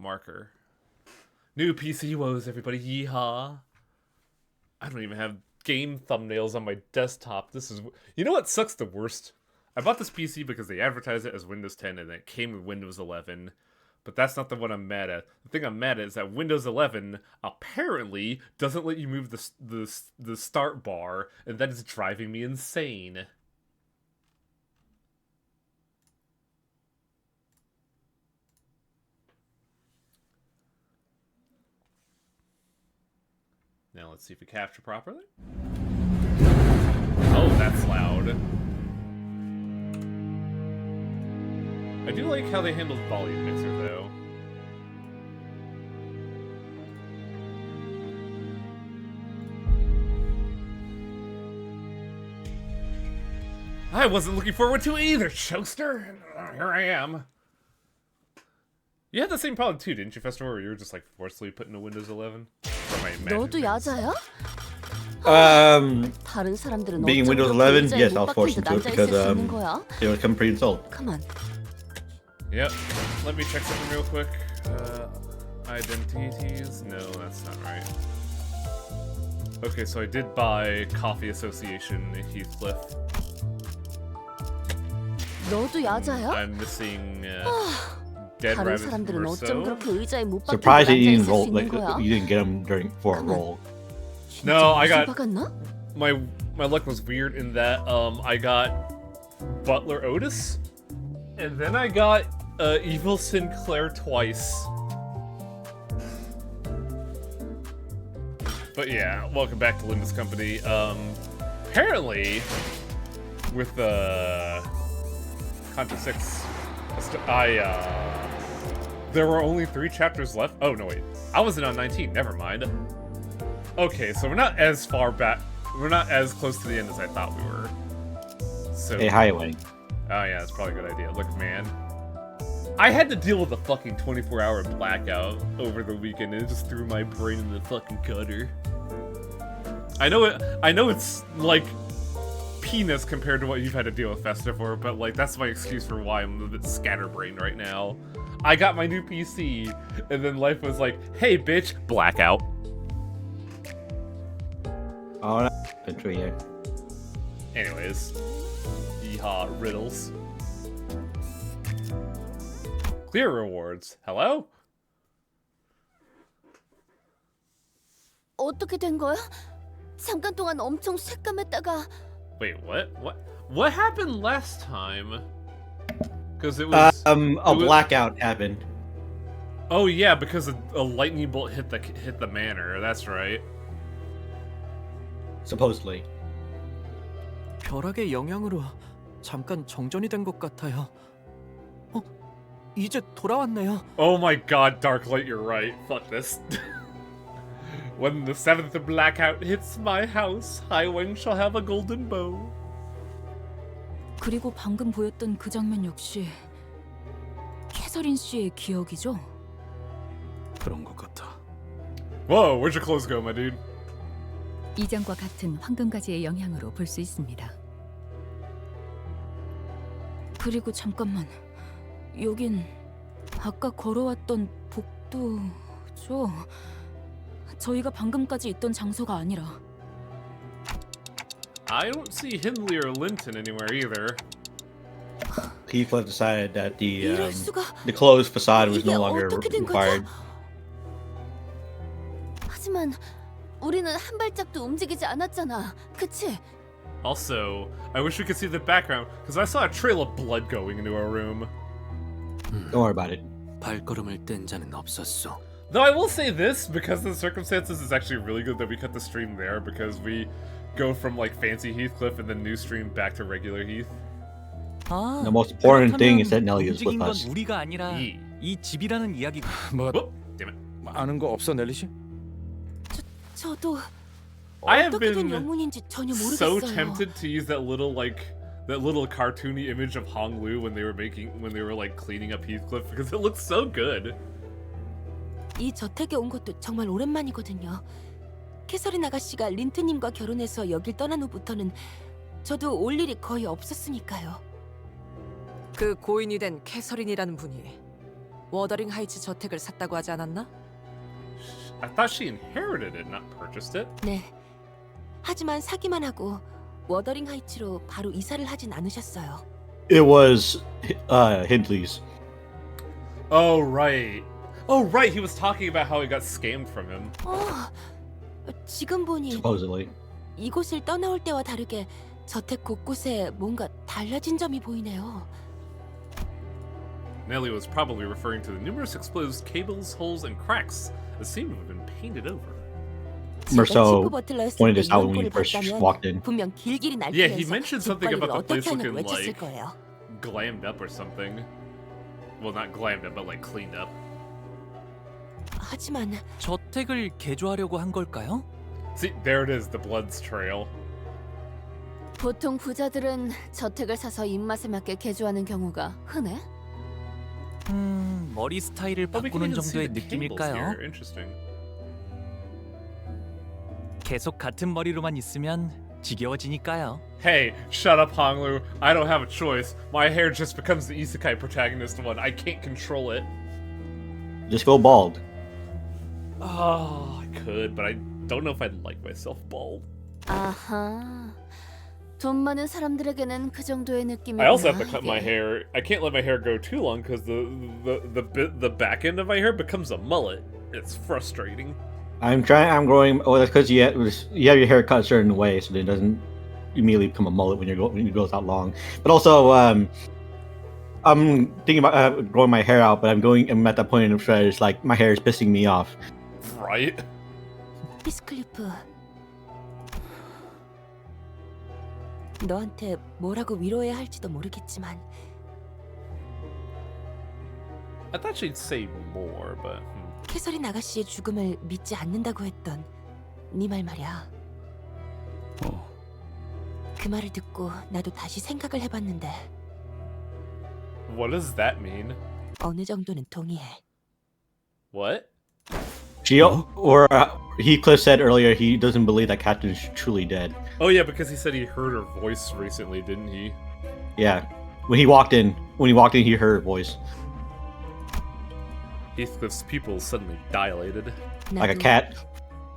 marker. New PC woes, everybody. Yeehaw. I don't even have game thumbnails on my desktop. This is... You know what sucks the worst? I bought this PC because they advertised it as Windows 10 and it came with Windows 11. But that's not the one I'm mad at. The thing I'm mad at is that Windows 11 apparently doesn't let you move the start bar, and that is driving me insane. Now let's see if we capture properly. Oh, that's loud. I do like how they handled volume mixer, though. I wasn't looking forward to it either, Choaster. Here I am. You had the same problem too, didn't you, Festival, where you were just like forcibly put into Windows 11? 너도 야자야? Being Windows 11, yes, I was forced into it because it was coming pre-installed. Come on. Yep. Let me check something real quick. Identities? No, that's not right. Okay, so I did buy Coffee Association Heathcliff. 너도 야자야? I'm missing Dead Rabbit Verso. Surprised you didn't roll, like, you didn't get them for a roll. No, I got... My luck was weird in that I got Butler Otis, and then I got Evil Sinclair twice. But yeah, welcome back to Limbus Company. Apparently, with Contra 6, there were only 3 chapters left. Oh, no, wait. I wasn't on 19. Never mind. Okay, so we're not as far back. We're not as close to the end as I thought we were. So. Hey, highway. Oh, yeah, that's probably a good idea. Look, man. I had to deal with a fucking 24-hour blackout over the weekend, and it just threw my brain in the fucking gutter. I know it's, like, peanuts compared to what you've had to deal with Festa for, but, like, that's my excuse for why I'm a bit scatterbrained right now. I got my new PC, and then life was like, hey, bitch, blackout. Oh, that's been true, yeah. Anyways. Yeehaw, riddles. Clear rewards. Hello? 어떻게 된 거야? 잠깐 동안 엄청 새까맸다가. Wait, what? What happened last time? Because it was a blackout happened. Oh yeah, because a lightning bolt hit the manor. That's right. Supposedly. 벼락의 영향으로 잠깐 정전이 된 것 같아요. 이제 돌아왔네요. Oh my god, Darklight, you're right. Fuck this. When the 7th blackout hits my house, Highwing shall have a golden bow. 그리고 방금 보였던 그 장면 역시 캐서린 씨의 기억이죠? 그런 것 같아. Whoa, where'd your clothes go, my dude? 이전과 같은 황금가지의 영향으로 볼 수 있습니다. 그리고 잠깐만, 여긴 아까 걸어왔던 복도죠? 저희가 방금까지 있던 장소가 아니라. I don't see Hindley or Linton anywhere either. Heathcliff decided that the closed facade was no longer required. 하지만 우리는 한 발짝도 움직이지 않았잖아, 그치? Also, I wish we could see the background, because I saw a trail of blood going into our room. Don't worry about it. 발걸음을 뗀 자는 없었어. Though I will say this, because of the circumstances, it's actually really good that we cut the stream there, because we go from like fancy Heathcliff and then new stream back to regular Heath. The most important thing is that Nelly is with us. 우리가 아니라 이 집이라는 이야기가. Oh, damn it. 아는 거 없어, 넬리 씨? 저도 I have 어떻게 된 been 영문인지 전혀 so 모르겠어요. tempted to use that little cartoony image of Hong Lu when they were like cleaning up Heathcliff, because it looks so good. 이 저택에 온 것도 정말 오랜만이거든요. 캐서린 아가씨가 린트님과 결혼해서 여길 떠난 후부터는 저도 올 일이 거의 없었으니까요. 그 고인이 된 캐서린이라는 분이 워더링 하이츠 저택을 샀다고 하지 않았나? I thought she inherited it, not purchased it. 네. 하지만 사기만 하고 워더링 하이츠로 바로 이사를 하진 않으셨어요. It was Hindley's. Oh right. Oh right. He was talking about how he got scammed from him. 지금 보니 Supposedly. 이곳을 떠나올 때와 다르게 저택 곳곳에 뭔가 달라진 점이 보이네요. Nellie was probably referring to the numerous exposed cables, holes, and cracks that seem to have been painted over. Merceau 버틀러였을 pointed 때 this out when 이런 we 꼴을 first 봤다면 walked in. 분명 길길이 Yeah, he 날뛰면서 mentioned 집 something 관리를 about the place 어떻게 하냐고 looking 외쳤을 like 거예요. glammed up or something. Well, not glammed up, but like cleaned up. 하지만 저택을 개조하려고 한 걸까요? See, there it is, the blood's trail. 보통 부자들은 저택을 사서 입맛에 맞게 개조하는 경우가 흔해? 머리 스타일을 Oh, we can 바꾸는 even see 정도의 the cables 느낌일까요? here. Interesting. 계속 같은 머리로만 있으면 지겨워지니까요. Hey, shut up, Honglu. I don't have a choice. My hair just becomes the isekai protagonist one. I can't control it. Just go bald. Oh, I could, but I don't know if I'd like myself bald. 아하. 돈 많은 사람들에게는 그 정도의 느낌이구나. I also have to cut my 이게. hair. I can't let my hair grow too long because the back end of my hair becomes a mullet. It's frustrating. I'm growing. Oh, that's because you have your hair cut a certain way, so that it doesn't immediately become a mullet when you grow it out long. But also, I'm thinking about growing my hair out, but I'm at that point in where it's like my hair is pissing me off. Right? 피스클리프, 너한테 뭐라고 위로해야 할지도 모르겠지만 I thought she'd say more, but 캐서린 아가씨의 죽음을 믿지 않는다고 했던 네 말 말이야. 그 말을 듣고 나도 다시 생각을 해봤는데 what does that mean? 어느 정도는 동의해. What? Heathcliff said earlier he doesn't believe that Captain is truly dead. Oh yeah, because he said he heard her voice recently, didn't he? Yeah, when he walked in, he heard her voice Heathcliff's pupils suddenly dilated. like a 나도 cat.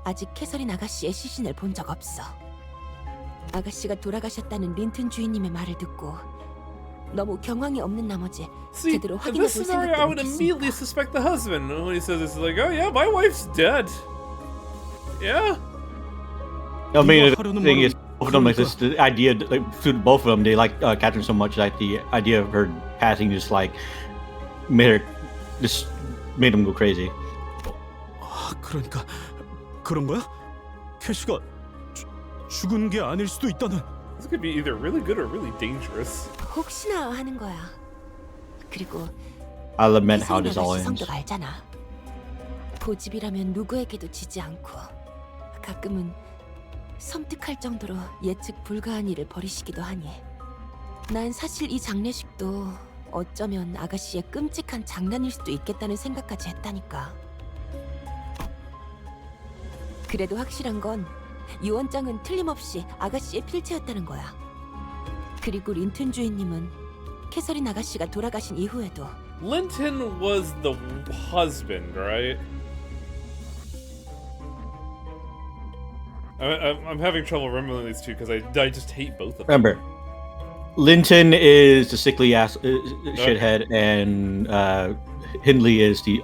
아직 캐서린 아가씨의 시신을 본 적 없어. 아가씨가 돌아가셨다는 린튼 주인님의 말을 듣고 너무 경황이 없는 나머지 See, 제대로 in 확인해 this 볼 scenario, I 생각도 would immediately 못했으니까. suspect the husband when he says this. Like, oh yeah, my wife's dead. Yeah. I mean, the thing is, both of them like this. The idea, like, to both of them, they like Catherine so much that the idea of her passing just like made them go crazy. 그러니까 그런 거야? 캐시가 죽은 게 아닐 수도 있다는. This could be either really good or really dangerous. 혹시나 하는 거야. 그리고 I lament how 캐서린 this all 아가씨 ends. 성격 알잖아. 고집이라면 누구에게도 지지 않고 가끔은 섬뜩할 정도로 예측 불가한 일을 벌이시기도 하니 난 사실 이 장례식도 어쩌면 아가씨의 끔찍한 장난일 수도 있겠다는 생각까지 했다니까. 그래도 확실한 건 유언장은 틀림없이 아가씨의 필체였다는 거야. 그리고 린튼 주인님은 캐서린 아가씨가 돌아가신 이후에도 Linton was the husband, right? I'm having trouble remembering these two because I just hate both of them. Remember, Linton is the sickly ass shithead, and Hindley is the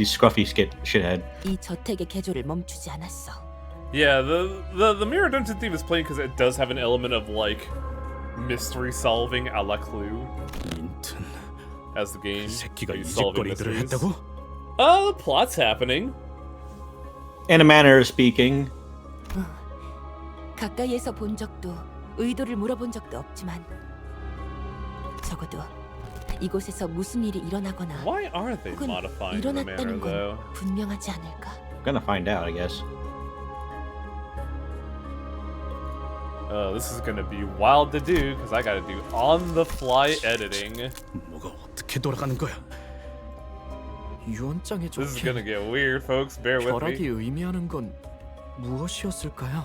scruffy shithead. 이 저택의 개조를 멈추지 않았어. Yeah, the Mirror Dungeon theme is playing because it does have an element of like mystery solving a la Clue 린튼 as the game. 이 새끼가 You 이 solving 짓거리들을 mysteries. 했다고? The plot's happening. In a manner of speaking, 가까이에서 본 적도 의도를 물어본 적도 없지만 적어도 이곳에서 무슨 일이 일어나거나 Why are they 혹은 modifying the manor 일어났다는 though? 건 분명하지 않을까. gonna find out, I guess. This is gonna be wild to do because I gotta do on-the-fly editing. 뭐가 어떻게 돌아가는 거야? 유언장에 This is 적힌 gonna get weird, folks. Bear with 벼락이 me. 의미하는 건 무엇이었을까요?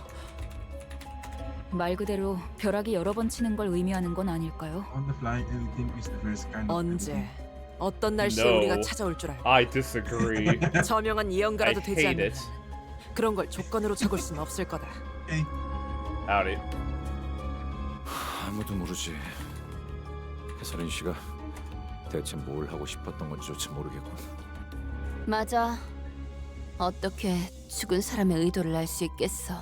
말 그대로 벼락이 여러 번 치는 걸 의미하는 건 아닐까요? On the fly editing is the first kind of 언제 editing. 어떤 날씨에 No. 우리가 찾아올 줄 알고. I disagree. 저명한 I 예언가라도 되지 hate 않는 it. 그런 걸 조건으로 적을 수는 없을 거다. Howdy. 아무도 모르지. 해설인 씨가 대체 뭘 하고 싶었던 건지조차 모르겠군. 맞아. 어떻게 죽은 사람의 의도를 알 수 있겠어?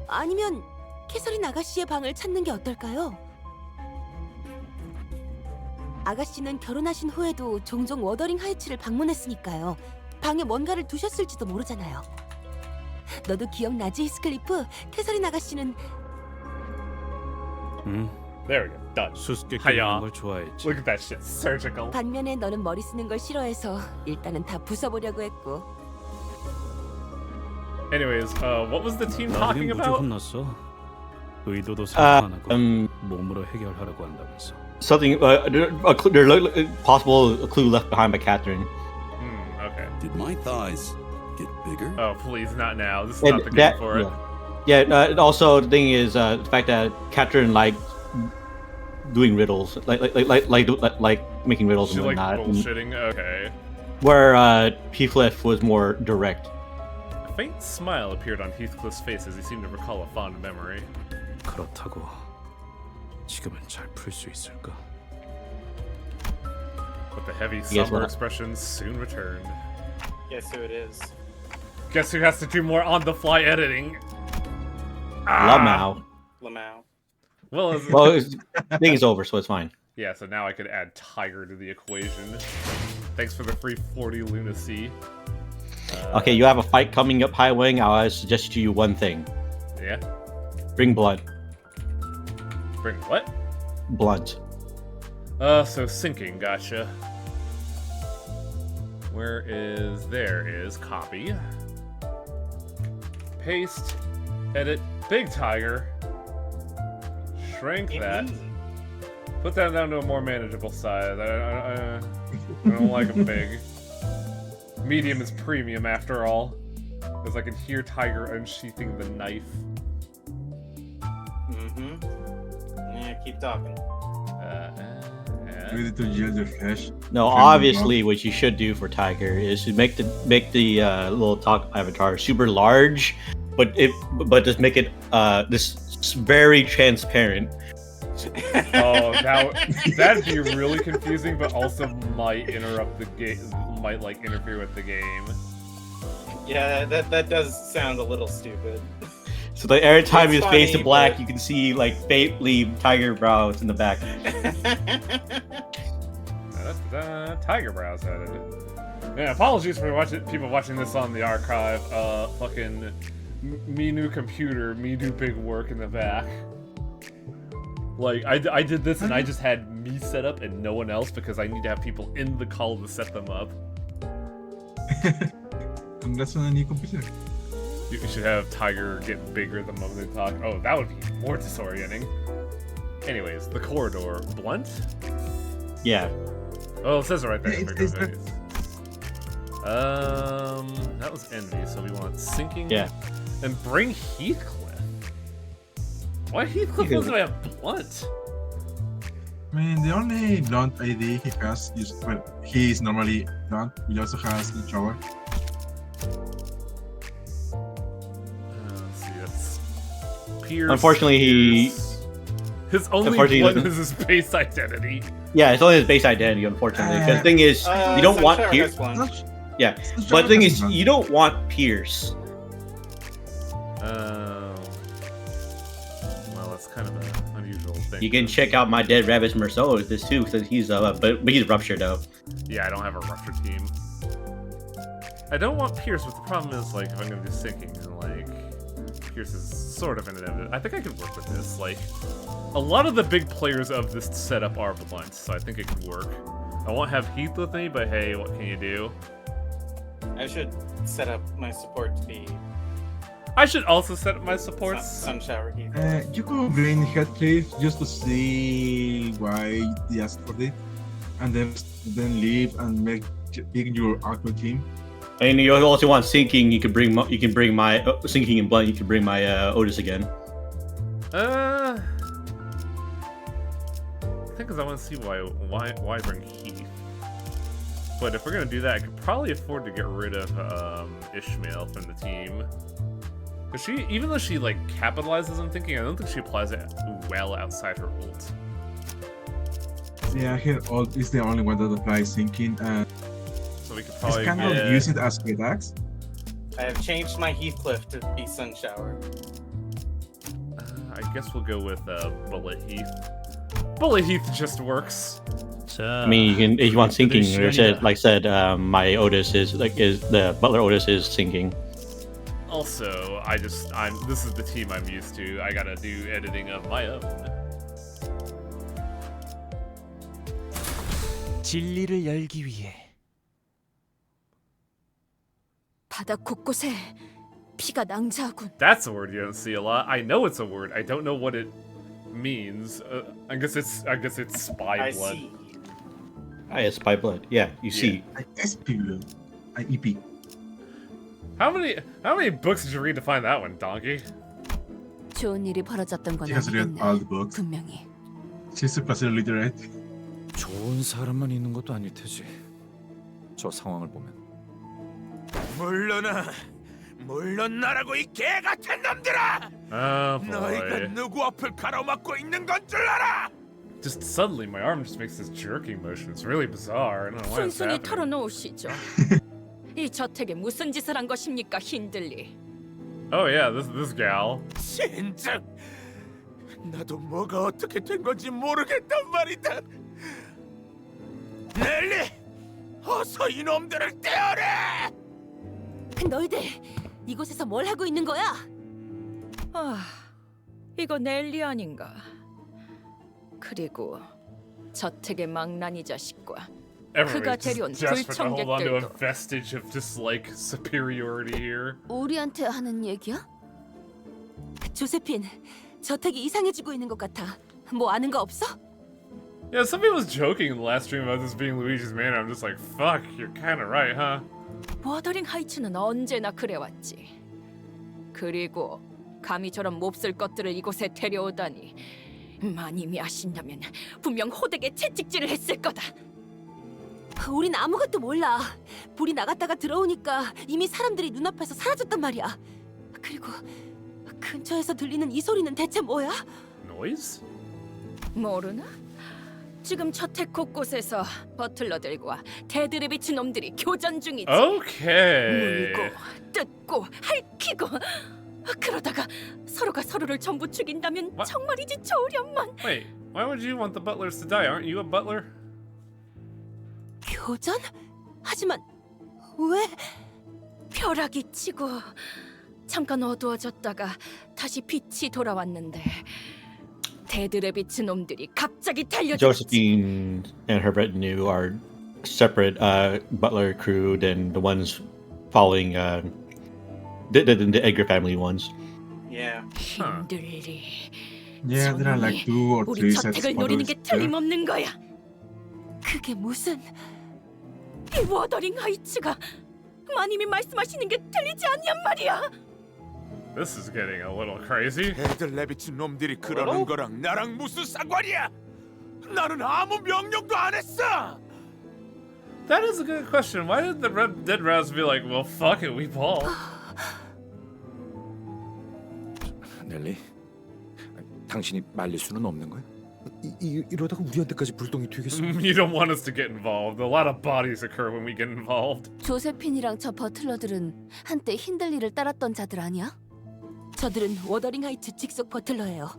아니면 캐서린 아가씨의 방을 찾는 게 어떨까요? 아가씨는 결혼하신 후에도 종종 워더링 하이츠를 방문했으니까요. 방에 뭔가를 두셨을지도 모르잖아요. 너도 기억나지, 히스클리프? 캐서린 아가씨는 There we go. Done. 수수께끼 하야. 하는 걸 좋아했지. Look at that shit. Surgical. 반면에 너는 머리 쓰는 걸 싫어해서 일단은 다 부숴보려고 했고. Anyways, what was the team 나중에 talking 무지 about? 혼났어. 의도도 생각 안 하고 Um, 몸으로 해결하라고 한다면서. something. There's possible clue left behind by Catherine. Okay. Did my thighs get bigger? Oh, please, not now. This is And not the game for it. Yeah. And also the thing is the fact that Catherine liked doing riddles, like making riddles She and like whatnot. bullshitting. Okay. Where Heathcliff was more direct. A faint smile appeared on Heathcliff's face as he seemed to recall a fond memory. 그렇다고 지금은 잘 풀 수 있을까? But the heavy, Guess somber what? expression soon returned. Guess who it is? Guess who has to do more on-the-fly editing? Lamau. Lamau. Well, Well, the thing is over, so it's fine. yeah, so now I could add Tiger to the equation. Thanks for the free 40 lunacy. Okay, you have a fight coming up, High Wing. I'll suggest to you one thing: Yeah? bring blood. Bring what? Blunt. So sinking, gotcha. There is copy. Paste. Edit. Big Tiger. Shrink that. Put that down to a more manageable size. I don't like a big. Medium is premium after all. As I can hear Tiger unsheathing the knife. Yeah, keep talking. Ready to yield your flesh? No, obviously, what you should do for Tiger is to make the little talk avatar super large, but just make it this very transparent. Oh, that'd be really confusing, but also might interrupt the game. Might like interfere with the game. Yeah, that does sound a little stupid. So like every time It's his face funny, is black, but- you can see like faintly Tiger brows in the back. Tiger brows added. Yeah, apologies for people watching this on the archive. Fucking me new computer, me do big work in the back. Like I did this and I just had me set up and no one else because I need to have people in the call to set them up. Congrats on a new computer. You should have Tiger get bigger the moment they talk. Oh, that would be more disorienting. Anyways, the corridor. Blunt? Yeah. Oh, it says it right there. It's that was Envy, so we want sinking. Yeah. And bring Heathcliff. Why Heathcliff Because- doesn't have Blunt? I mean, the only blunt ID he has is, well, he is normally blunt. He also has the shower. Let's see, that's Pierce. Unfortunately, his only Unfortunately, Blunt is his base identity. Yeah, it's only his base identity, unfortunately. Because the thing is, you don't want Pierce. Yeah, but the thing is, you don't want Pierce. Well, that's kind of an unusual thing. You can check out my Dead Rabbit's Merceau with this too, because he's but he's ruptured though. Yeah, I don't have a rupture team. I don't want Pierce, but the problem is, like, if I'm gonna do sinking, and like, Pierce is sort of an inevitable. I think I could work with this. Like, a lot of the big players of this setup are blunt, so I think it could work. I won't have Heath with me, but hey, what can you do? I should set up my support to be I should also set up my supports. sun shower heat. You could bring Heathcliff just to see why he asked for it, and then leave and make your actual team. And you also want sinking. You can bring my sinking and blunt. You can bring my Otis again. thing is, I want to see why bring Heath. But if we're gonna do that, I could probably afford to get rid of Ishmael from the team. Cause she, even though she like capitalizes on thinking, I don't think she applies it well outside her ult. Yeah, her ult is the only one that applies thinking. So we could probably kind of use it as quick attacks. I have changed my Heathcliff to be Sun Shower. I guess we'll go with Bullet Heath. Bullet Heath just works. I mean, you can if you want sinking. Like I said, my Otis is the Butler Otis is sinking. Also, this is the team I'm used to. I gotta do editing of my own. 진리를 열기 위해. 바닥 곳곳에 피가 낭자하군. That's a word you don't see a lot. I know it's a word. I don't know what it means. I guess it's spy blood. see. It's spy blood. Yeah, you see. SP blood. EP. How many books did you read to find that one, Donkey? 좋은 일이 벌어졌던 건 She has read all the 아니겠네. books. 분명히. She's super literate. 좋은 사람만 있는 것도 아닐 테지. 저 상황을 보면. 물러나라고 이 개 같은 놈들아! Oh 너희가 boy. 누구 앞을 가로막고 있는 건 줄 알아! Just suddenly my arm just makes this jerking motion. It's really bizarre. I don't know why it's 순순히 happening. 털어놓으시죠. 이 저택에 무슨 짓을 한 것입니까, 힌들리? Oh yeah, this gal. 진짜 나도 뭐가 어떻게 된 건지 모르겠단 말이다. 넬리, 어서 이놈들을 떼어내! 너희들 이곳에서 뭘 하고 있는 거야? 아, 이거 넬리 아닌가? 그리고 저택의 망나니 자식과 그가 Everybody's 데려온 just desperate to hold on to a 불청객들도 vestige of just like superiority here. 우리한테 하는 얘기야? 조세핀, 저택이 이상해지고 있는 것 같아. 뭐 아는 거 없어? Yeah, somebody was joking in the last stream about this being Luigi's manor. I'm just like, fuck, you're kind of right, huh? 워더링 하이츠는 언제나 그래왔지. 그리고 감히 저런 몹쓸 것들을 이곳에 데려오다니. 마님이 아신다면 분명 호되게 채찍질을 했을 거다. 우린 아무것도 몰라. 불이 나갔다가 들어오니까 이미 사람들이 눈앞에서 사라졌단 말이야. 그리고 근처에서 들리는 이 소리는 대체 뭐야? Noise? 모르나? 지금 저택 곳곳에서 버틀러들과 데드레비치 놈들이 교전 중이지. Okay. 물고 뜯고 핥히고 그러다가 서로가 서로를 전부 죽인다면 What? 정말이지 좋으련만. Wait, why would you want the butlers to die? Aren't you a butler? 교전? 하지만 왜? 벼락이 치고 잠깐 어두워졌다가 다시 빛이 돌아왔는데 데드레비치 놈들이 갑자기 달려들었지. Josephine and her retinue are separate butler crew than the ones following the Edgar family ones. Yeah. 힘들리. Yeah, there are like 2 or 3 우리 sets 저택을 of 노리는 models 게 there. 틀림없는 거야. 그게 무슨... 이 워더링 하이츠가 마님이 말씀하시는 게 들리지 않냔 말이야. This is getting a little crazy. 애들 레비치 놈들이 그러는 거랑 나랑 무슨 상관이야? 나는 아무 명령도 안 했어. That is a good question. Why did the dead Raz be like, well, fuck it, we ball? 넬리, 당신이 말릴 수는 없는 거야? 이러다가 우리한테까지 불똥이 튀겠어. You don't want us to get involved. A lot of bodies occur when we get involved. 조세핀이랑 저 버틀러들은 한때 힌들리를 따랐던 자들 아니야? 저들은 워더링 하이츠 직속 버틀러예요.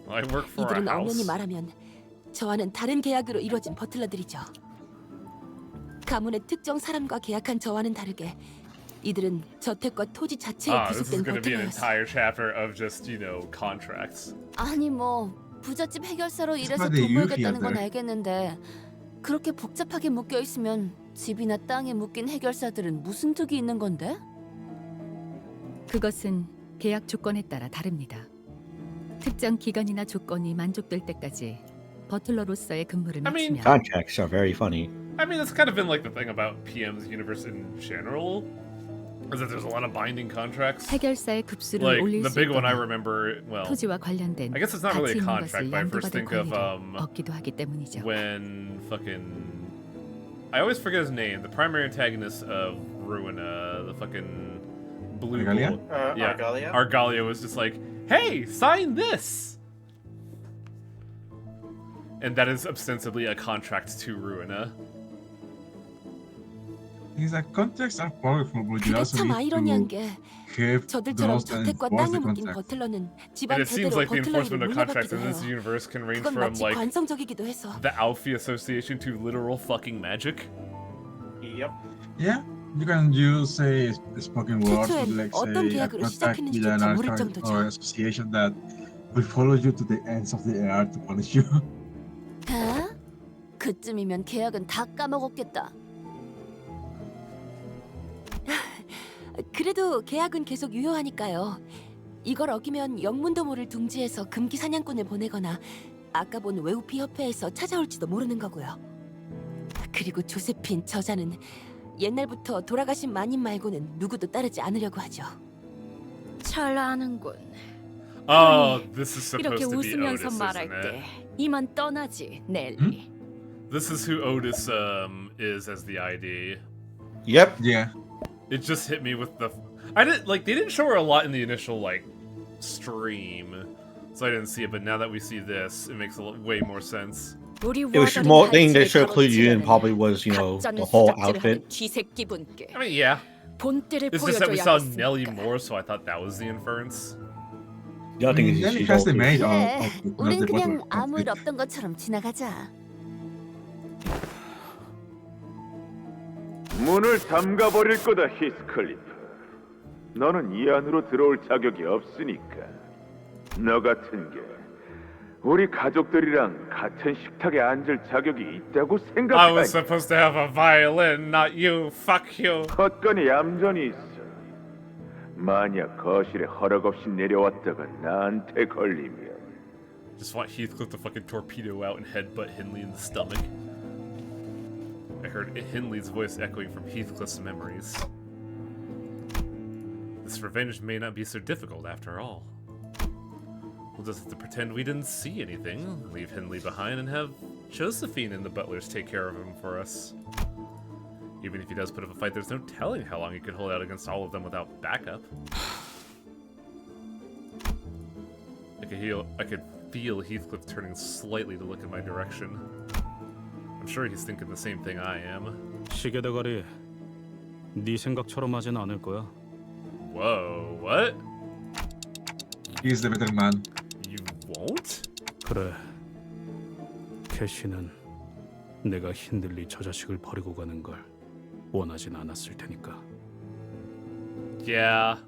I work for a 이들은 엄연히 house. 말하면 저와는 다른 계약으로 이루어진 버틀러들이죠. 가문의 특정 사람과 계약한 저와는 다르게 이들은 저택과 토지 자체에 This is 구속된 going to be an 버틀러였어. entire chapter of just, contracts. 아니 뭐 부잣집 해결사로 일해서 근데 돈 벌겠다는 유희한테. 건 알겠는데 그렇게 복잡하게 묶여 있으면 집이나 땅에 묶인 해결사들은 무슨 득이 있는 건데? 그것은 계약 조건에 따라 다릅니다. 특정 기간이나 조건이 만족될 때까지 버틀러로서의 근무를 I mean, 마치면 Contracts are very funny. I mean, that's kind of been like the thing about PM's universe in general. is that there's a lot of binding contracts. 해결사의 급수를 Like 올릴 the 수 big one I 있거나 remember, well, 토지와 관련된 I guess it's not really 가치 a 있는 contract, 것을 but I first 양도받을 think of 권리를 얻기도 하기 때문이죠. when fucking I always forget his name, the primary antagonist of Ruina, the fucking blue Argalia? yeah, Argalia? Argalia was just like, hey, sign this! And that is ostensibly a contract to Ruina. These contracts are powerful, but you 그게 also 참 need 아이러니한 to 게 have 저들처럼 those and 저택과 enforce 땅에 the 묶인 contract. 버틀러는 And 집안 it seems 대대로 like the 버틀러 enforcement 일을 of contracts 물려받기도 in this 해요. universe can range 그건 from 마치 like 관성적이기도 해서. the Alfie Association to literal fucking magic. Yep. Yeah, you can use a spoken word, 최초엔 like 어떤 say a 계약으로 contract with 시작했는지조차 an 모를 archive 정도죠. or association that will follow you to the ends of the earth to punish you. 아? 그쯤이면 계약은 다 까먹었겠다. 그래도 계약은 계속 유효하니까요. 이걸 어기면 영문도 모를 둥지에서 금기 사냥꾼을 보내거나 아까 본 외우피 협회에서 찾아올지도 모르는 거고요. 그리고 조세핀 저자는 옛날부터 돌아가신 마님 말고는 누구도 따르지 않으려고 하죠. 잘 아는군. Oh, this is 이렇게 supposed to be 웃으면서 Otis, 말할 isn't 때 it? 이만 떠나지, 넬리. This is who Otis is as the ID. Yep. Yeah. It just hit me with the I didn't like they didn't show her a lot in the initial like stream, so I didn't see it. But now that we see this, it makes way more sense. 우리 It was more thing they should include you in probably was, you know, the whole outfit. 쥐새끼분께 I mean, yeah. 본때를 It's just that we saw 보여줘야겠으니까. Nelly more, so I thought that was the inference. The other thing is Nelly she's has the old, maid too. 그래, of 우린 the 그냥 bottle 아무 일 outfit. 없던 것처럼 지나가자. 문을 잠가버릴 거다, 히스클리프. 너는 이 안으로 들어올 자격이 없으니까. 너 같은 게 우리 가족들이랑 같은 식탁에 앉을 자격이 있다고 I 생각하니? was supposed to have a violin, not you. Fuck you. 헛건이 얌전히 있어. 만약 거실에 허락 없이 내려왔다가 나한테 걸리면 Just want Heathcliff to fucking torpedo out and headbutt Hindley in the stomach. I heard Hindley's voice echoing from Heathcliff's memories. This revenge may not be so difficult after all. We'll just have to pretend we didn't see anything, leave Hindley behind, and have Josephine and the butlers take care of him for us. Even if he does put up a fight, there's no telling how long he could hold out against all of them without backup. I could feel Heathcliff turning slightly to look in my direction. I'm sure he's thinking the same thing I am. 시계 대가리, 네 생각처럼 하진 않을 거야. Whoa, what? He's the better man. You won't? 그래. 캐시는 내가 힌들리 저 자식을 버리고 가는 걸 원하진 않았을 테니까. Yeah.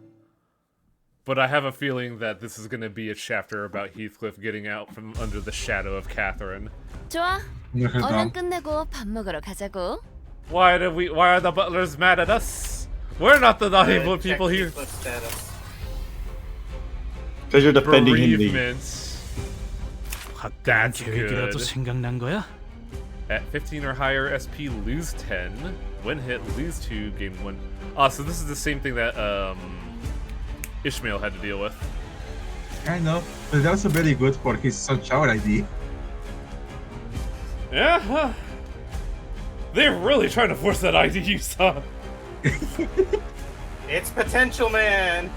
But I have a feeling that this is going to be a chapter about Heathcliff getting out from under the shadow of Catherine. 좋아. 얼른 끝내고 밥 먹으러 가자고. Why are the butlers mad at us? We're not the naughty people here. Because you're defending Hindley. That's 계획이라도 good. 생각난 거야? At 15 or higher SP, lose 10. When hit, lose 2, gain 1. Ah, so this is the same thing that Ishmael had to deal with. I know, but that's also very good for his Sunshine ID. Yeah, huh. They're really trying to force that ID use, huh? It's potential, man.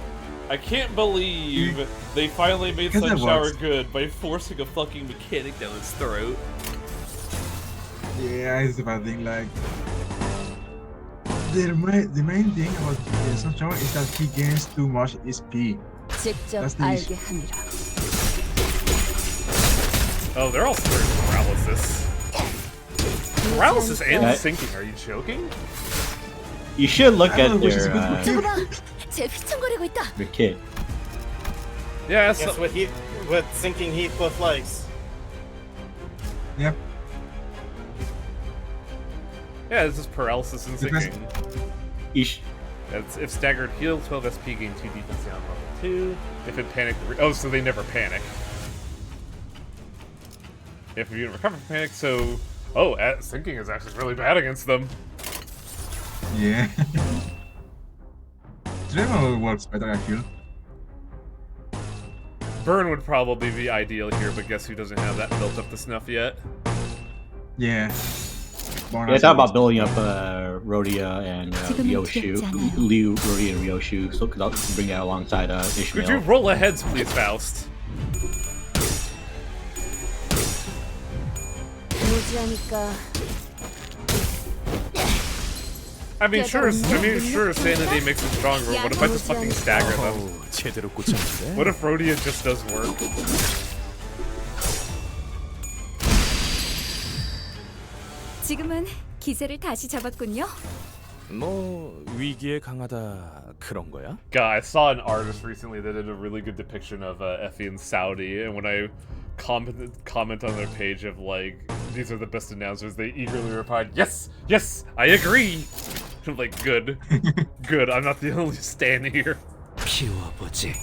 I can't believe they finally made Because it Sunshower works. good by forcing a fucking mechanic down his throat. Yeah, it's about thing like the main thing about Sunshine is that he gains too much SP. 직접 That's the 알게 함이라. Oh, they're all swearing paralysis. Paralysis and Yeah. sinking, are you joking? You should look I at don't know which is their good for 저거 봐, 쟤 휘청거리고 있다. their kit. Yeah, that's Guess what sinking Heathcliff likes. Yep. Yeah, this is paralysis and Because- sinking. Ish. If staggered, heal 12 SP, gain 2 defense down level 2. If in panic, oh, so they never panic. If you didn't recover from panic, so sinking is actually really bad against them. Yeah. Tremor works better, I feel. Burn would probably be ideal here, but guess who doesn't have that built up to snuff yet? Yeah. Yeah, it's all about building up Rhodia and Ryoshu. Liu, Rhodia, and Ryoshu. So could bring that alongside Ishmael. Could you roll aheads, please, Faust? I mean, sure, sanity makes it stronger. What if I just fucking stagger them? What if Rhodia just does work? 지금은 기세를 다시 잡았군요. 너 위기에 강하다 그런 거야? God, I saw an artist recently that did a really good depiction of Effie and Saudi, and when I comment on their page of like, these are the best announcers, they eagerly replied, yes, yes, I agree. I'm like, good, good. I'm not the only stan here. 피워보지.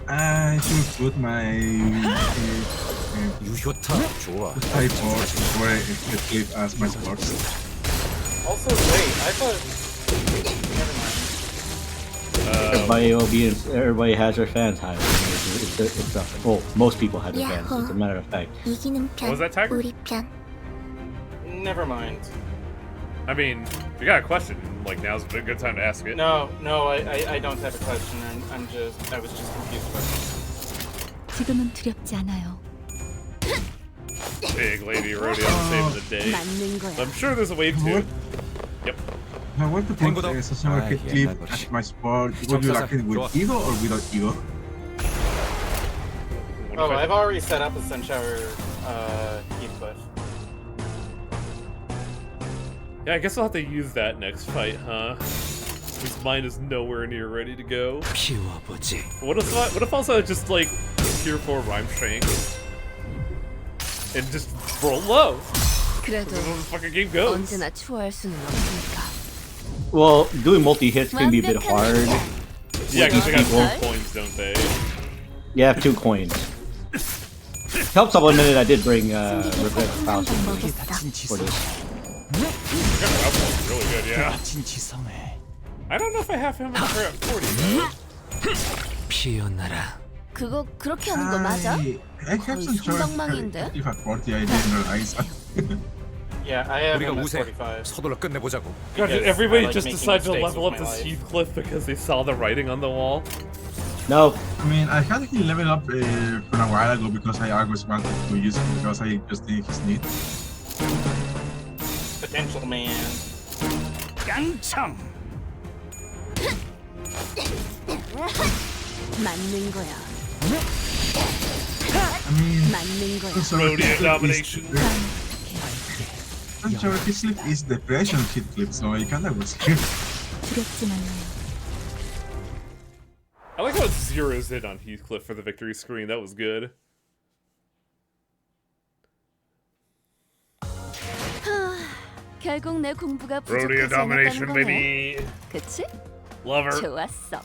I should put my 유효타 좋아. type for a clip as my sports. Also, wait, I thought. Everybody has their fans higher. Well, most people have their fans. As a matter of fact. What was that, Tiger? Never mind. I mean, if you got a question, like, now's a good time to ask it. No, I don't have a question. I was just confused about it. 지금은 두렵지 않아요. Big lady rodeo saving the day. I'm sure there's a way to. Yep. If I want to put a social clip as my sport, would you like it with Ego or without Ego? Oh, I've already set up a Sunshower Heathcliff. Yeah, I guess I'll have to use that next fight, huh? His mind is nowhere near ready to go. What if also just like tier 4 rhyme strength and just roll low? 그래도 That's how the fucking game goes. 언제나 추월할 수는 없으니까. Well, doing multi-hits can be a bit hard. Yeah, because they got people. 4 coins, don't they? You have 2 coins. Help supplement it, I did bring Regret Faust for this. Really good, yeah. I don't know if I have him at 40 though. 피어나라. 그거 그렇게 하는 거 맞아? I have some choice. 성방망인데? If at 40, I didn't realize. Yeah, I have 우리가 him at 우세. 45. 서둘러 끝내보자고. God, did Because everybody I like just making decide to mistakes level with up my this life. Heathcliff because they saw the writing on the wall? No. I mean, I had him level up from a while ago because I always wanted to use him because I just think he's neat. Potential man. 깡참. 맞는 거야. I mean, 맞는 거야. Rodeo domination. Sunshower Heathcliff is depression Heathcliff, so I kinda was scared. 두렵진 않아요. I like how it zeroes in on Heathcliff for the victory screen. That was good. 결국 내 공부가 Rodeo 부족하지 domination, 않았다는 거네. baby. 그치? Love her. 좋았어.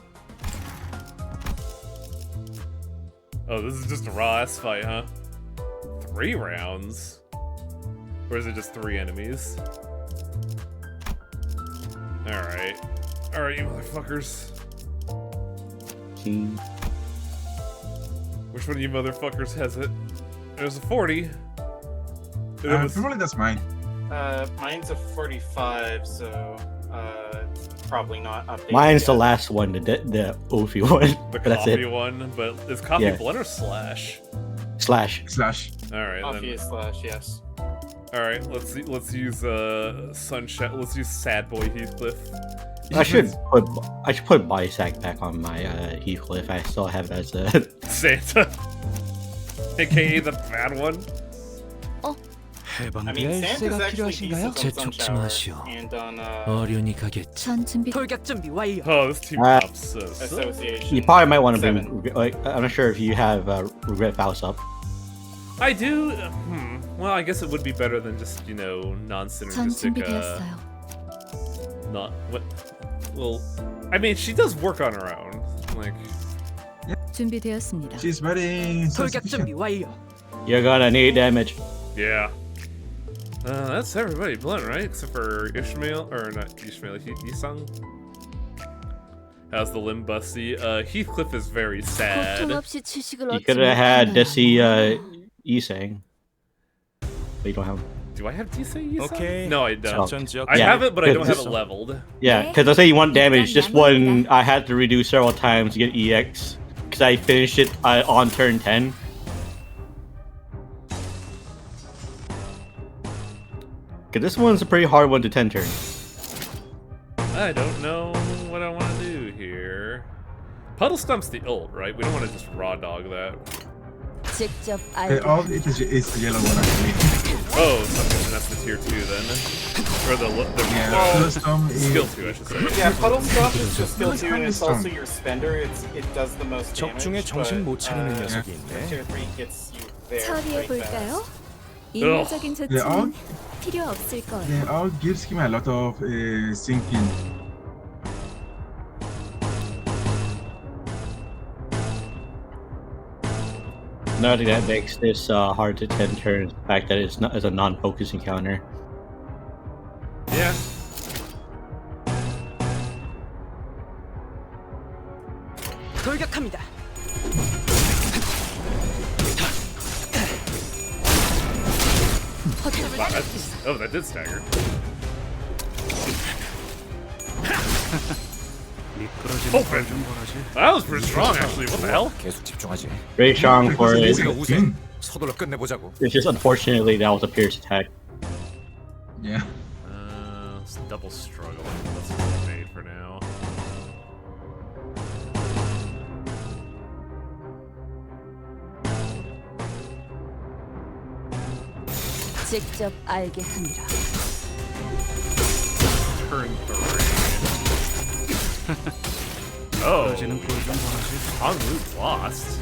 Oh, this is just a raw ass fight, huh? 3 rounds? Or is it just 3 enemies? Alright. Alright, you motherfuckers. Which one of you motherfuckers has it? There's a 40. Probably that's mine. Mine's a 45, so it's probably not updated. Mine's yet. the last one, the Ophie one. The But that's coffee it. one, but is coffee Yeah. blood or slash? Slash. Alright, Coffee then. is slash, yes. Alright, let's use Sunshine. Let's use Sad Boy Heathcliff. I should put body sack back on my Heathcliff. I still have it as a Santa, aka the bad one. I mean, Santa's actually decent 재촉 on 좀 Sunshower 하시오. and on 어련히 가겠지. 전 준비. 돌격 준비 완료. Oh, this team Uh, up so Association. You probably might want to 7. bring. Like, I'm not sure if you have Regret Faust up. I do. Well, I guess it would be better than just 전 non-synergistic. 준비되었어요. Not what. Well, I mean, she does work on her own. Like, 준비되었습니다. She's very 돌격 준비 self-sufficient. 완료. You're gonna need damage. yeah. That's everybody blunt, right? Except for Ishmael, or not Ishmael, Yisung. How's the Limbusy? Heathcliff is very sad. You could have had Desi Isang. But you don't have. Do I have Disei Isang? Okay. No, I don't. So, I have it, but I don't have this- it leveled. Yeah, because I say you want damage. This one I had to redo several times to get EX because I finished it on turn 10. Because this one's a pretty hard one to 10 turn. I don't know what I want to do here. Puddle Stump's the ult, right? We don't want to just raw dog that. All it is the yellow one actually. Oh, okay, that's the tier 2 then. Or the Yeah, Puddle Stomp is- skill 2, I should say. Yeah, Puddle Stomp is just skill Puddle 2 and it's Stomp is also your spender. It does the most damage. 적중에 정신 못 차리는 but, 녀석이 있네. tier 3 gets you there 처리해 pretty 볼까요? fast. 일괄적인 They all, 조치는 필요 없을 거예요. they all gives him a lot of sinking. Another thing that makes this hard to 10 turn is the fact that it's not as a non-focus encounter. Yeah. 돌격합니다. Wow, oh, that did stagger. Open. That was pretty strong, actually. What the hell? 계속 집중하지. Very strong for it. 우리가 우세. 서둘러 끝내보자고. It's just unfortunately that was a pierce attack. Yeah. It's double struggle. That's what it's made for now. 직접 알게 합니다. Turn 3. Oh. Honglu lost.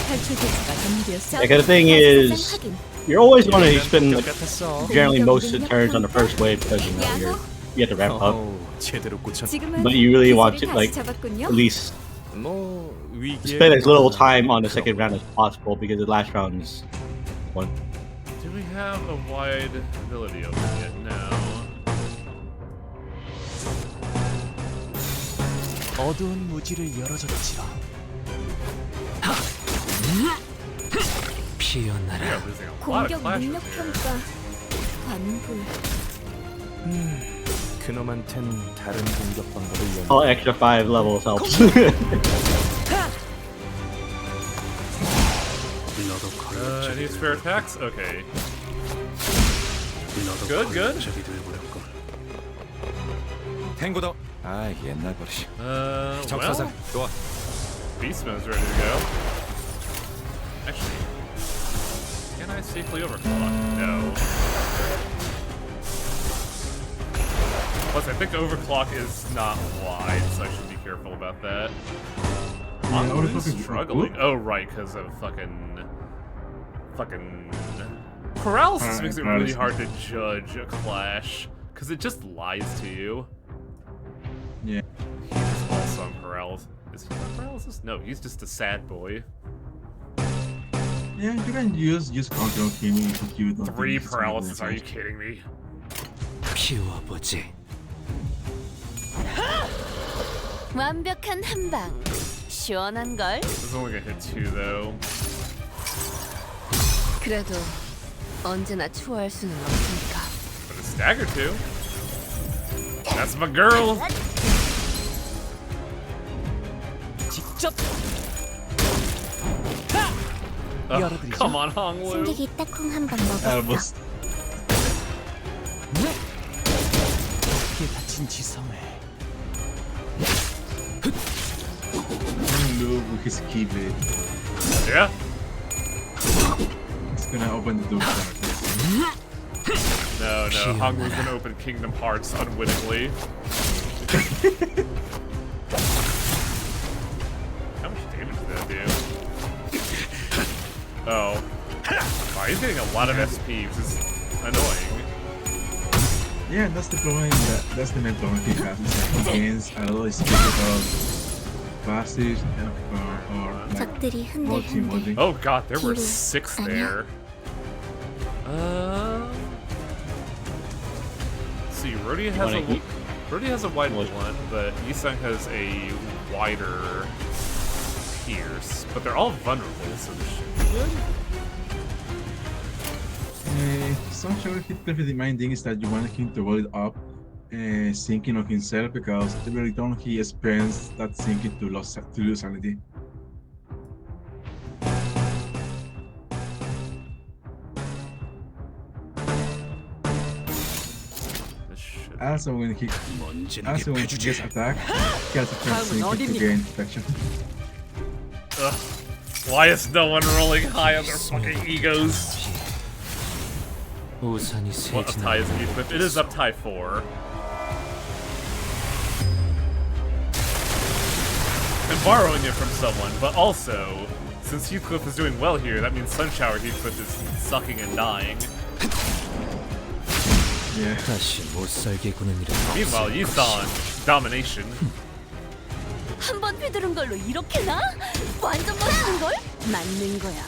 탈출 개수가 정리되었어. Like, the thing is, you're always going to spend like, generally most of the turns on the first wave because you know you have to ramp up. 제대로 꽂혔. But you really want to like at least spend as little time on the second round as possible because the last round is one. Do we have a wide ability open yet? No. 어두운 무지를 열어줬지라. 피어나라. We are losing a lot of 공격 clashes 능력 here. 평가 관불. 그놈한텐 다른 공격 방법을 연. All extra 5 levels helps. Any spare attacks? Okay. Good, good. 탱고더. 아 옛날 버릇이. Well, 적사살. 좋아. Beastman's ready to go. Actually, can I safely overclock? No. Plus, I think overclock is not wide, so I should be careful about that. Yeah, I'm overclock is struggling. Oh, right, because of fucking paralysis makes it really hard to judge a clash, because it just lies to you. Yeah. He's also on paralysis. Is he on paralysis? No, he's just a sad boy. Yeah, you can use control him if you don't. 3 paralysis? Are you kidding me? 피워보지. 완벽한 한 방. 시원한 걸. This is only gonna hit 2 though. 그래도 언제나 추월할 수는 없으니까. But it's stagger 2. That's my girl. 직접. Come on, Honglu. 승객이 딱콩 한방 먹었어. Almost. 이게 다친 지성을. Look with his keyblade. Yeah. It's gonna open the door for us. No, Honglu's gonna open Kingdom Hearts unwittingly. How much damage did that do? Oh. Wow, he's getting a lot of SP, which is annoying. Yeah, that's the problem. That's the main problem he has. Is that he gains a lot of physical passage or like 적들이 multi-modding. Oh god, there were 6 there. See, Rhodia has a... Brody has a wide one, but Yisung has a wider pierce. But they're all vulnerable, so this should be good. Sunshine Heathcliff, the main thing is that you want him to roll it up, thinking of himself, because every time he spends that thinking to lose sanity. Also, when he gets attacked, he has a chance to gain protection. Ugh. Why is no one rolling high on their fucking egos? What up tie is Heathcliff? It is up tie 4. And borrowing it from someone, but also, since Heathcliff is doing well here, that means Sunshower Heathcliff is sucking and dying. Yeah. Meanwhile, Yisan, domination. 한 번 휘두른 걸로 이렇게나? 완전 멋있는 걸? 맞는 거야.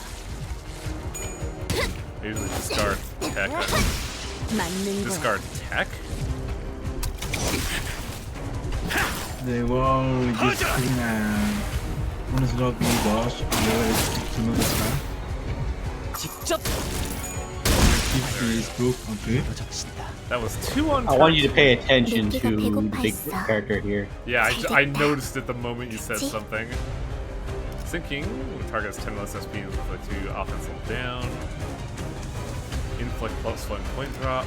Usually discard tech. 맞는 거야. Discard tech? The wall just one is not being dodged, the other is to move the sky. 직접 Keep his proof on 3. That was 2 on. I want you to pay attention to the big character here. Yeah, I noticed it the moment you said something. Sinking, targets 10 less SP and inflict 2 offensive down. Inflict plus 1 point drop.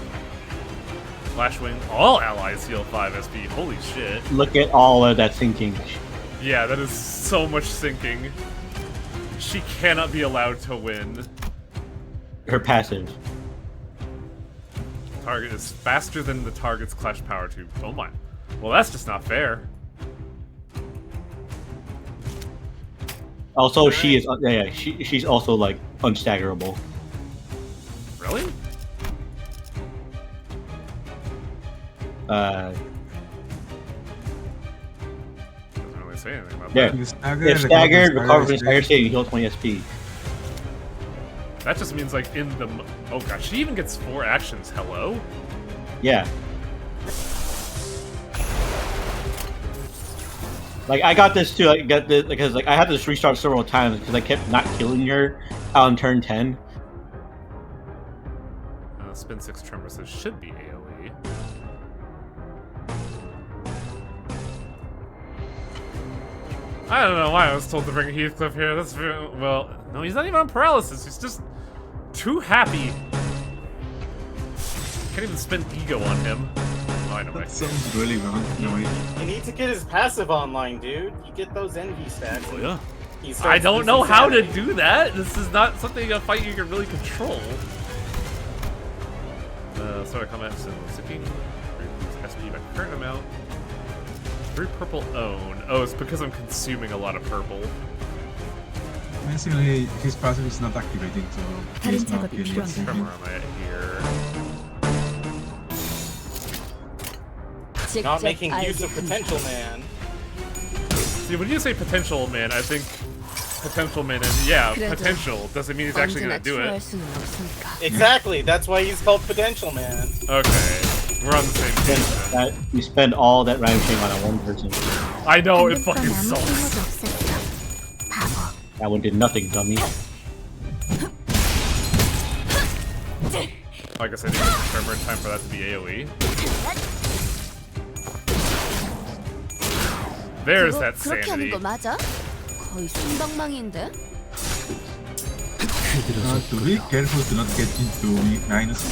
Flashwing, all allies heal 5 SP. Holy shit. Look at all of that sinking. Yeah, that is so much sinking. She cannot be allowed to win. Her passive. Target is faster than the target's Clash Power Tube. Oh my. Well, that's just not fair. Also, she is she's also like unstaggerable. Really? Doesn't really say anything about Yeah. that. If staggered, recover from staggered state and heal 20 SP. That just means like in the. Oh gosh, she even gets 4 actions. Hello? Yeah. Like I got this too. I got this because like I had this restart several times because I kept not killing her on turn 10. Spin 6 Tremor says should be AoE. I don't know why I was told to bring Heathcliff here. That's very, well, no, he's not even on paralysis. He's just too happy. Can't even spend ego on him. Oh, I know. That sounds really wrong. No, You need to get his passive online, dude. You get those envy stats. Oh, yeah. He starts I don't know losing how to sanity. do that. This is not something a fight you can really control. Start a combat sinking. SP by current amount. 3 purple own. Oh, it's because I'm consuming a lot of purple. Basically, his passive is not activating, so he's not getting What tremor am I at here? Not making use of potential, man. See, when you say potential man, I think potential man and yeah, potential doesn't mean he's actually gonna do it. Exactly, that's why he's called potential man. Okay, we're on the same page then. You spend all that rhyme chain on one person. I know, it fucking sucks. That one did nothing, dummy. I guess I didn't get the tremor in time for that to be AoE. There's that 그렇게 하는 sanity. 거 맞아? 거의 순방망인데? to be careful to not get into minus.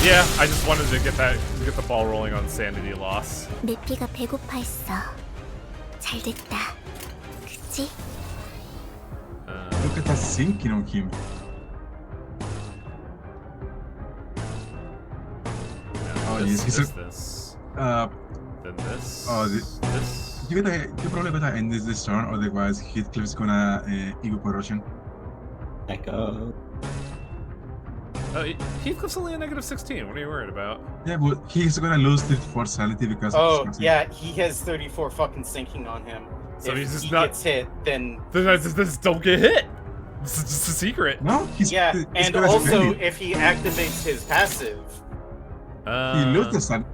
Yeah, I just wanted to get the ball rolling on sanity loss. 내 피가 배고파했어. 잘 됐다. 그치? Look at that sinking on him. Oh yes, he's this. Then this. Oh, this. You probably gotta end this turn, otherwise Heathcliff's gonna ego corrosion. Echo. Heathcliff's only a negative 16. What are you worried about? Yeah, but he's gonna lose 34 sanity because Oh, of his yeah, he has 34 fucking sinking on him. So if he's just he not- gets hit, then This don't get hit. This is just a secret. No, yeah, and also if he activates his passive, he loses sanity.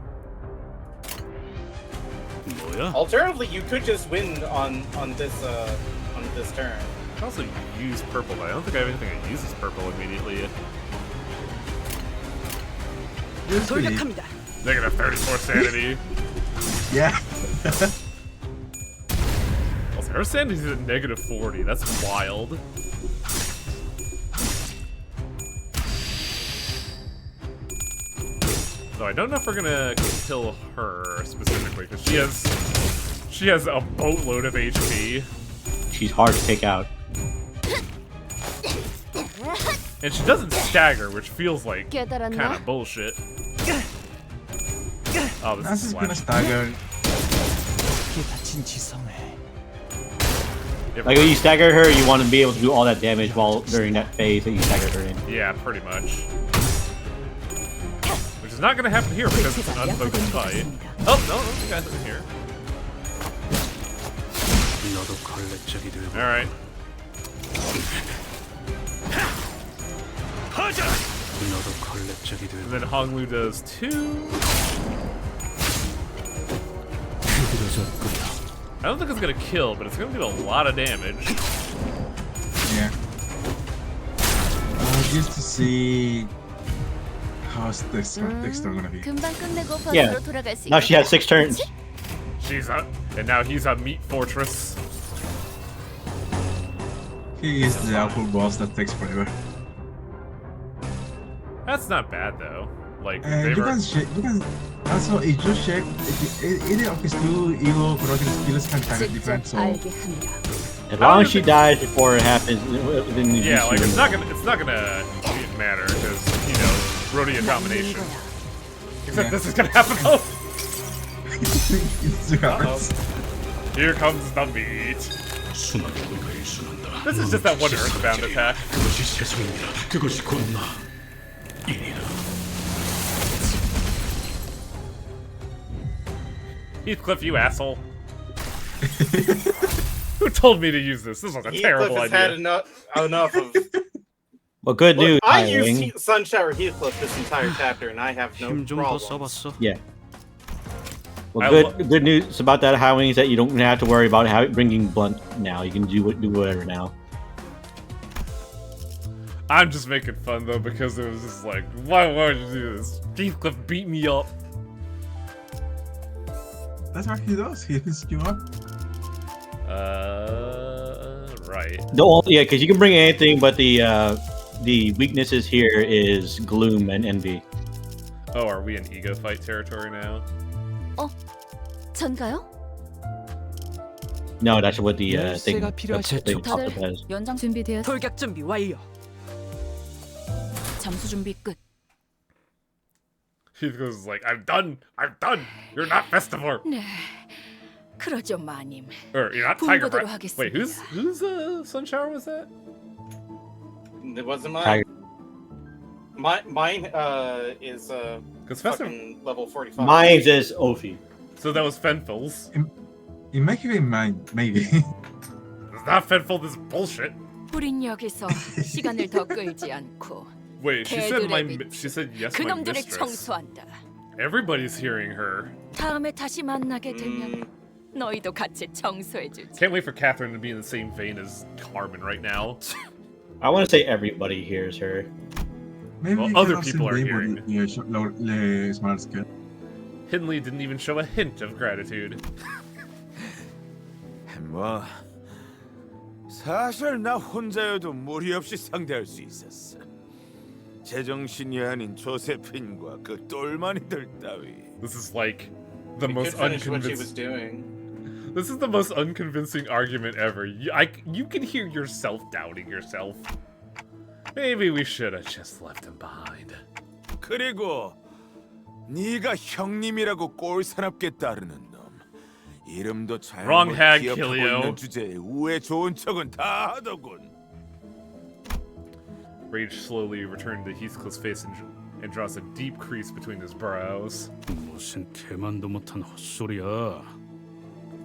뭐야? Alternatively, you could just win on this turn. I can also use purple, but I don't think I have anything that uses purple immediately. 돌격합니다. Negative 34 sanity. Yeah. Also, her sanity's at negative 40. That's wild. So I don't know if we're gonna kill her specifically because she has a boatload of HP. She's hard to take out. And she doesn't stagger, which feels like kind 깨달았나? of bullshit. Oh, this That's is gonna slime. stagger. 다친 지성에 Like when you stagger her, you want to be able to do all that damage while during that phase that you stagger her in. Yeah, pretty much. Which is not gonna happen here because it's an unfocused fight. Oh, no, you guys are here. 너도 걸레짝이 되고. Alright. 너도 걸레짝이 되고. And then Honglu does 2. I don't think it's gonna kill, but it's gonna do a lot of damage. Yeah. Just to see how's this Dexter gonna be. 금방 끝내고 Yeah. 버스로 돌아갈 수 Now she has 6 turns. She's up, and now he's a meat fortress. He is the apple boss that takes forever. That's not bad though. Like And you can check. You can also if you check either of his two evil corrupting skills can kind of different. So 알게 합니다. As long as she dies before it happens, then you Yeah, see like them. it's not gonna matter because you know Rhodia domination. Except Yeah. this is gonna happen. Oh, it's hurts. here comes the meat. This is just that one earthbound attack. 그것이 세상입니다. 그것이 곧 나이니라. Heathcliff, you asshole. Who told me to use this? This was a terrible Heathcliff has idea. had enough of. Well, good Look, news, I Highwing. used Sunshower Heathcliff this entire chapter, and I have no 힘 좀 더 problems. 써봤어. Yeah. Well, good news about that, Highwing, is that you don't have to worry about bringing blunt now. You can do whatever now. I'm just making fun though because it was just like, why would you do this? Heathcliff beat me up. That's what he does. He hits you up. Right. Yeah, because you can bring anything, but the weaknesses here is gloom and envy. Oh, are we in ego fight territory now? 전가요? No, that's what the thing. 열쇠가 That's what the 필요하시죠? top says. 연장 준비되었. 돌격 준비 완료. 잠수 준비 끝. Heathcliff's like, I'm done. You're not Festival. 네, 그러죠, 마님. Or you're not Tiger 분부대로 Breath. Wait, whose Sunshower was that? It wasn't mine. Tiger. Mine is Because fucking level 45. Mine is Ophi. So that was Fenfil's. It might be mine, maybe. It's not Fenfil. This is bullshit. 우린 여기서 시간을 더 끌지 않고 Wait, she said 개들의 she said yes, my 그놈들을 mistress. 청소한다. Everybody's hearing her. 다음에 다시 만나게 되면 너희도 같이 청소해주지. Can't wait for Catherine to be in the same vein as Carmen right now. I want to say everybody hears her. Maybe Well, you other can people also are label hearing. the small scale. Hindley didn't even show a hint of gratitude. 뭐 사실 나 혼자여도 무리 없이 상대할 수 있었어. 제정신이 아닌 조세핀과 그 똘마니들 따위. This is like the He most could finish what she was unconvincing. doing. This is the most unconvincing argument ever. You can hear yourself doubting yourself. Maybe we should have just left him behind. 그리고 네가 형님이라고 꼴사납게 따르는 놈. 이름도 Wrong 잘못 hag, 기억하고 Killio. 있는 주제에 우애 좋은 척은 다 하더군. Rage slowly returned to Heathcliff's face and draws a deep crease between his brows. 무슨 개만도 못한 헛소리야.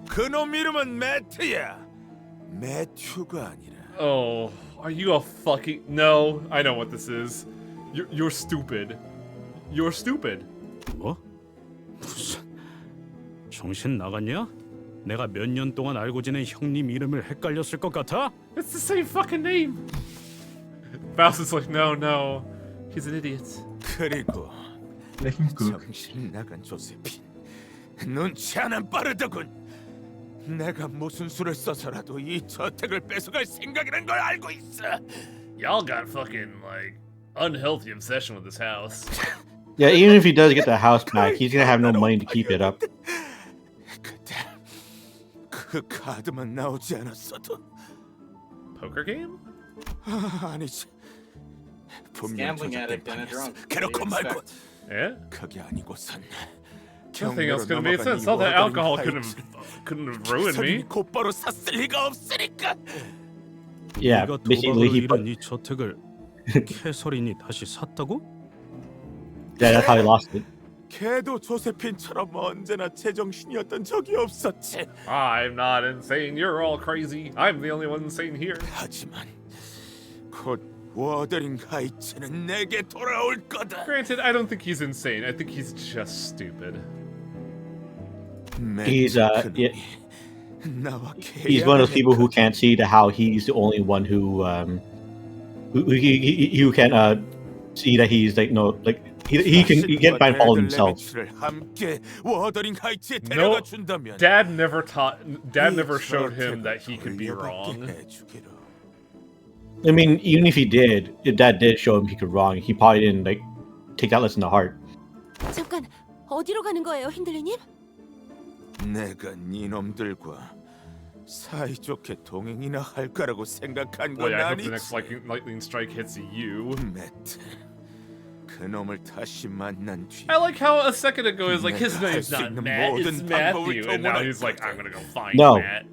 그놈 이름은 매튜야. 매튜가 아니라. Oh, are you a fucking... No, I know what this is. You're stupid. You're stupid. 뭐? 무슨 정신 나갔냐? 내가 몇 년 동안 알고 지낸 형님 이름을 헷갈렸을 것 같아? It's the same fucking name. Faust is like, no, he's an idiot. 그리고 Let him cook. 정신 나간 조세핀, 눈치 하나는 빠르더군. 내가 무슨 수를 써서라도 이 저택을 뺏어갈 생각이란 걸 알고 있어. Y'all got fucking like unhealthy obsession with this house. Yeah, even if he does get the house back, he's gonna have no money to keep it up. 그때 그 카드만 나오지 않았어도. Poker game? 아니지. 분명 Gambling 조작된 addict and a 판이었어. drunk. What do 그렇고 you 말고. expect? Yeah? 그게 아니고선. Nothing else could have made sense. All that alcohol couldn't have ruined me. 곧바로 샀을 리가 없으니까. Yeah, 네가 basically 도박으로 he put. 잃은 이 저택을 캐서린이 다시 샀다고? Yeah, that's how he lost it. 걔도 조세핀처럼 언제나 제정신이었던 적이 없었지. I'm not insane. You're all crazy. I'm the only one insane here. 하지만 곧 워더링 하이츠는 내게 돌아올 거다. Granted, I don't think he's insane. I think he's just stupid. He's yeah, he's one of those people who can't see to how he's the only one who can see that he's like no like he can find fault in himself. No, Dad never showed him that he could be wrong. I mean, even if he did, if Dad did show him he could wrong, he probably didn't like take that lesson to heart. 잠깐, 어디로 가는 거예요, 힌들리님? 내가 니놈들과 사이좋게 동행이나 할 거라고 생각한 Boy, 건 I hope the 아니지. next lightning strike hits you. 매트, 그놈을 다시 만난 뒤. I like how a second ago he was like, his name's not Matt, it's Matthew, and now he's like, I'm gonna go find Matt.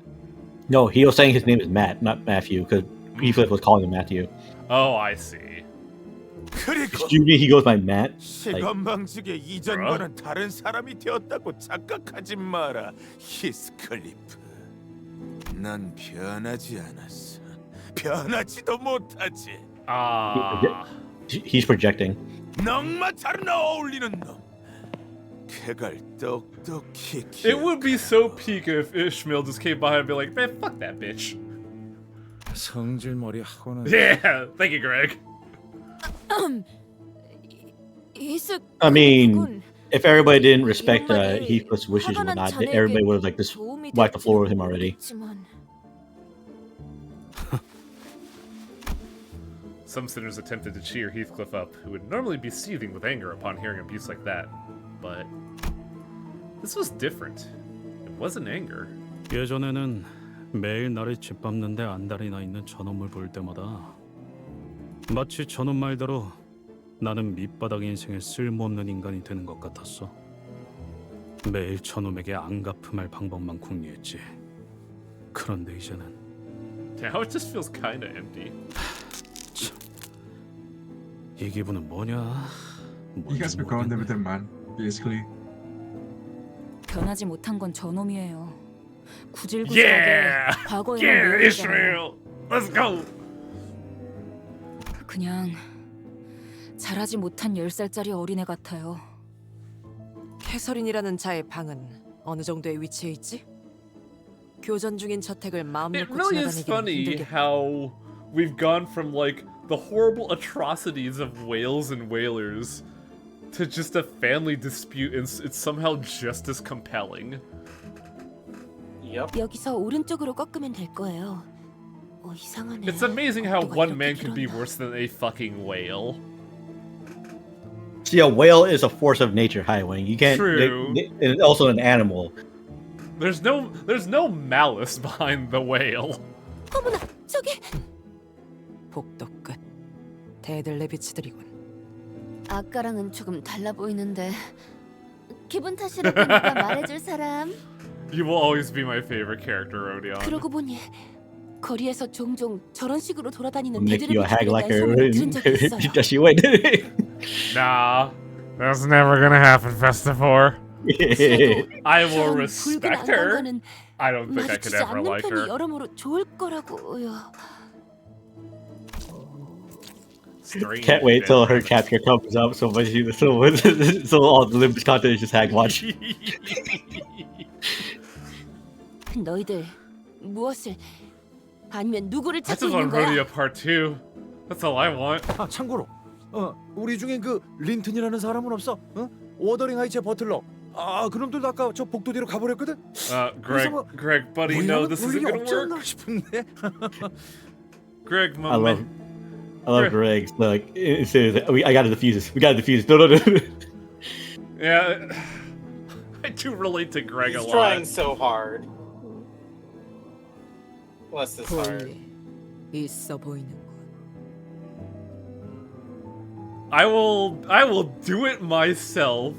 No, he was saying his name is Matt, not Matthew, because Heathcliff was calling him Matthew. Oh, I see. Excuse me, he goes by Matt. Like, 시건방지게 이전과는 다른 사람이 되었다고 착각하지 마라, 히스클리프. 난 변하지 않았어. 변하지도 못하지. he's projecting. 넉마 잘 어울리는 놈. 그걸 똑똑히. It would be so peak if Ishmael just came by and be like, man, fuck that bitch. 성질머리 하고는. Yeah, thank you, Greg. I mean, if everybody didn't respect Heathcliff's wishes and whatnot, everybody would have like just wiped the floor with him already. Some sinners attempted to cheer Heathcliff up, who would normally be seething with anger upon hearing abuse like that. But this was different. It wasn't anger. 예전에는 매일 나를 짓밟는데 안달이 나 있는 저놈을 볼 때마다 마치 저놈 말대로 나는 밑바닥 인생에 쓸모없는 인간이 되는 것 같았어. 매일 저놈에게 안 갚음할 방법만 궁리했지. 그런데 이제는 Now it just feels kinda empty. 이 기분은 뭐냐? He has become a better man, basically. 변하지 못한 건 저놈이에요. 구질구질하게 Yeah! 과거에 Yeah, Ishmael! Let's go! 그냥 자라지 못한 10살짜리 어린애 같아요. 캐서린이라는 자의 방은 어느 정도의 위치에 있지? 교전 중인 저택을 마음 It 놓고 really is 지나다니기는 funny 힘들겠다. how we've gone from like the horrible atrocities of whales and whalers to just a family dispute, and it's somehow just as compelling. Yep. 여기서 오른쪽으로 꺾으면 될 거예요. 이상하네. It's amazing how one man can be worse than a fucking whale. See, a whale is a force of nature, Highwing. You can't. True. And also an animal. There's no malice behind the whale. 어머나, 저기. 복도 끝. 대들 레비치들이군. 아까랑은 조금 달라 보이는데 기분 탓이라 보니까 말해줄 사람. You will always be my favorite character, Rodion. 그러고 보니 거리에서 종종 저런 식으로 돌아다니는 Make you a hag 대들을 like her. 소문을 들은 적이 있어요. Does she win? Nah, that's never gonna happen, Festivore. I will respect her. I don't think I could ever like her. 여러모로 좋을 거라고요. Can't wait till her capture comes up so all the Limbus content is just hag watch. 너희들 무엇을 아니면 누구를 I 찾고 just 있는 want 거야? Rodeo Part 2. That's all I want. 아 참고로 우리 중에 그 린튼이라는 사람은 없어? 워더링 하이츠의 버틀러. 아 그놈들도 아까 저 복도 뒤로 가버렸거든. Greg, buddy, no, this isn't gonna work. 싶은데. Greg, my man. I love Greg. Look, it says I gotta defuse this. We gotta defuse this. No. Yeah, I do relate to Greg a He's lot. trying so hard. Bless his heart. 있어 보이는. I will do it myself.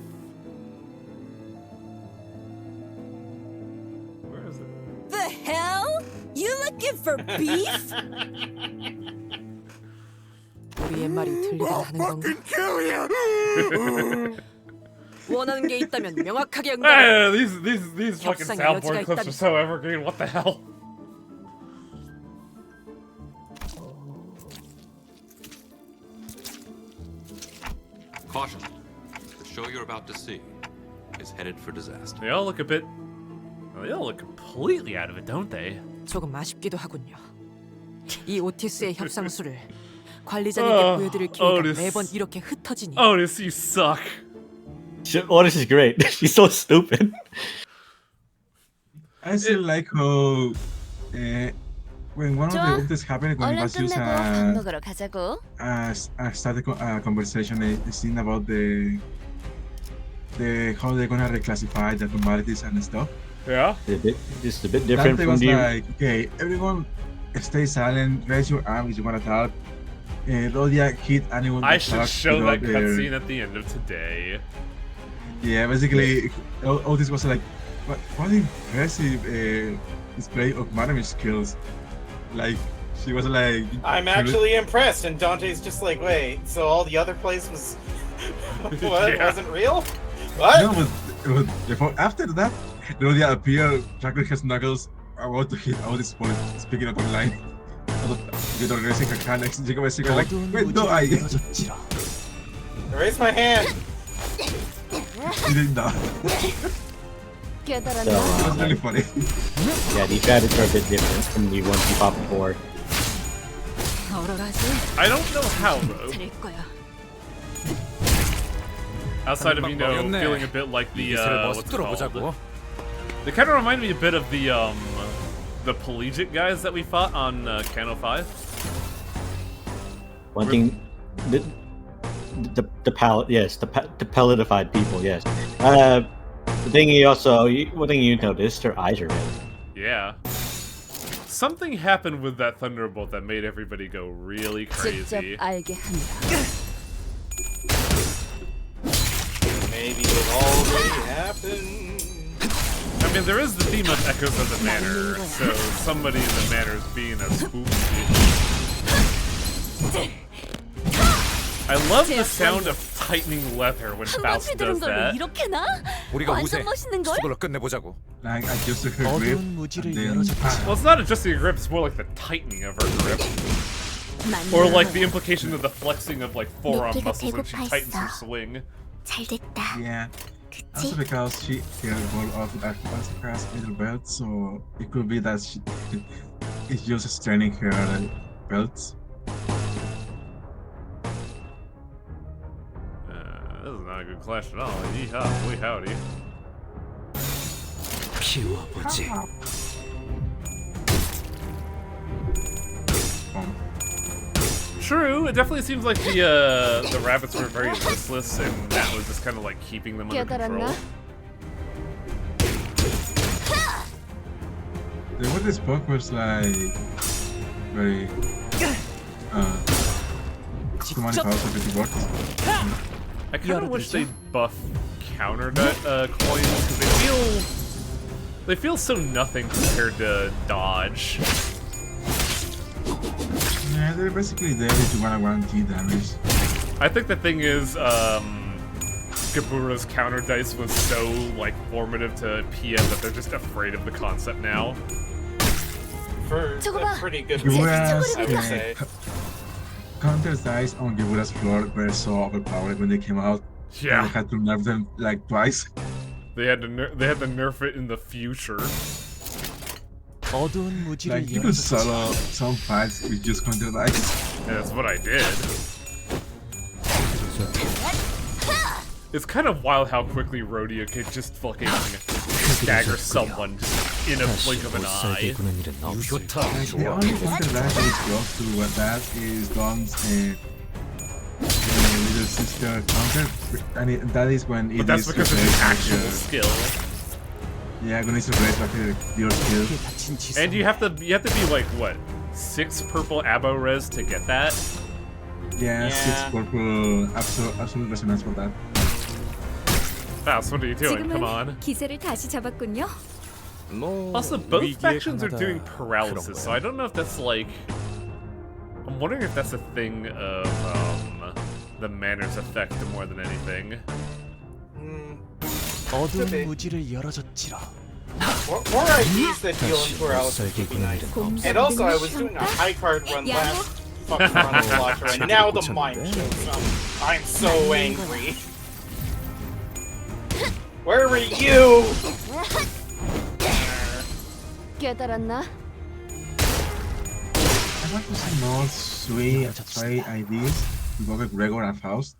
Where is it? The hell? You looking for beef? 우리의 말이 들리다 하는 건가? 원하는 게 있다면 명확하게 Hey, 응답해. these fucking 협상의 soundboard 여지가 clips are so evergreen. What the hell? Caution. The show you're about to see is headed for disaster. They all look a bit. They all look completely out of it, don't they? 조금 아쉽기도 하군요. 이 오티스의 협상수를 관리자님께 보여드릴 기회가 Otis. 매번 이렇게 흩어지니. Otis, you suck. Otis is great. She's so stupid. I still like how when one 좋아. of the things happened when 얼른 Vasius 끝내고 밥 먹으러 가자고. started a conversation, a scene about the how they're gonna reclassify the commodities and stuff. Yeah. Just a bit different Dante from was the. like, okay, everyone stay silent, raise your arm if you wanna talk. Rodia hit anyone. I that should talks show without that their- cutscene at the end of today. Yeah, basically, Otis was like, what impressive display of management skills. Like, she was like... I'm actually impressed, and Dante's just like, wait, so all the other place was what? Yeah. Wasn't real? What? No, but before, after that, Rodia appeared, cracking his knuckles, about to hit Otis for speaking up online. With racing mechanics, llegaba así like, wait, no, Raise my hand. He didn't die. 깨달았나? So, It was really funny. Yeah, these rabbits are a bit different from the ones we fought before. I don't know how though. Outside of feeling a bit like the what's it called? They kind of remind me a bit of the collegiate guys that we fought on Kano 5. One thing, the palette, yes, the pelletified people, yes. The thing one thing you noticed, their eyes are red. Yeah. Something happened with that thunderbolt that made everybody go really crazy. 직접 알게 한다. Maybe it already happened. I mean, there is the theme of Echoes of the Manor, so somebody in the manor is being a spooky. I love the sound of tightening leather when Faust does that. 이렇게나? 우리가 완전 우세. 멋있는 걸? 이걸로 끝내보자고. Like, I just her grip, and then... Well, it's not adjusting her grip, it's more like the tightening of her grip. Or like the implication of the flexing of like forearm muscles when she tightens her swing. 잘됐다. Yeah. Also because she rolled off with across middle belt, so it could be that she is just straining her belts. This is not a good clash at all. Yeehaw, boy howdy. 피워보지. True, it definitely seems like the rabbits were very listless, and that was just kind of like keeping them under control. The way they spoke was like very too many powers of the words. I kind of wish they'd buff counter coins because they feel so nothing compared to dodge. Yeah, they're basically there if you want to guarantee damage. I think the thing is, Gabura's counter dice was so like formative to PM that they're just afraid of the concept now. For a pretty good Gabura's, I would say. Counter dice on Gabura's floor were so overpowered when they came out. Yeah. They had to nerf them like twice. They had to nerf it in the future. 어두운 무지를 Like, you could 열어줬지. solo some fights with just control ice. Yeah, that's what I did. It's kind of wild how quickly Rhodia could just fucking stagger someone just in a blink of an eye. Like, the only content that is close to what that is Dawn's little sister counter, and that is when it But that's is because of replaced the with actual the- skill. Yeah, when it's replaced like your skill. And you have to be like what, 6 purple abo res to get that? Yeah, 6 purple absolute resonance for that. Faust, what are you doing? Come on. 기세를 다시 잡았군요. Also, both 위기의 factions are 강하다. doing paralysis, so I don't know if that's like... I'm wondering if that's a thing of the manners effect more than anything. 어두운 무지를 열어줬지라. More IDs that deal in paralysis would be nice. And also, I was doing a high card run last fucking run slaughter, and now the mind shows up. I'm so angry. Where were you? 깨달았나? I want to see more Sway IDs to go with Gregor and Faust.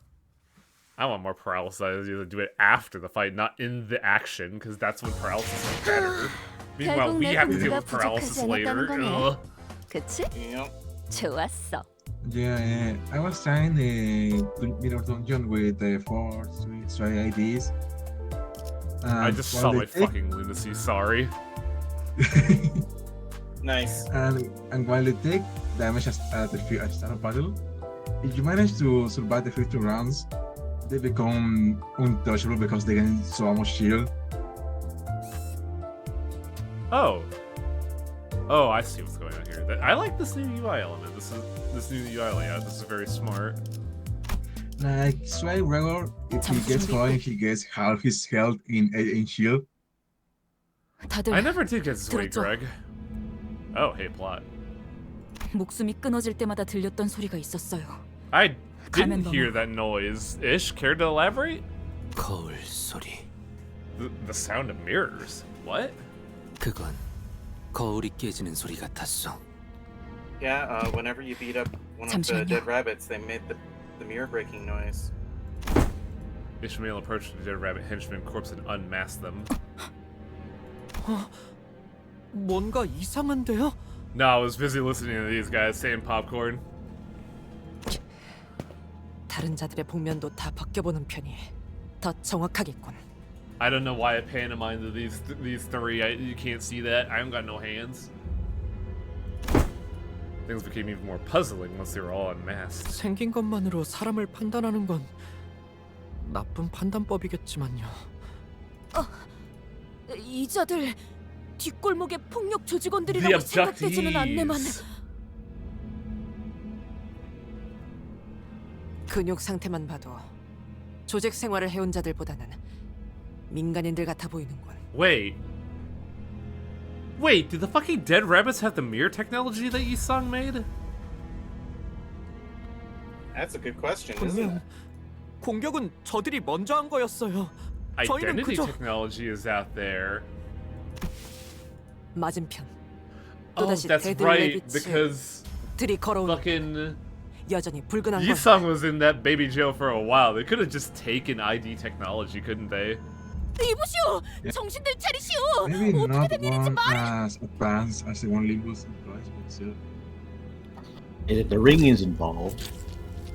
I want more paralysis. You do it after the fight, not in the action, because that's when paralysis is better. Meanwhile, we have to deal with paralysis later. Ugh. 그치? 좋았어. Yeah, I was trying the Mirror Dungeon with the 4 Sway IDs. I just saw my fucking lunacy, sorry. Nice. And while they take damage at the start of battle, if you manage to survive the first 2 rounds, they become untouchable because they gain so much shield. Oh. Oh, I see what's going on here. I like this new UI element. This new UI layout. This is very smart. Like Sway Gregor, if he gets going, he gets half his health in shield. 다들 I never did get Sway 들었죠? Greg. Oh, hey, plot. 목숨이 끊어질 때마다 들렸던 소리가 있었어요. I didn't 가면 hear that noise. Ish, care to elaborate? 거울 소리. The sound of mirrors. What? 그건 거울이 깨지는 소리 같았어. Yeah, whenever you beat up one of the 잠시만요. dead rabbits, they made the mirror breaking noise. Ishmael approached the dead rabbit henchman corpse and unmasked them. 뭔가 이상한데요? No, I was busy listening to these guys saying popcorn. 다른 자들의 복면도 다 벗겨보는 편이 더 정확하겠군. I don't know why I pantomimed these 3. You can't see that. I haven't got no hands. Things became even more puzzling once they were all unmasked. 생긴 것만으로 사람을 판단하는 건 나쁜 판단법이겠지만요. 이 자들 뒷골목의 폭력 The 조직원들이라고 생각되지는 않네만. abductees. 근육 상태만 봐도 조직 생활을 해온 자들보다는 민간인들 같아 보이는군. Wait, did the fucking dead rabbits have the mirror technology that Yisong made? That's a good question, isn't 분명 it? 공격은 저들이 먼저 한 거였어요. 저희는 Identity 그저 technology is out there. 맞은편. Oh, 또다시 that's 데드 right, 레비츠 because 들이 걸어오는 fucking 여전히 불근한 건 Yisong was in that baby jail for a while. They could have just taken ID technology, couldn't they? 이보시오! Yeah. 정신들 차리시오! Maybe 어떻게 not 된 일인지 one 말해! as advanced as the one Limbus employs, but still. The ring is involved,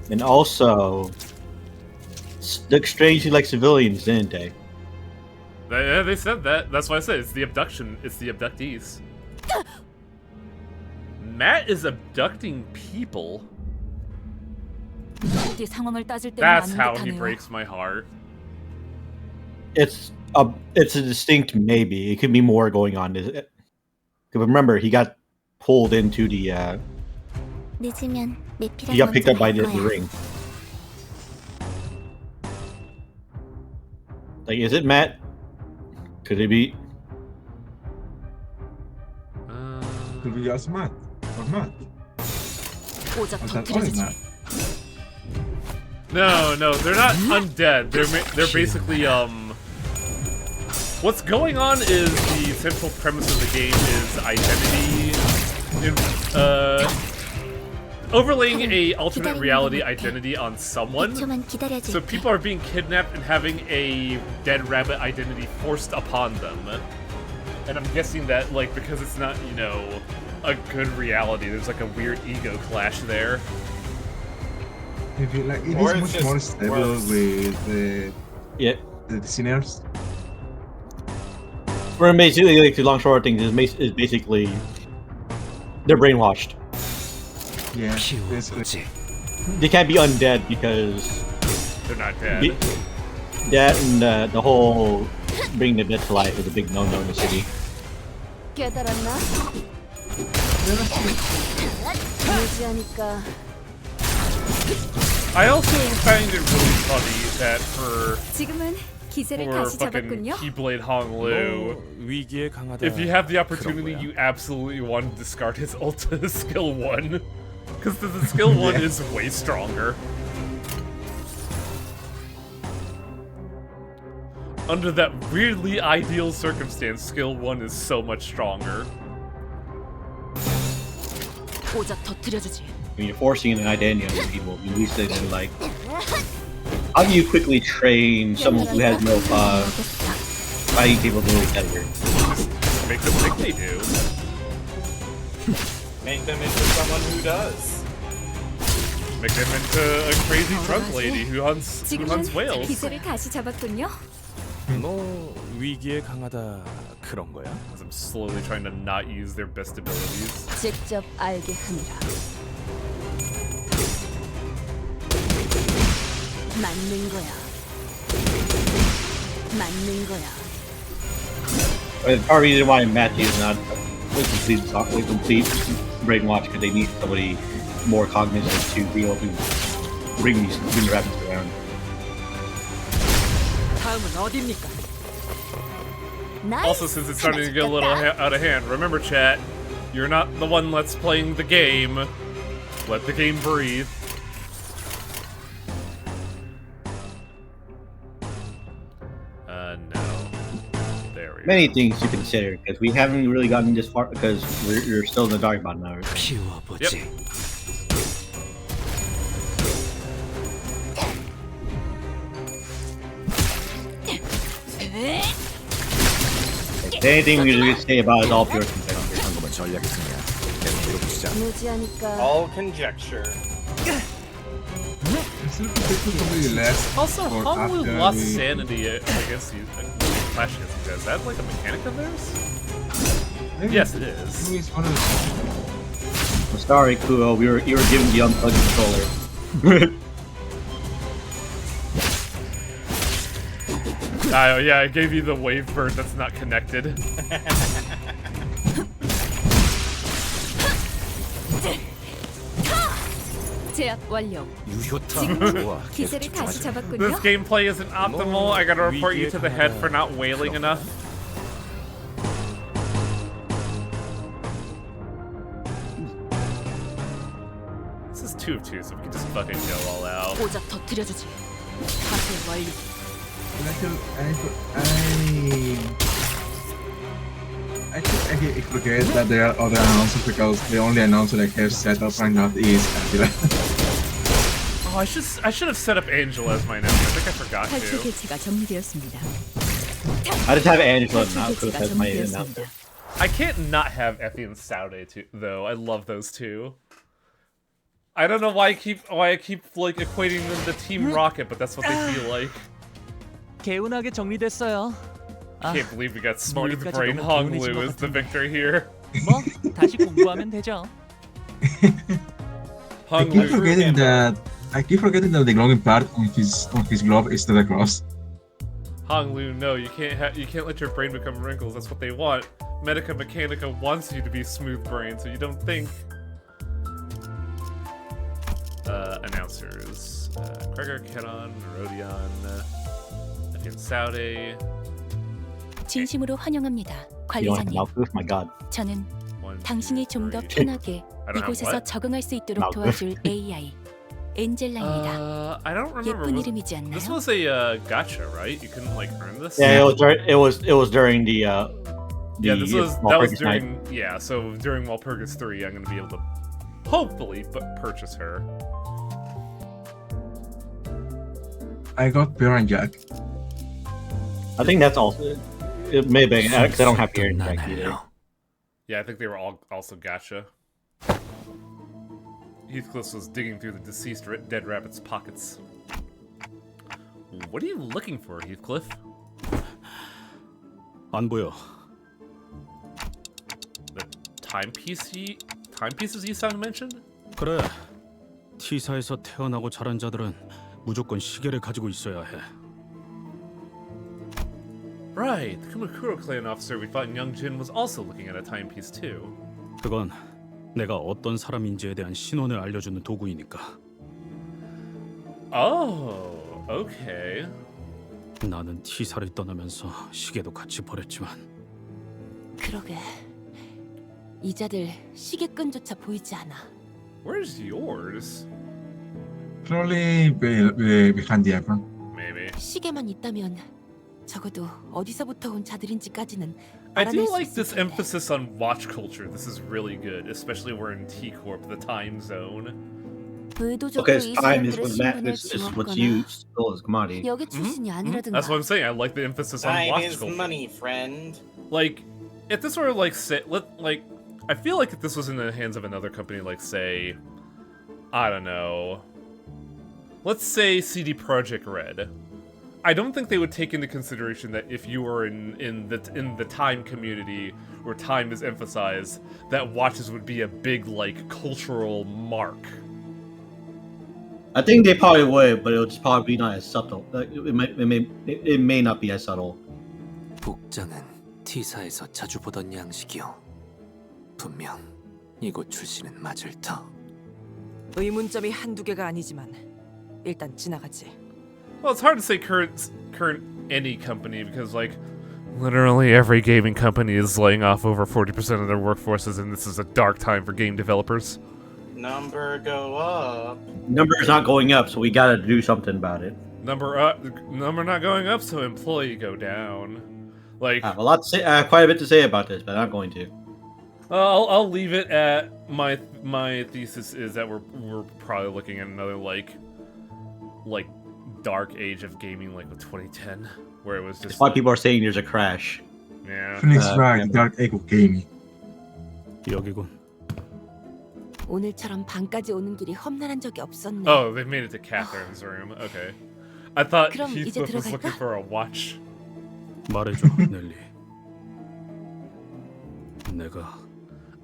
and also look strangely like civilians, didn't they? They said that. That's why I said it's the abduction. It's the abductees. Matt is abducting people. 어디 상황을 따질 때는 That's 아는 how he 듯하네요. breaks my heart. It's a distinct maybe. It could be more going on. Because remember, he got pulled into the. 늦으면 메피랑 He got picked up by the 거야. ring. Like, is it Matt? Could it be? Could be just Matt or Matt. 오작 Or that only 터뜨려주지. Matt. No, they're not undead. They're basically What's going on is the central premise of the game is identity, overlaying a alternate reality identity on someone. So people are being kidnapped and having a dead rabbit identity forced upon them. And I'm guessing that, like, because it's not, you know, a good reality, there's like a weird ego clash there. If you like, it Or is it's much more just stable worse. with the sinners. We're basically, like, the long short thing is basically they're brainwashed. Yeah, basically. They can't be undead because they're not dead. That and the whole bringing the dead to life is a big no-no in the city. 깨달았나? 무지하니까. I also find it really funny that for 기세를 다시 잡았군요. Keyblade Hong Lu, 위기에 강하다. if you have the opportunity, you absolutely want to discard his ult to skill 1. Because the skill 1 is way stronger. Under that weirdly ideal circumstance, skill 1 is so much stronger. 고작 터뜨려주지. When you're forcing an identity on people, you least they can, like, how do you quickly train someone who has no fighting capability ever? Just make them think they do. Make them into someone who does. Make them into a crazy drunk lady who hunts whales. 기세를 다시 잡았군요. 너 위기에 강하다 그런 거야? As I'm slowly trying to not use their best abilities. 직접 알게 하느라. 맞는 거야. 맞는 거야. Part of the reason why Matthew is not a complete brainwash because they need somebody more cognizant to be able to bring these rabbits around. 다음은 어디입니까? Also, since it's starting to get a little out of hand, remember, chat, you're not the one that's playing the game. Let the game breathe. No. There we go. Many things to consider because we haven't really gotten this far because we're still in the dark about now. 키워보지. Anything we can say about it is all pure conjecture. 무지하니까. All conjecture. Also, Hong Lu lost sanity against you. Clash against you guys. Is that like a mechanic of theirs? Yes, it is. I'm sorry, Kuo. You were given the unplugged controller. Yeah, I gave you the wave bird that's not connected. 제압 완료. 기세를 다시 잡았군요. This gameplay isn't optimal. I gotta report you to the head for not wailing enough. This is 2 of 2, so we can just fucking go all out. 고작 터뜨려주지. 사실 완료. I forget that there are other announcers because the only announcer that cares set up right now is Angela. Oh, I should have set up Angela as my announcer. I think I forgot 탈출 to. 개체가 정리되었습니다. I just have Angela now because that's my announcer. I can't not have Effie and Saude too, though. I love those two. I don't know why I keep like equating them to Team Rocket, but that's what they feel like. 개운하게 정리됐어요. Can't believe we got Smooth Brain Hong Lu as the victor here. 뭐 다시 공부하면 되죠. I keep forgetting that the glowing part on his glove is the cross. Hong Lu, no, you can't let your brain become wrinkles. That's what they want. Medica Mechanica wants you to be smooth brain, so you don't think. Announcers: Gregor, Kenon, Rodion, Effie and Saude. 진심으로 환영합니다, You want 관리자님. Malkuth? My God. 저는 One, 당신이 좀 더 three. 편하게 I don't have 이곳에서 what? 적응할 수 있도록 Malkuth. 도와줄 AI, 엔젤라입니다. I don't remember. 예쁜 이름이지 This 않나요? was a gacha, right? You couldn't like earn this. Yeah, it was during the Yeah, that was Walpurgis night. during so during Walpurgis 3, I'm gonna be able to hopefully purchase her. I got Piran Jack. I think that's also it may be because I don't have Piran Jack either. Yeah, I think they were all also gacha. Heathcliff was digging through the deceased dead rabbit's pockets. What are you looking for, Heathcliff? 안 보여. The timepieces you mentioned? 그래. T사에서 태어나고 자란 자들은 무조건 시계를 가지고 있어야 해. Right, the Kumakuro clan officer we fought in Youngjin was also looking at a timepiece too. 그건 내가 어떤 사람인지에 대한 신원을 알려주는 도구이니까. Oh, okay. 나는 T사를 떠나면서 시계도 같이 버렸지만 그러게. 이자들 시계끈조차 보이지 않아. Where's yours? Probably behind the apron. Maybe. 시계만 있다면 적어도 어디서부터 온 자들인지까지는 I 알아낼 do 수 like 있을 this 텐데. emphasis on watch culture. This is really good, especially we're in T Corp, the time zone. 의도적으로 Because 이 time is 사람들의 is 신분을 what's 지웠거나 used still as commodity. 여기 출신이 아니라든가. That's what I'm saying. I like the emphasis on Time watch is culture. money, friend. Like, if this were like I feel like if this was in the hands of another company, like say, I don't know, let's say CD Projekt Red. I don't think they would take into consideration that if you were in the time community where time is emphasized, that watches would be a big like cultural mark. I think they probably would, but it'll just probably not as subtle. It may not be as subtle. 복장은 T사에서 자주 보던 양식이요. 분명 이곳 출신은 맞을 터. 의문점이 한두 개가 아니지만 일단 지나가지. Well, it's hard to say current any company because like literally every gaming company is laying off over 40% of their workforces, and this is a dark time for game developers. Number go up. Number is not going up, so we gotta do something about it. Number not going up, so employee go down. Like I have a lot to say, quite a bit to say about this, but I'm not going to. I'll leave it at my thesis is that we're probably looking at another like dark age of gaming like with 2010 where it was just That's why people are saying there's a crash. Yeah. Phoenix Wright, Dark Echo Gaming. 여기군. 오늘처럼 밤까지 오는 길이 험난한 적이 없었네. Oh, they made it to Catherine's room. Okay. I thought 그럼 이제 Heathcliff was looking 들어갈까? for a watch. 말해줘, 넬리. 내가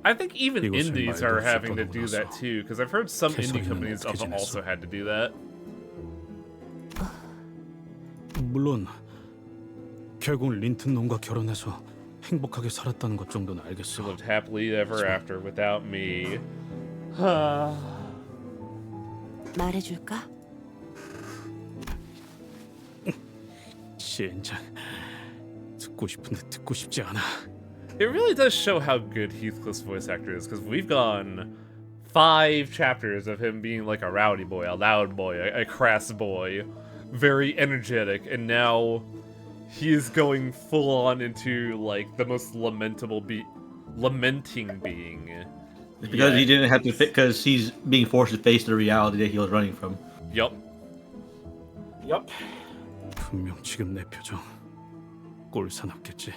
I think even 이곳을 indies 말도 are 없이 having to 떠나고 do that 나서 too, because I've heard some indie 개성있는 companies 어떻게 지냈어? also had to do that. 물론 결국 린튼 놈과 결혼해서 행복하게 살았다는 것 정도는 알겠어. Lived happily ever after without me. 말해줄까? 젠장. 듣고 싶은데 듣고 싶지 않아. It really does show how good Heathcliff's voice actor is, because we've gone 5 chapters of him being like a rowdy boy, a loud boy, a crass boy, very energetic, and now he is going full on into like the most lamenting being. It's because he didn't have to fit, because he's being forced to face the reality that he was running from. Yup. Yup. 분명 지금 내 표정 꼴사납겠지.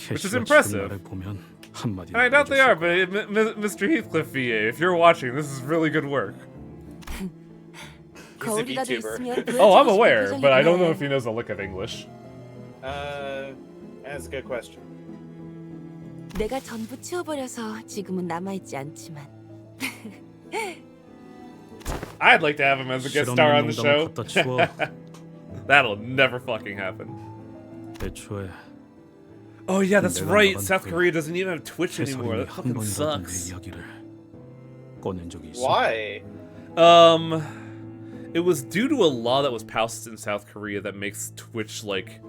Which is 캐시가 impressive. 지금 나를 보면 한마디. I doubt they are, but Mr. Heathcliff VA, if you're watching, this is really good work. 거울이라도 있으면 Oh, I'm 보여주고 싶은 aware, but I don't know 표정이구나. if he knows a lick of English. That's a good question. 내가 전부 치워버려서 지금은 남아있지 않지만 I'd like to have him as a guest star on the show. 갖다 치워. That'll never fucking happen. 애초에 Oh yeah, that's 내가 right. 나간 South 후에 Korea doesn't even have Twitch anymore. 해설인이 That 한 fucking 번이라도 내 sucks. 이야기를 꺼낸 적이 있어. Why? It was due to a law that was passed in South Korea that makes Twitch like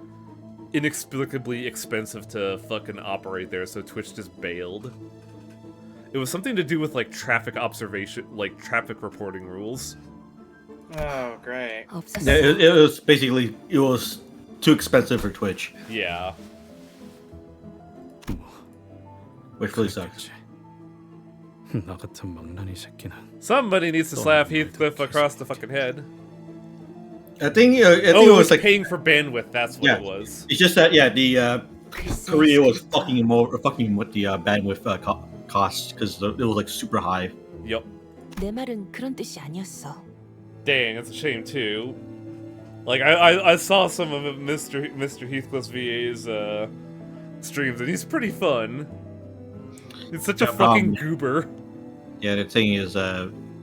inexplicably expensive to fucking operate there, so Twitch just bailed. It was something to do with like traffic observation, like traffic reporting rules. Oh, great. Yeah, it was basically it was too expensive for Twitch. Yeah. Which really sucks. 나 같은 망나니 새끼는 Somebody needs to slap Heathcliff across the fucking head. I think it it was like paying for bandwidth. That's what it was. It's just that the Korea was fucking him over, fucking with the bandwidth costs because it was like super high. Yep. 내 말은 그런 뜻이 아니었어. Dang, it's a shame too. Like I saw some of Mr. Heathcliff's VA's streams, and he's pretty fun. He's such a fucking goober. Yeah, the thing is,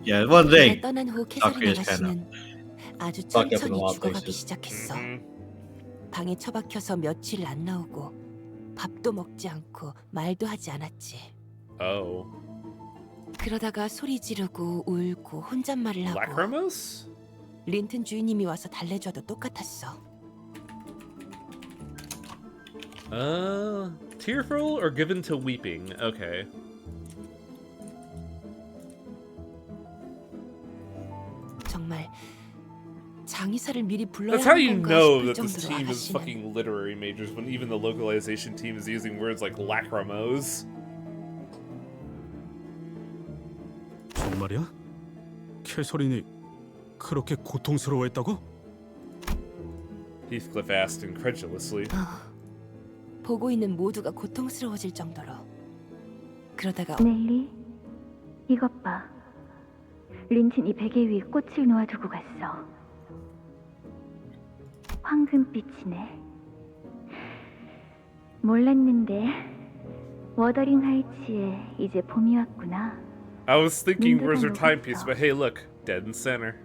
yeah, one thing. 떠난 후 South 캐서린 Korea's kind of 아가씨는 아주 fucked up in a 천천히 lot of 죽어가기 places. 시작했어. 방에 처박혀서 며칠 안 나오고 밥도 먹지 않고 말도 하지 않았지. Oh. 그러다가 소리 지르고 울고 혼잣말을 하고. Lachrymose? 린튼 주인님이 와서 달래줘도 똑같았어. Tearful or given to weeping? Okay. 정말 장의사를 미리 불러야 That's how 하는 you 건가 know 싶을 that this 정도로 team is 아가씨는 fucking literary majors when even the localization team is using words like lachrymose. 정말이야? 캐서린이 그렇게 고통스러워했다고? Heathcliff asked incredulously. 보고 있는 모두가 고통스러워질 정도로. 그러다가 넬리, 이것 봐. 린튼이 베개 위에 꽃을 놓아두고 갔어. 황금빛이네. 몰랐는데 워더링 하이츠에 이제 봄이 왔구나. I was thinking, where's her timepiece? But hey, look, dead in center.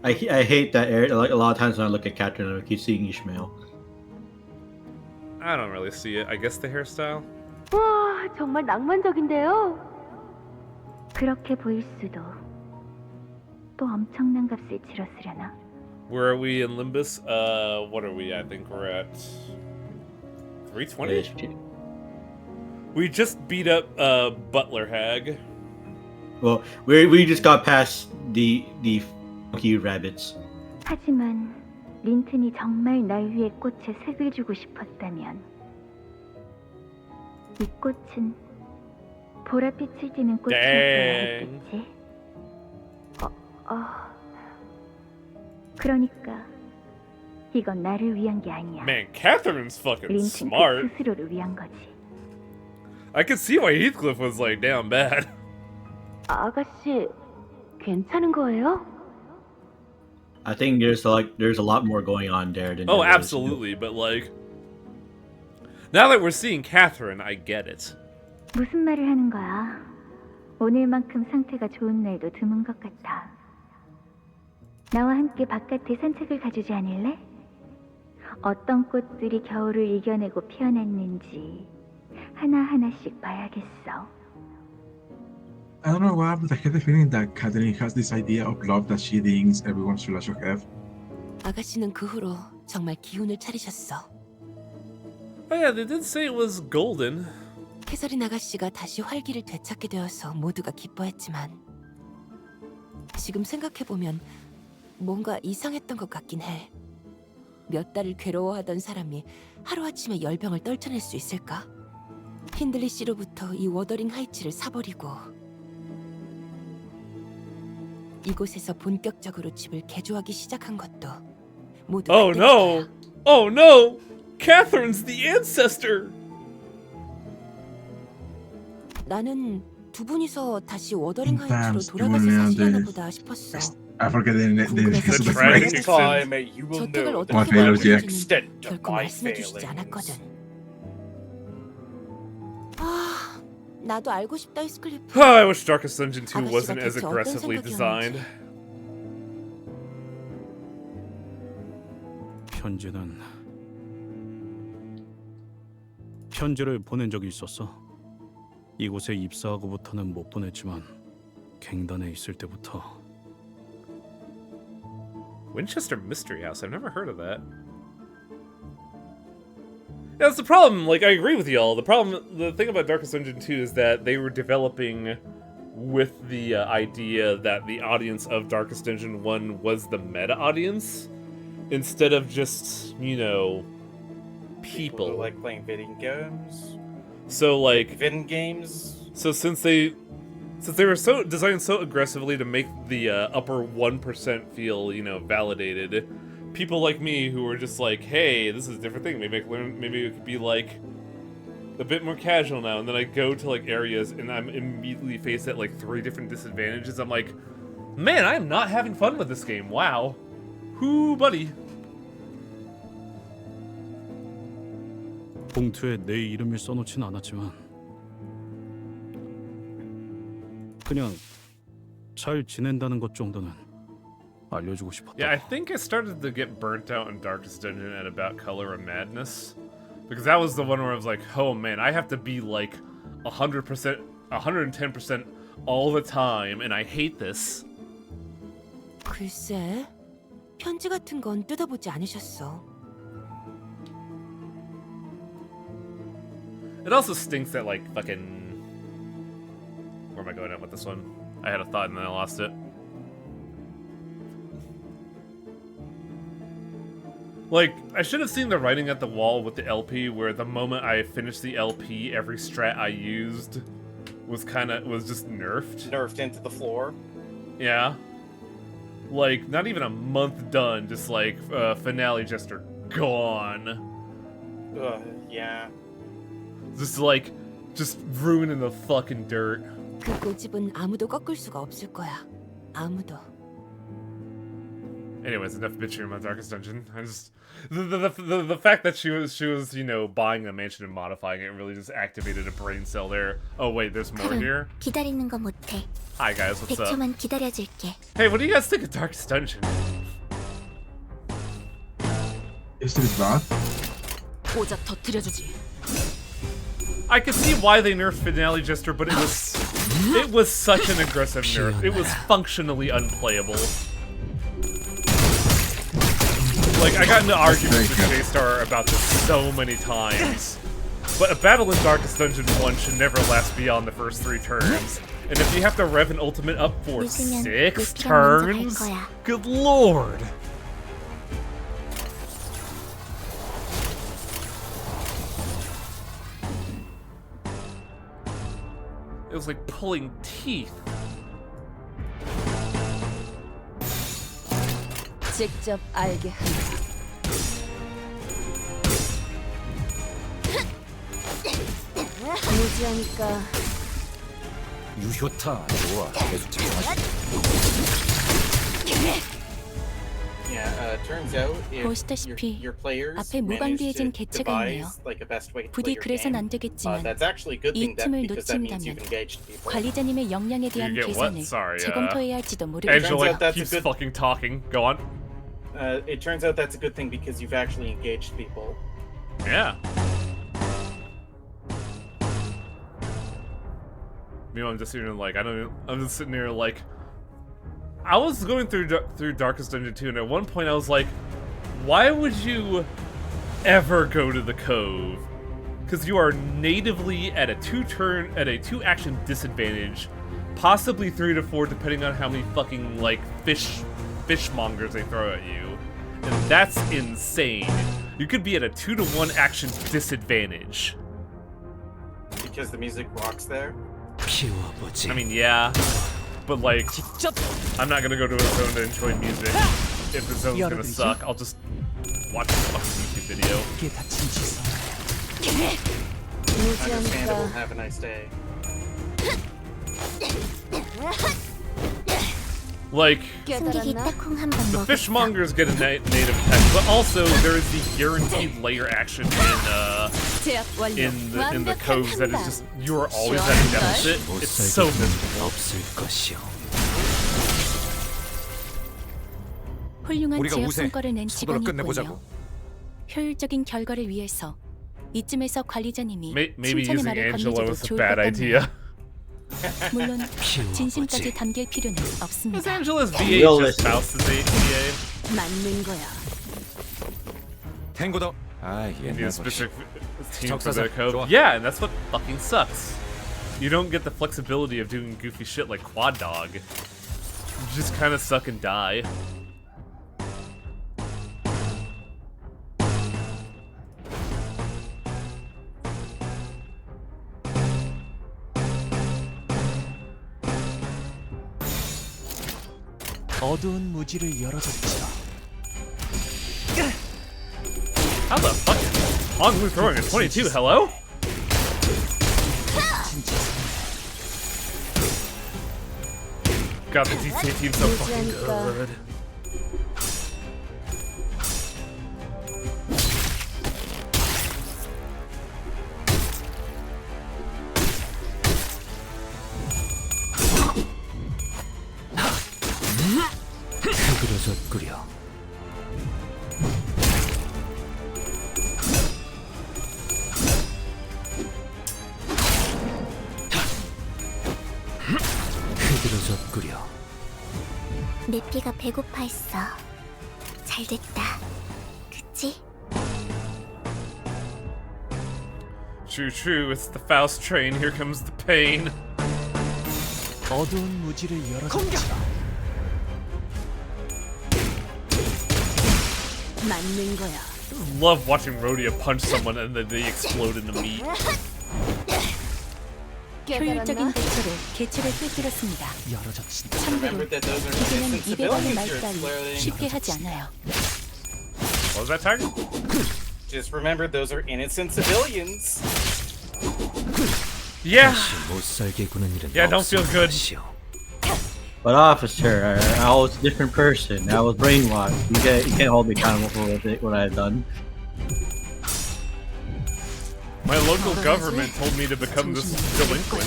I hate that area. Like a lot of times when I look at Catherine, I keep seeing Ishmael. I don't really see it. I guess the hairstyle. 와, 정말 낭만적인데요. 그렇게 보일 수도. 또 엄청난 값을 치렀으려나. Where are we in Limbus? What are we? I think we're at 320. We just beat up Butler Hag. Well, we just got past the funky rabbits. 하지만 린튼이 정말 날 위해 꽃에 색을 주고 싶었다면 이 꽃은 보랏빛을 띠는 꽃이었어야 했겠지. 그러니까 이건 나를 위한 게 아니야. Man, Catherine's fucking 린튼 smart. 그 스스로를 위한 거지. I could see why Heathcliff was like down bad. 아가씨, 괜찮은 거예요? I think there's a lot more going on there than Oh, there is. absolutely, but like now that we're seeing Catherine, I get it. 무슨 말을 하는 거야? 오늘만큼 상태가 좋은 날도 드문 것 같아. 나와 함께 바깥에 산책을 가주지 않을래? 어떤 꽃들이 겨울을 이겨내고 피어났는지 하나하나씩 봐야겠어. I don't know why, but I get the feeling that Catherine has this idea of love that she thinks everyone should also have. 아가씨는 그 후로 정말 기운을 차리셨어. Oh yeah, they did say it was golden. 캐서린 아가씨가 다시 활기를 되찾게 되어서 모두가 기뻐했지만 지금 생각해보면 뭔가 이상했던 것 같긴 해. 몇 달을 괴로워하던 사람이 하루아침에 열병을 떨쳐낼 수 있을까? 힌들리 씨로부터 이 워더링 하이츠를 사버리고 이곳에서 본격적으로 집을 개조하기 시작한 것도 모두 Oh no! Oh no! Catherine's the ancestor! 나는 두 분이서 다시 워더링 Damn, 하이츠로 still 돌아가서 around 사시려나 there. 보다 싶었어. I forget the tragic Next time, you will 저택을 know 어떻게 My failures, yeah. the extent of 결코 my 말씀해 주시지 failings. 않았거든. 아, 나도 알고 싶다, 히스클리프. I wish Darkest Dungeon 2 아가씨가 wasn't as 대체 어떤 aggressively designed. 편지를 보낸 적이 있었어. 이곳에 입사하고부터는 못 보냈지만 갱단에 있을 때부터. Winchester Mystery House. I've never heard of that. That's the problem. Like, I agree with y'all. The thing about Darkest Dungeon 2 is that they were developing with the idea that the audience of Darkest Dungeon 1 was the meta audience, instead of just, you know, people. Who like playing video games. So, like... Video games. So since they were so designed so aggressively to make the upper 1% feel, you know, validated, people like me who were just like, hey, this is a different thing. Maybe I could learn, maybe it could be like a bit more casual now. And then I go to like areas and I'm immediately faced at like 3 different disadvantages. I'm like, man, I am not having fun with this game. Wow. Whoo, buddy. 봉투에 내 이름을 써놓진 않았지만 그냥 잘 지낸다는 것 정도는 알려주고 싶었다. Yeah, I think I started to get burnt out in Darkest Dungeon at about Color of Madness. Because that was the one where I was like, oh man, I have to be like 100%, 110% all the time, and I hate this. 글쎄, 편지 같은 건 뜯어보지 않으셨어. It also stinks that like fucking... Where am I going at with this one? I had a thought and then I lost it. Like, I should have seen the writing at the wall with the LP, where the moment I finished the LP, every strat I used was just nerfed. Nerfed into the floor. Yeah. Like, not even a month done, just like, finale jester gone. Yeah. Just like, just ruining the fucking dirt. 그 고집은 아무도 꺾을 수가 없을 거야. 아무도. Anyways, enough bitching about Darkest Dungeon. I just the fact that she was you know buying a mansion and modifying it really just activated a brain cell there. Oh wait, there's more here. 기다리는 거 못해. Hi guys, what's up? 100초만 기다려줄게. Hey, what do you guys think of Darkest Dungeon? Is it bad? 고작 터뜨려주지. I could see why they nerfed Finale Jester, but it was such an aggressive nerf. It was functionally unplayable. Like, I got into arguments with J-Star about this so many times. But a battle in Darkest Dungeon 1 should never last beyond the first 3 turns. And if you have to rev an ultimate up for 6 turns, good lord! It was like pulling teeth. 직접 알게 한다. 무지하니까 유효타 좋아. 계속 집중하지. Yeah, turns out if 보시다시피 your players 앞에 manage 무방비해진 to 개체가 있네요. devise like a best way to play 부디 your 그래선 game, 안 되겠지만 that's actually a good 이 thing that 틈을 because that means you've 놓친다면 engaged people. 관리자님의 역량에 대한 You get what? 계산을 Sorry, 재검토해야 할지도 모르겠다. Angela keeps fucking talking. Go on. It turns out that's a good thing because you've actually engaged people. Yeah. Meanwhile, I'm just sitting there like, I'm just sitting there like, I was going through Darkest Dungeon 2, and at one point I was like, why would you ever go to the Cove? Because you are natively at a 2-action disadvantage, possibly 3 to 4, depending on how many fucking like fishmongers they throw at you, and that's insane. You could be at a 2 to 1 action disadvantage. Because the music rocks there. I mean, yeah, but like, I'm not gonna go to a zone to enjoy music. If the zone's gonna suck, I'll just watch a fucking YouTube video. Understandable. Have a nice day. Like, the fishmongers get a native attack, but also there is the guaranteed layer action in the coves that is just, you are always at a deficit. It's so miserable. 훌륭한 우리가 제압 우세. 성과를 낸 서둘러 직원이 끝내보자고. 있군요. 효율적인 결과를 위해서 이쯤에서 관리자님이 Maybe 칭찬의 using 말을 Angela 건네줘도 was a 좋을 bad 것 같네요. idea. 물론 진심까지 담길 필요는 Is 없습니다. Angela's VA just Mouse's VA? 맞는 거야. 탱고더 You need a specific team for 적사살, the code. 좋아. Yeah, and that's what fucking sucks. You don't get the flexibility of doing goofy shit like Quad Dog. You just kind of suck and die. 어두운 무지를 열어줬죠. How the fuck is On Blue throwing a 22? Hello? God, the DCA team's so fucking good. 흐그러졌구려. 흐드러졌구려. 내 피가 배고파했어. 잘 됐다. 그치? True, true. It's the Faust train. Here comes the pain. 어두운 무지를 열어줬죠. 맞는 거야. Love watching Rhodia punch someone and then they explode into meat. 효율적인 대처로 개체를 꿰뚫었습니다. 참고로 기계는 입에 바른 말 따위 쉽게 하지 않아요. What was that target? Just remember, those are innocent civilians. Yeah. Yeah, don't feel good. But officer, I was a different person. I was brainwashed. You can't hold me accountable for what I've done. My local government told me to become this delinquent.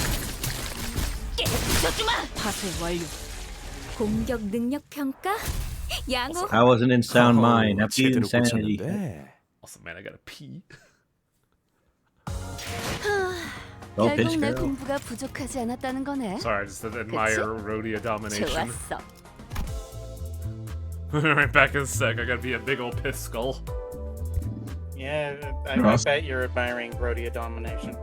파쇄 완료. 공격 능력 평가? 양호. I wasn't in sound mind. I plead insanity. Also, man, I gotta pee. Don't 결국 piss, 내 girl. 공부가 부족하지 않았다는 거네. Sorry, I just admire Rhodia domination. 좋았어. Right back in a sec. I gotta be a big old piss skull. Yeah, I bet you're admiring Rhodia domination.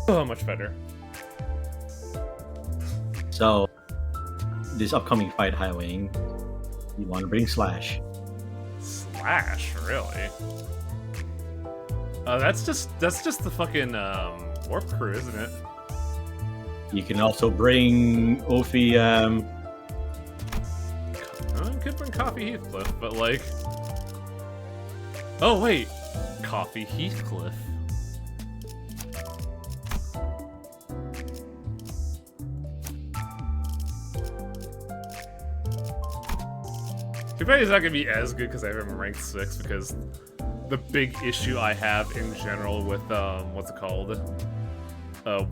Oh, much better. So, this upcoming fight, Highwaying, you want to bring Slash. Slash, really? That's just the fucking warp crew, isn't it? You can also bring Ophi. I could bring Coffee Heathcliff, but like, oh wait, Coffee Heathcliff. Too bad he's not gonna be as good because I have him ranked 6, because the big issue I have in general with what's it called?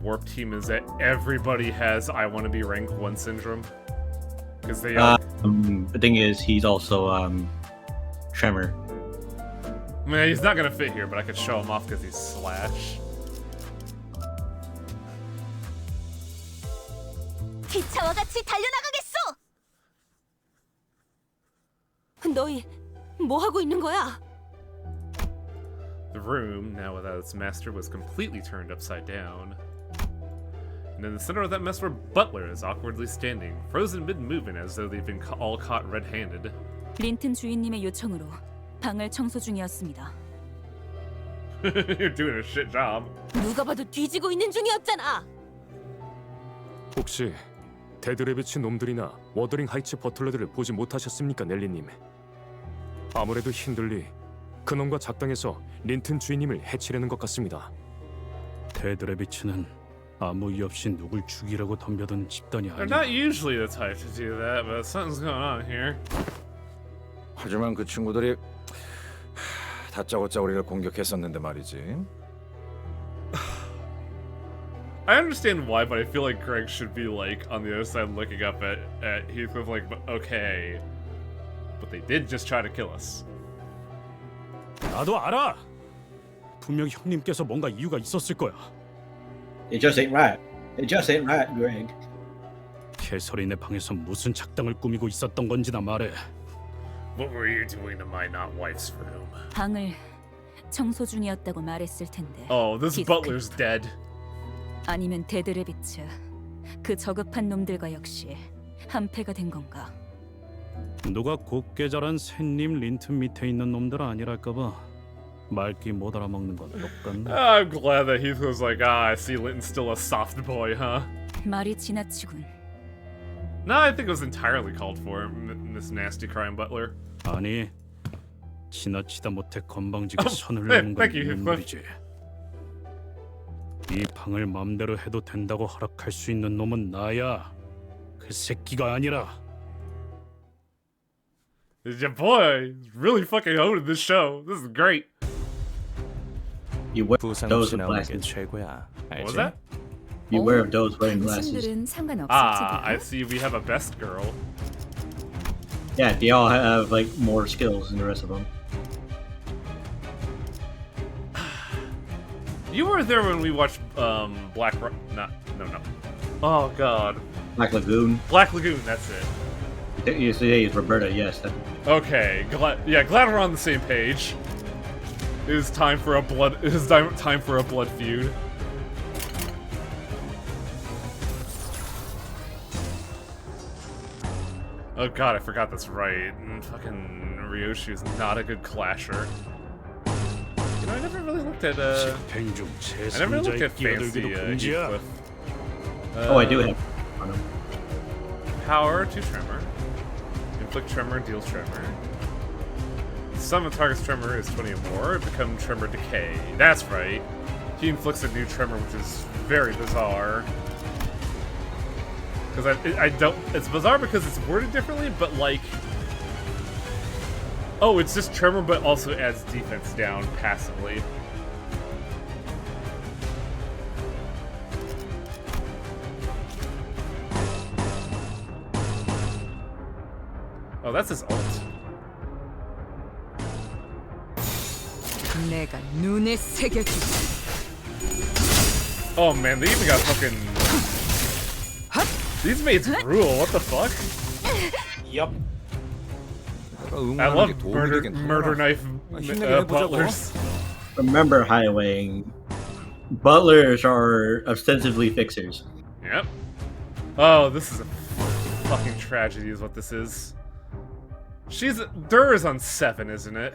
Warp Team is that everybody has I want to be rank 1 syndrome. Because they are. The thing is, he's also Tremor. I mean, he's not gonna fit here, but I could show him off because he's Slash. 기차와 같이 달려나가겠어! 너희 뭐 하고 있는 거야? The room, now without its master, was completely turned upside down. And in the center of that mess were Butler is awkwardly standing, frozen mid-movement as though they've been all caught red-handed. 린튼 주인님의 요청으로 방을 청소 중이었습니다. You're doing a shit job. 누가 봐도 뒤지고 있는 중이었잖아. 혹시 데드레비치 놈들이나 워더링 하이츠 버틀러들을 보지 못하셨습니까, 넬리님? 아무래도 힌들리 그놈과 작당해서 린튼 주인님을 해치려는 것 같습니다. 데드레비치는 아무 이유 없이 누굴 죽이려고 덤벼든 집단이 They're 아니야. not usually the type to do that, but something's going on here. 하지만 그 친구들이 다짜고짜 우리를 공격했었는데 말이지. I understand why, but I feel like Greg should be like on the other side looking up at Heathcliff like, okay, but they did just try to kill us. 나도 알아. 분명 형님께서 뭔가 이유가 있었을 거야. It just ain't right. It just ain't right, Greg. 캐서린의 방에서 무슨 작당을 꾸미고 있었던 건지나 말해. What were you doing to my not wife's room? 방을 청소 중이었다고 말했을 텐데. Oh, this 히스크. butler's dead. 아니면 데드레비츠 그 저급한 놈들과 역시 한패가 된 건가? 누가 곱게 자란 샌님 린튼 밑에 있는 놈들 아니랄까봐 말귀 못 알아먹는 건 똑같네. I'm glad that Heath was like, I see Linton's still a soft boy, huh? 말이 지나치군. No, I think it was entirely called for, Miss Nasty Crime Butler. 아니, 지나치다 못해 건방지게 선을 네, 넘은 건 thank you, 인물이지. 이 방을 맘대로 해도 된다고 허락할 수 있는 놈은 나야. 그 새끼가 아니라. Your boy is really fucking owning this show. This is great. You wear 부상 those 없이 with 나오는 게 glasses. 최고야. What was 알지? that? You wear those wearing glasses. 당신들은 상관없을지도. I see we have a best girl. Yeah, they all have like more skills than the rest of them. You were there when we watched Black no. Oh god. Black Lagoon. Black Lagoon, that's it. You say it's Roberta, yes. Okay, glad we're on the same page. It is time for a blood feud. Oh god, I forgot that's right. Fucking Ryoshi is not a good clasher. You know, I never really looked at I never looked at fancy Heathcliff. Oh, I do have on him. Power to Tremor. Inflict Tremor, deals Tremor. Sum of target's Tremor is 20 or more. Become Tremor Decay. That's right. He inflicts a new Tremor, which is very bizarre. Because I don't... It's bizarre because it's worded differently, but like... Oh, it's just Tremor, but also adds defense down passively. Oh, that's his ult. 내가 눈에 새겨주지. Oh man, they even got fucking... These maids rule, what the fuck? Yep. I love murder knife butlers. Remember, Highwaying, butlers are ostensibly fixers. Yep. Oh, this is a fucking tragedy is what this is. Durr is on 7, isn't it?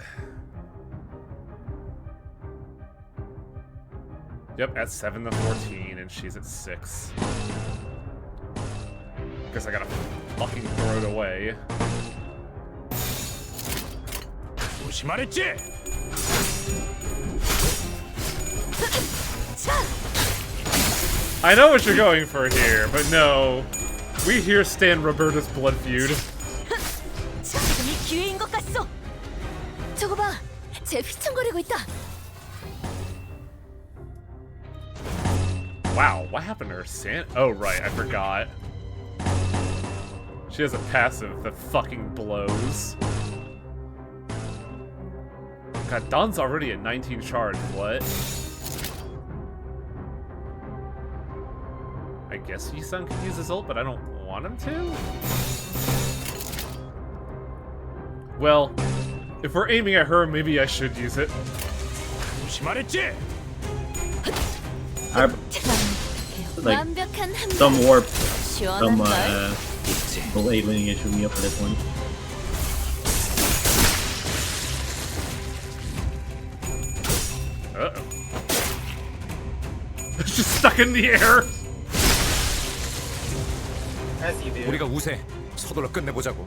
Yep, at 7 to 14, and she's at 6. Guess I gotta fucking throw it away. 조심하랬지? I know what you're going for here, but no. We here stand Roberta's blood feud. 저거 봐, 쟤 휘청거리고 있다. Wow, what happened to her sand? Oh right, I forgot. She has a passive that fucking blows. God, Don's already at 19 charge. What? I guess Yi-san could use his ult, but I don't want him to? Well, if we're aiming at her, maybe I should use it. Like, some warp, some blade lineage should me up for this one. Uh-oh. It's just stuck in the air! As you do. 우리가 우세. 서둘러 끝내보자고.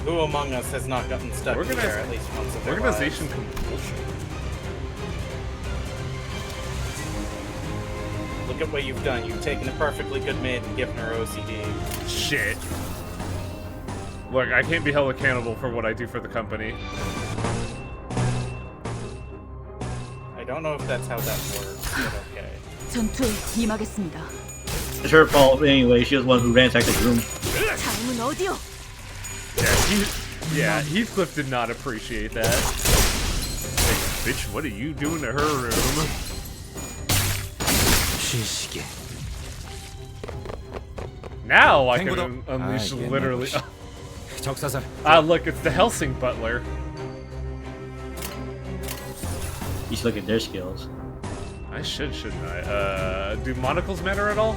Who among us has not gotten stuck in there at least once in their lives? Organization compulsion. Look at what you've done. You've taken a perfectly good maid and given her OCD. Shit. Look, I can't be held accountable for what I do for the company. I don't know if that's how that works, but okay. 전투에 임하겠습니다. It's her fault anyway. She was the one who ransacked the room. 다음은 어디요? Yeah, Heathcliff did not appreciate that. Hey, bitch, what are you doing to her room? Now I can unleash literally. Look, it's the Helsing Butler. You should look at their skills. I shouldn't I? Do monocles matter at all?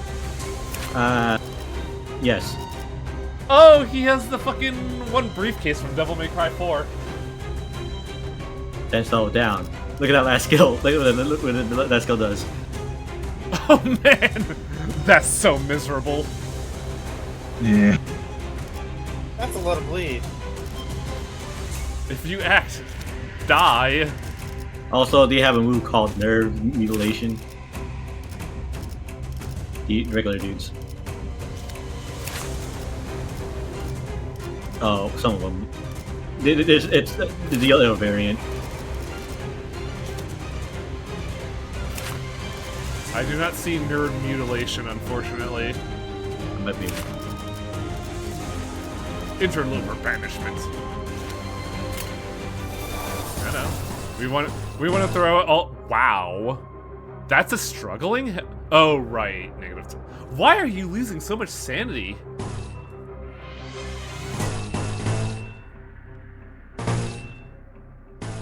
Yes. Oh, he has the fucking one briefcase from Devil May Cry 4. Then slow it down. Look at that last skill. Look what that skill does. Oh man, that's so miserable. Yeah. That's a lot of bleed. If you act, die. Also, they have a move called Nerve Mutilation. The regular dudes. Oh, some of them. It's the other variant. I do not see nerd mutilation, unfortunately. Might be. Interloper banishment. I know. We want to throw it all. Wow, that's a struggling. Oh right, negative. Why are you losing so much sanity?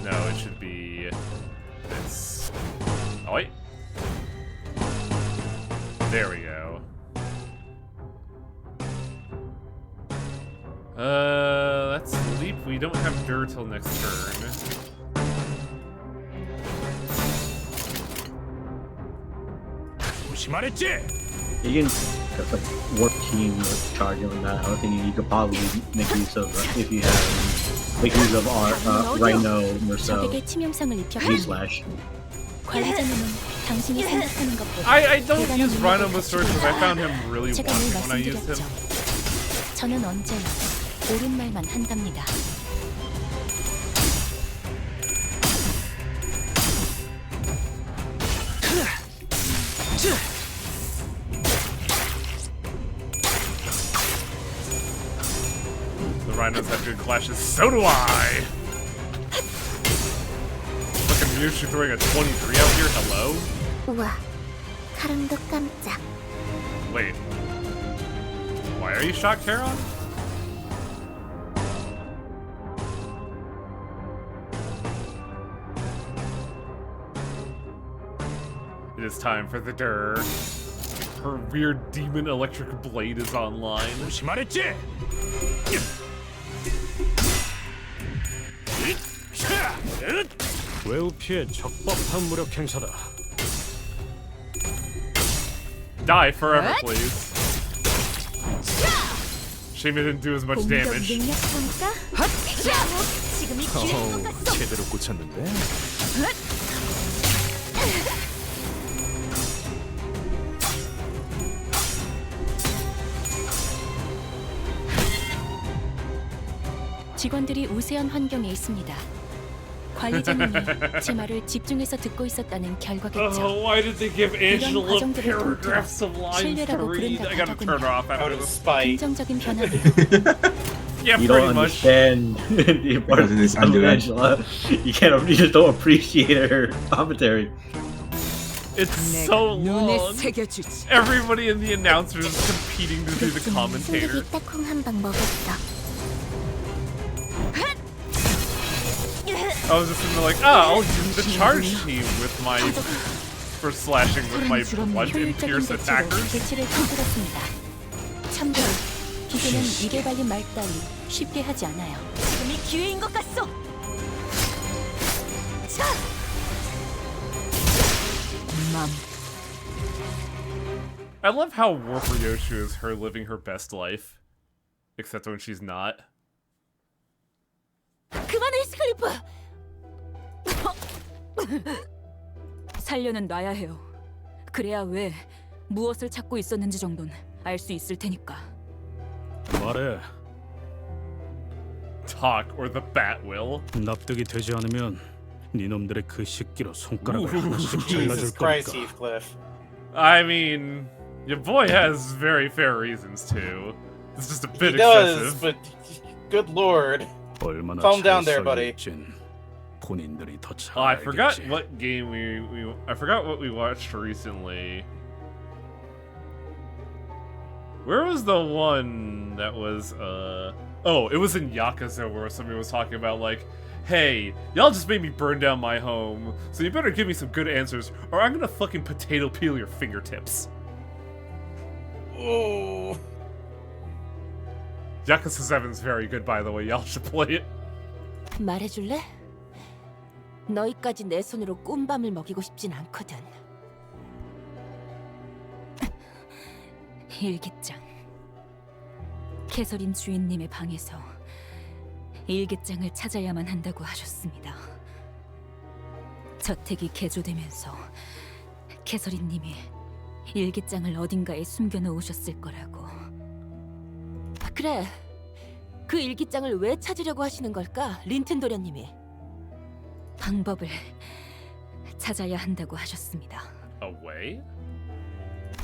No, it should be this. Oh wait. There we go. Let's sleep. We don't have Dur till next turn. You can just like warp team with charging on that. I was thinking you could probably make use of if you have make use of our Rhino, Merceau, G/. I don't use Rhino Merceau because I found him really wonky when I used him. 저는 언제나 옳은 말만 한답니다. The Rhinos have good clashes, so do I! Look at Mewtwo throwing a 23 out here, hello? 우와, 카랑도 깜짝. Wait. Why are you shocked, Charon? It is time for the Dur. Her weird demon electric blade is online. 외우피의 적법한 무력 행사다. Die forever, please. Shame it didn't do as much damage. 제대로 꽂혔는데. 직원들이 우세한 환경에 있습니다. 관리자님이 제 말을 집중해서 듣고 있었다는 결과겠죠. Oh, why did they give 이런 Angela 과정들을 통틀어 paragraphs of lines to 신뢰라고 read? I gotta turn 부른다고 off after Out of this. spite. 긍정적인 변화를 Yeah, You pretty don't much. understand the importance of Angela. You can't. You just don't appreciate her commentary. It's so 눈에 long. 새겨주지. Everybody in the announcers is competing to do the commentator. 승객이 딱콩 한 방 먹었어. I was just sitting there like, oh, I'll use the charge team with my for slashing with my blunt and pierce attackers. 개체를 통틀었습니다. 참고로 기계는 일에 발린 말 따위 쉽게 하지 않아요. 지금이 기회인 것 같소. 자, I love how Warper Yoshu is her living her best life, except when she's not. 그만해 스클리프. 살려는 놔야 해요. 그래야 왜 무엇을 찾고 있었는지 정도는 알 수 있을 테니까. 말해. Talk or the bat will. 납득이 되지 않으면 네 놈들의 그 식기로 손가락을 하나씩 잘라줄 Jesus Christ, 거니까. Heathcliff. I mean, your boy has very fair reasons too. It's just a bit He does, excessive. but good lord. 얼마나 Calm down 잘 there, buddy. 썰릴진 본인들이 더 잘 Oh, I forgot 알겠지. what game I forgot what we watched recently. Where was the one that was oh, it was in Yakuza where somebody was talking about like, hey, y'all just made me burn down my home, so you better give me some good answers or I'm gonna fucking potato peel your fingertips. Oh. Yakuza 7's very good, by the way. Y'all should play it. 말해줄래? 너희까지 내 손으로 꿀밤을 먹이고 싶진 않거든. 일기장. 캐서린 주인님의 방에서 일기장을 찾아야만 한다고 하셨습니다. 저택이 개조되면서 캐서린님이 일기장을 어딘가에 숨겨놓으셨을 거라고. 그래. 그 일기장을 왜 찾으려고 하시는 걸까? 린튼 도련님이. 방법을 찾아야 한다고 하셨습니다. A way?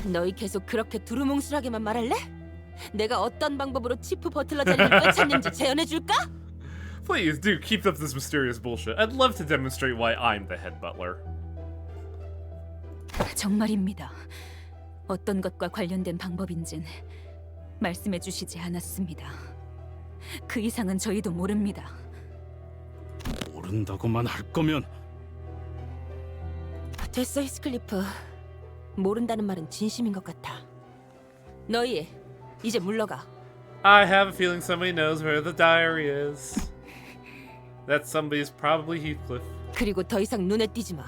너희 계속 그렇게 두루뭉술하게만 말할래? 내가 어떤 방법으로 치프 버틀러 자리를 꿰찼는지 재현해줄까? Please do keep up this mysterious bullshit. I'd love to demonstrate why I'm the head butler. 정말입니다. 어떤 것과 관련된 방법인진 말씀해 주시지 않았습니다. 그 이상은 저희도 모릅니다. 모른다고만 할 거면 됐어, 히스클리프. 모른다는 말은 진심인 것 같아. 너희 이제 물러가. I have a feeling somebody knows where the diary is. That somebody's probably Heathcliff. 그리고 더 이상 눈에 띄지 마.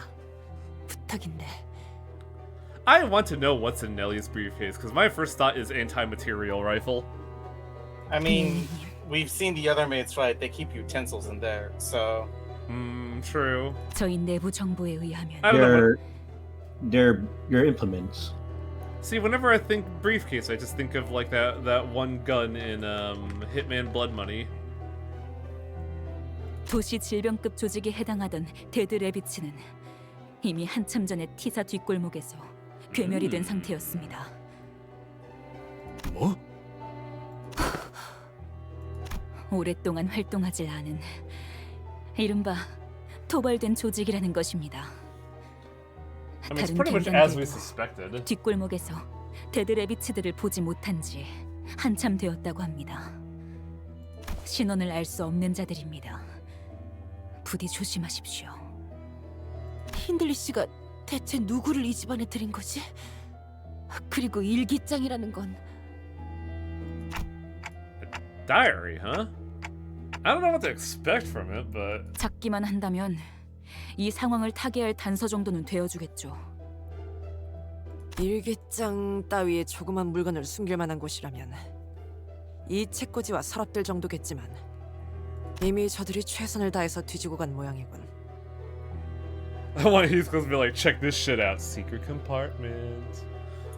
부탁인데. I want to know what's in Nellie's briefcase, because my first thought is anti-material rifle. I mean, we've seen the other maids fight. They keep utensils in there, so. True. 저희 내부 정보에 의하면 I don't know. They're implements. See, whenever I think briefcase, I just think of like that one gun in Hitman Blood Money. 도시 질병급 조직에 해당하던 데드 레비츠는 이미 한참 전에 티사 뒷골목에서 괴멸이 된 상태였습니다. 뭐? 오랫동안 활동하지 않은 이른바 토벌된 조직이라는 것입니다. I mean, it's 다른 pretty much as we 갱단들도 suspected. 뒷골목에서 데드 레비츠들을 보지 못한 지 한참 되었다고 합니다. 신원을 알 수 없는 자들입니다. 부디 조심하십시오. 힌들리 씨가 대체 누구를 이 집안에 들인 거지? 그리고 일기장이라는 건 Diary, huh? I don't know what to expect from it, but 찾기만 한다면 이 상황을 타개할 단서 정도는 되어주겠죠. 일기장 따위의 조그만 물건을 숨길 만한 곳이라면 이 책꽂이와 서랍들 정도겠지만 이미 저들이 최선을 다해서 뒤지고 간 모양이군. I want Heathcliff to be like, check this shit out. Secret compartment.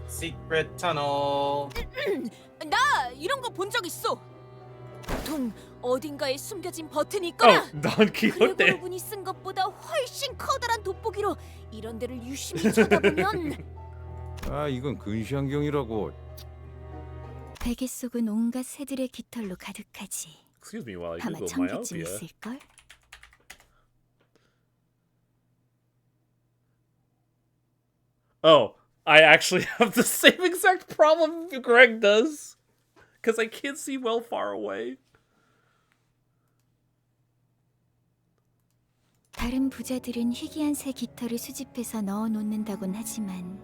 Secret tunnel. 나 이런 거 본 적 있어. 보통 어딘가에 숨겨진 버튼이 있거나 Oh, Don Quixote. 그레고르군이 쓴 것보다 훨씬 커다란 돋보기로 이런 데를 유심히 쳐다보면 아, 이건 근시안경이라고. 베개 속은 온갖 새들의 깃털로 가득하지. Excuse me while I 아마 Google 청개쯤 myopia. 있을걸? Oh, I actually have the same exact problem Greg does. Because I can't see well far away. 다른 부자들은 희귀한 새 깃털을 수집해서 넣어 놓는다곤 하지만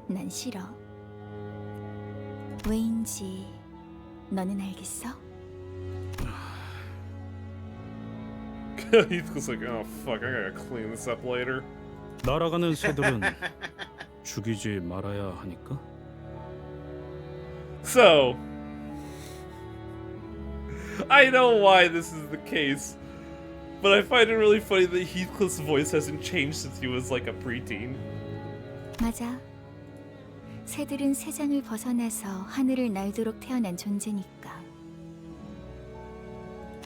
난 싫어. 왜인지 너는 알겠어? He's just like, oh fuck, I gotta clean this up later. 날아가는 새들은 죽이지 말아야 하니까. So, I know why this is the case, but I find it really funny that Heathcliff's voice hasn't changed since he was like a preteen. 맞아. 새들은 세상을 벗어나서 하늘을 날도록 태어난 존재니까.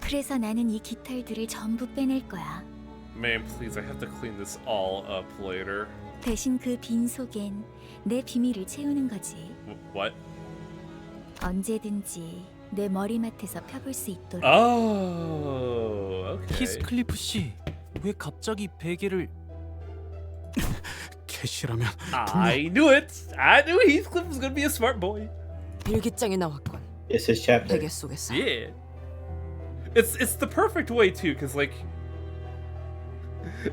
그래서 나는 이 깃털들을 전부 빼낼 거야. Man, please, I have to clean this all up later. 대신 그 빈 속엔 내 비밀을 채우는 거지. What? 언제든지 내 머리맡에서 펴볼 수 있도록. Oh, okay. 히스클리프 씨, 왜 갑자기 베개를 캐시라면 I knew it. I knew Heathcliff was gonna be a smart boy. 일기장에 나왔군. It's his chapter. 베개 속에서. Yeah. It's the perfect way too, because like,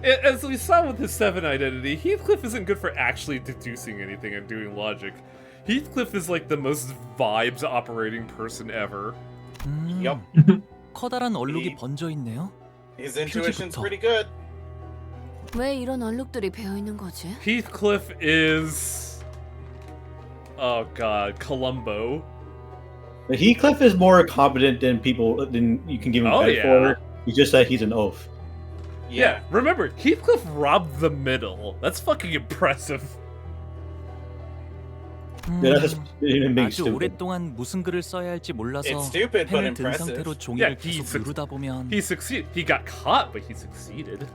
as we saw with his Seven identity, Heathcliff isn't good for actually deducing anything and doing logic. Heathcliff is like the most vibes operating person ever. Yup. 커다란 얼룩이 번져 있네요. His intuition's 표지부터. pretty good. 왜 이런 얼룩들이 배어 있는 거지? Heathcliff is, oh god, Columbo. But Heathcliff is more competent than people than you can give him credit for. It's just that he's an oaf. Yeah, remember, Heathcliff robbed the middle. That's fucking impressive. Yeah, that's just him being 아주 stupid. 오랫동안 무슨 글을 써야 할지 몰라서 It's stupid, but 펜을 든 impressive. 상태로 Yeah, 종이를 계속 누르다 보면 he succeeded. He got caught, but he succeeded.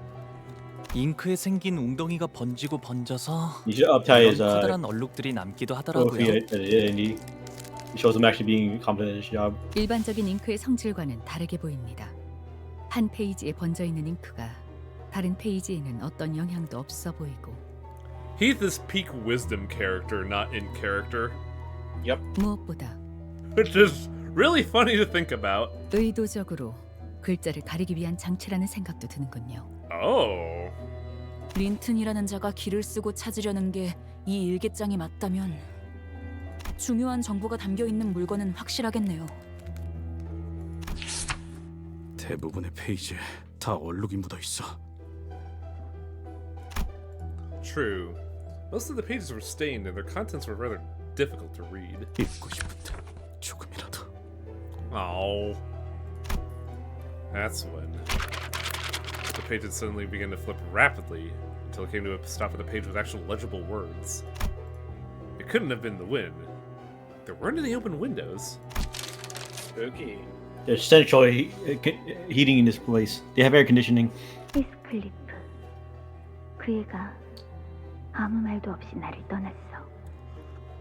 잉크에 생긴 웅덩이가 번지고 번져서 You should uptie his 이런 커다란 얼룩들이 남기도 trophy 하더라고요. and he shows him actually being competent in his job. 일반적인 잉크의 성질과는 다르게 보입니다. 한 페이지에 번져 있는 잉크가 다른 페이지에는 어떤 영향도 없어 보이고 Heath is peak wisdom character, not in character. Yep. 무엇보다 Which is really funny to think about. 의도적으로 글자를 가리기 위한 장치라는 생각도 드는군요. Oh. 린튼이라는 자가 길을 쓰고 찾으려는 게 이 일기장이 맞다면 중요한 정보가 담겨 있는 물건은 확실하겠네요. 대부분의 페이지에 다 얼룩이 묻어 있어. True. Most of the pages were stained and their contents were rather difficult to read. 읽고 싶은데 조금이라도. Oh. That's when the pages suddenly began to flip rapidly until it came to a stop at a page with actual legible words. It couldn't have been the wind. There weren't any open windows. Spooky. There's central heating in this place. They have air conditioning. 히스클리프. 그 애가 아무 말도 없이 나를 떠났어.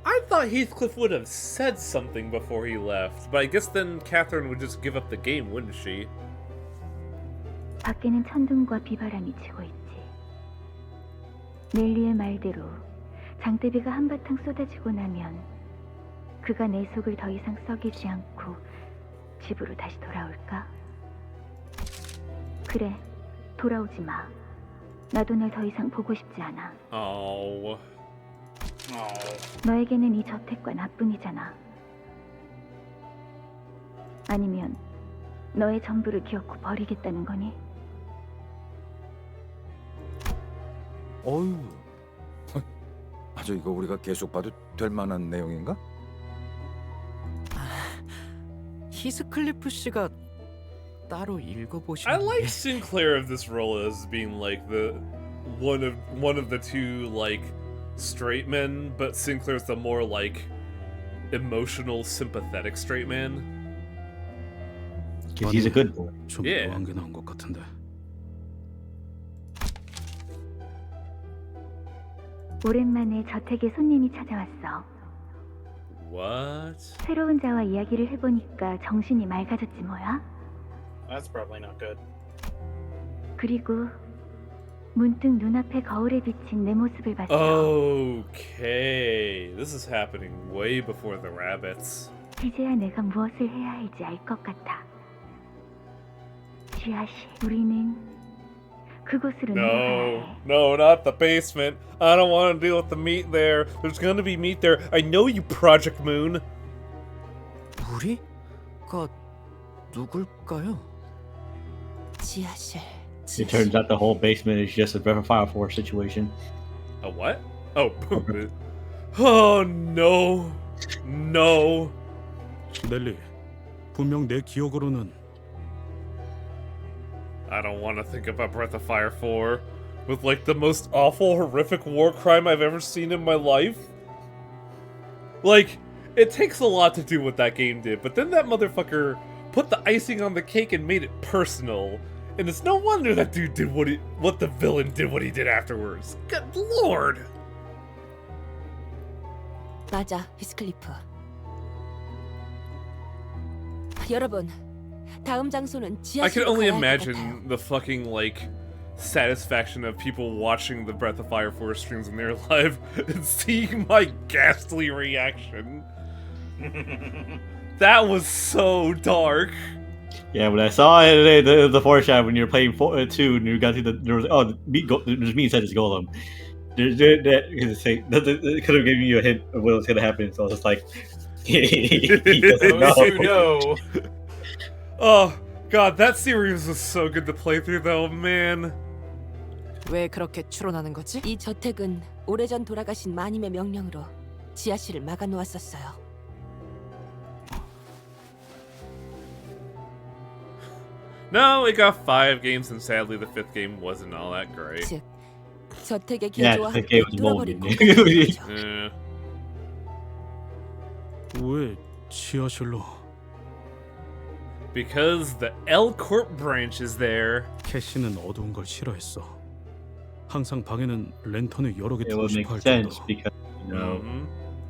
I thought Heathcliff would have said something before he left, but I guess then Catherine would just give up the game, wouldn't she? 밖에는 천둥과 비바람이 치고 있지. 넬리의 말대로 장대비가 한바탕 쏟아지고 나면 그가 내 속을 더 이상 썩이지 않고 집으로 다시 돌아올까? 그래, 돌아오지 마. 나도 널 더 이상 보고 싶지 않아. Oh. 너에게는 이 저택과 나뿐이잖아. 아니면 너의 전부를 기어코 버리겠다는 거니? 어휴. 아주 이거 우리가 계속 봐도 될 만한 내용인가? 히스클리프 씨가 따로 읽어보신 I like Sinclair of this role as being like the one of the two like straight men, but Sinclair's the more like emotional, sympathetic straight man. Because he's a good boy. 좀 Yeah. 묘한 게 나온 것 같은데. 오랜만에 저택에 손님이 찾아왔어. What? 새로운 자와 이야기를 해보니까 정신이 맑아졌지 뭐야. That's probably not good. 그리고 문득 눈앞에 거울에 비친 내 모습을 봤어. Okay, this is happening way before the rabbits. 이제야 내가 무엇을 해야 할지 알 것 같아. 지하실, 우리는 그곳으로 내려가야 해. No, not the basement. I don't want to deal with the meat there. There's gonna be meat there. I know you, Project Moon. 우리가 누굴까요? 지하실. It turns out the whole basement is just a Breath of Fire 4 situation. A what? Oh, oh no, no. 넬리, 분명 내 기억으로는 I don't want to think about Breath of Fire 4 with like the most awful, horrific war crime I've ever seen in my life. Like, it takes a lot to do what that game did, but then that motherfucker put the icing on the cake and made it personal. And it's no wonder that dude did what the villain did what he did afterwards. Good lord. 맞아, 히스클리프. 여러분, 다음 장소는 I can 지하실로 only 가야 할 것 같아요. imagine the fucking like satisfaction of people watching the Breath of Fire 4 streams when they're live and seeing my ghastly reaction. That was so dark. Yeah, when I saw it, the foreshadow when you were playing 2 and you got to there was there's me inside this golem. It could have given you a hint of what was going to happen, so I was just like, he doesn't know. You know. Oh god, that series was so good to play through though, man. 왜 그렇게 추론하는 거지? 이 저택은 오래전 돌아가신 마님의 명령으로 지하실을 막아 놓았었어요. No, we got 5 games and sadly the 5th game wasn't all that great. 즉, 저택의 Yeah, 개조와 the 함께 game was 뚫어버린 molded. 공간이죠. Yeah. 왜 지하실로? Because the L Corp branch is there. 캐시는 어두운 걸 싫어했어. 항상 방에는 랜턴을 여러 개 It 두고 would make 싶어 할 sense 정도. because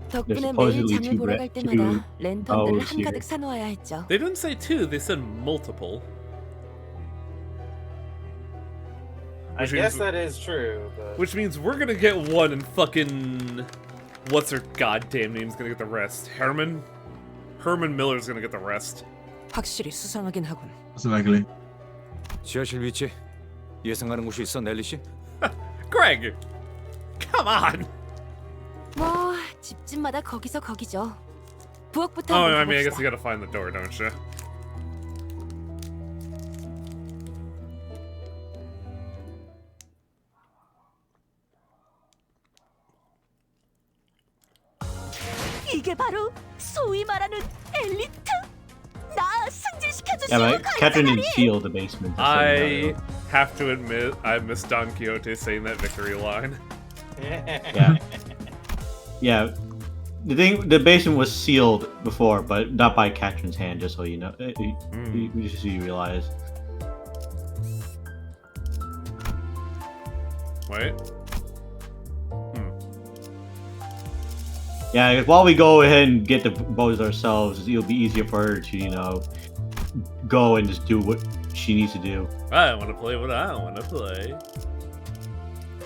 덕분에 There's 매일 supposedly 장을 two 보러 갈 때마다 two 랜턴들을 owls here. 한가득 사놓아야 했죠. They didn't say 2, they said multiple. I guess that is true, but... Which means we're gonna get one and fucking... What's her goddamn name's gonna get the rest? Herman? Herman Miller's gonna get the rest. 확실히 수상하긴 하군. Most likely. 지하실 위치 예상하는 곳이 있어, 넬리 씨? Greg! Come on! 뭐 집집마다 거기서 거기죠. 부엌부터 Oh, 한번 I mean, I guess 가봅시다. you gotta find the door, don't you? 이게 바로 소위 말하는 엘리트? 나 승진시켜주시오. yeah, but Catherine didn't seal the basement. I have to admit, I miss Don Quixote saying that victory line. Yeah. Yeah. The basement was sealed before, but not by Catherine's hand, just so you know. Just so you realize. Wait. Yeah, while we go ahead and get the bows ourselves, it'll be easier for her to, you know, go and just do what she needs to do. I want to play what I want to play.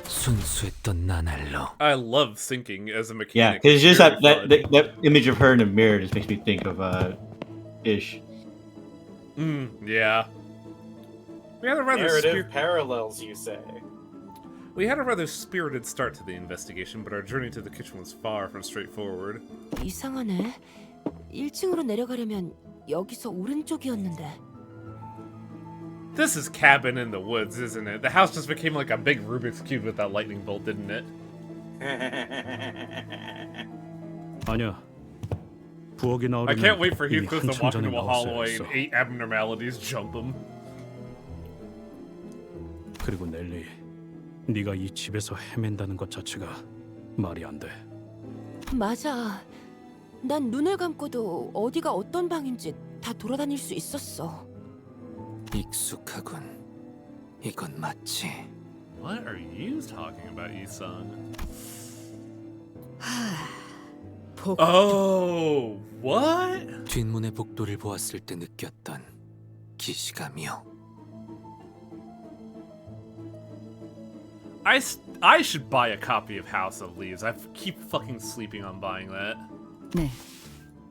순수했던 나날로. I love syncing as a Yeah, mechanic. because it's just Very that image of her in the mirror just makes me think of Ish. Yeah. We had a rather Narrative parallels, you say. We had a rather spirited start to the investigation, but our journey to the kitchen was far from straightforward. 이상하네. 1층으로 내려가려면 여기서 오른쪽이었는데. This is Cabin in the Woods, isn't it? The house just became like a big Rubik's Cube with that lightning bolt, didn't it? 아니야. 부엌에 I 나오려면 can't wait for 이미 Heathcliff to 한참 walk 전에 into a 나왔어야 hallway 했어. and 8 abnormalities jump him. 그리고 넬리, 네가 이 집에서 헤맨다는 것 자체가 말이 안 돼. 맞아. 난 눈을 감고도 어디가 어떤 방인지 다 돌아다닐 수 있었어. 익숙하군. 이건 맞지? What are you talking about, Yi-sung? Oh, what? 뒷문의 복도를 보았을 때 느꼈던 기시감이요. I should buy a copy of House of Leaves. I keep fucking sleeping on buying that. 네.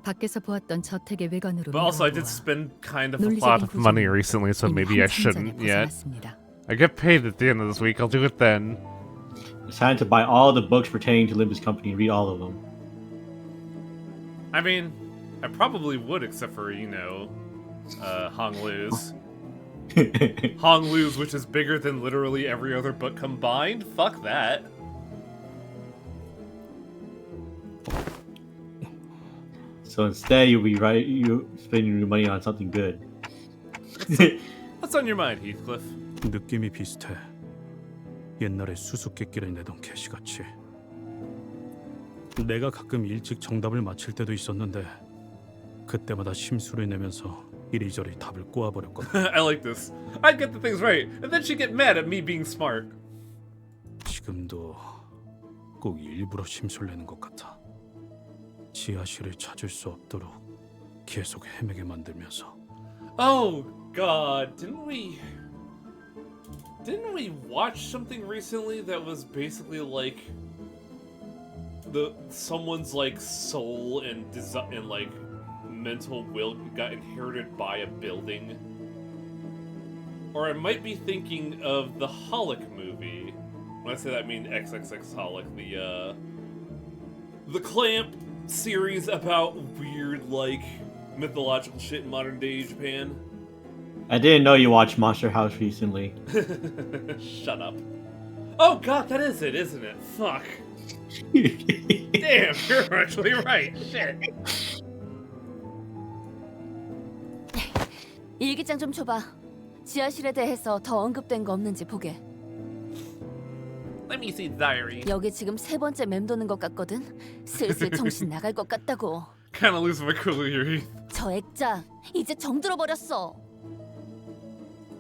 밖에서 보았던 저택의 외관으로 But also, I did spend kind of a lot of money recently, so maybe I shouldn't yet. I get paid at the end of this week. I'll do it then. It's time to buy all the books pertaining to Limbus Company and read all of them. I mean, I probably would, except for, you know, Hong Lu's. Hong Lu's, which is bigger than literally every other book combined? Fuck that. So instead, you spending your money on something good. What's on your mind, Heathcliff? 느낌이 비슷해. 옛날에 수수께끼를 내던 개시같이. 내가 가끔 일찍 정답을 맞힐 때도 있었는데 그때마다 심수를 내면서 이리저리 답을 꼬아버렸거든. I like this. I'd get the things right, and then she'd get mad at me being smart. 지금도 꼭 일부러 심술 내는 것 같아. 지하실을 찾을 수 없도록 계속 헤매게 만들면서. Oh God, didn't we watch something recently that was basically like someone's like soul and like mental will got inherited by a building? Or I might be thinking of the Holic movie. When I say that, I mean XXX Holic, the Clamp series about weird like mythological shit in modern day Japan. I didn't know you watched Monster House recently. Shut up. Oh God, that is it, isn't it? Fuck. Damn, you're actually right. Shit. 일기장 좀 줘봐. 지하실에 대해서 더 언급된 거 없는지 보게. Let me see the diary. 여기 지금 3번째 맴도는 것 같거든. 슬슬 정신 나갈 것 같다고. Kinda lose my cool here. 저 액자 이제 정들어 버렸어.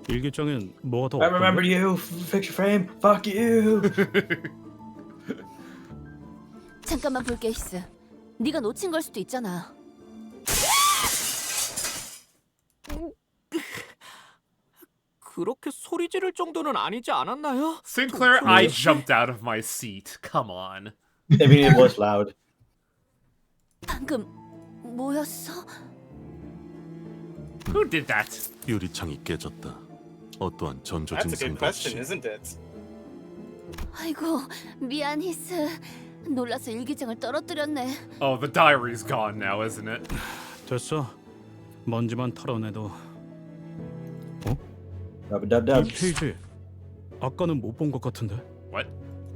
일기장엔 뭐가 더 I remember you. Fix your frame. Fuck you. 잠깐만 볼게, 히스. 네가 놓친 걸 수도 있잖아. 그렇게 소리 지를 정도는 아니지 않았나요? Sinclair, I jumped out of my seat. Come on. I mean, it was loud. 방금 뭐였어? Who did that? 유리창이 깨졌다. 어떠한 전조 That's a good 증상도 없이. question, isn't it? 아이고, 미안, 히스. 놀라서 일기장을 떨어뜨렸네. Oh, the diary's gone now, isn't it? 됐어. 먼지만 털어내도. Rub-a-dub-dub. 이 페이지 아까는 못 본 것 같은데. What?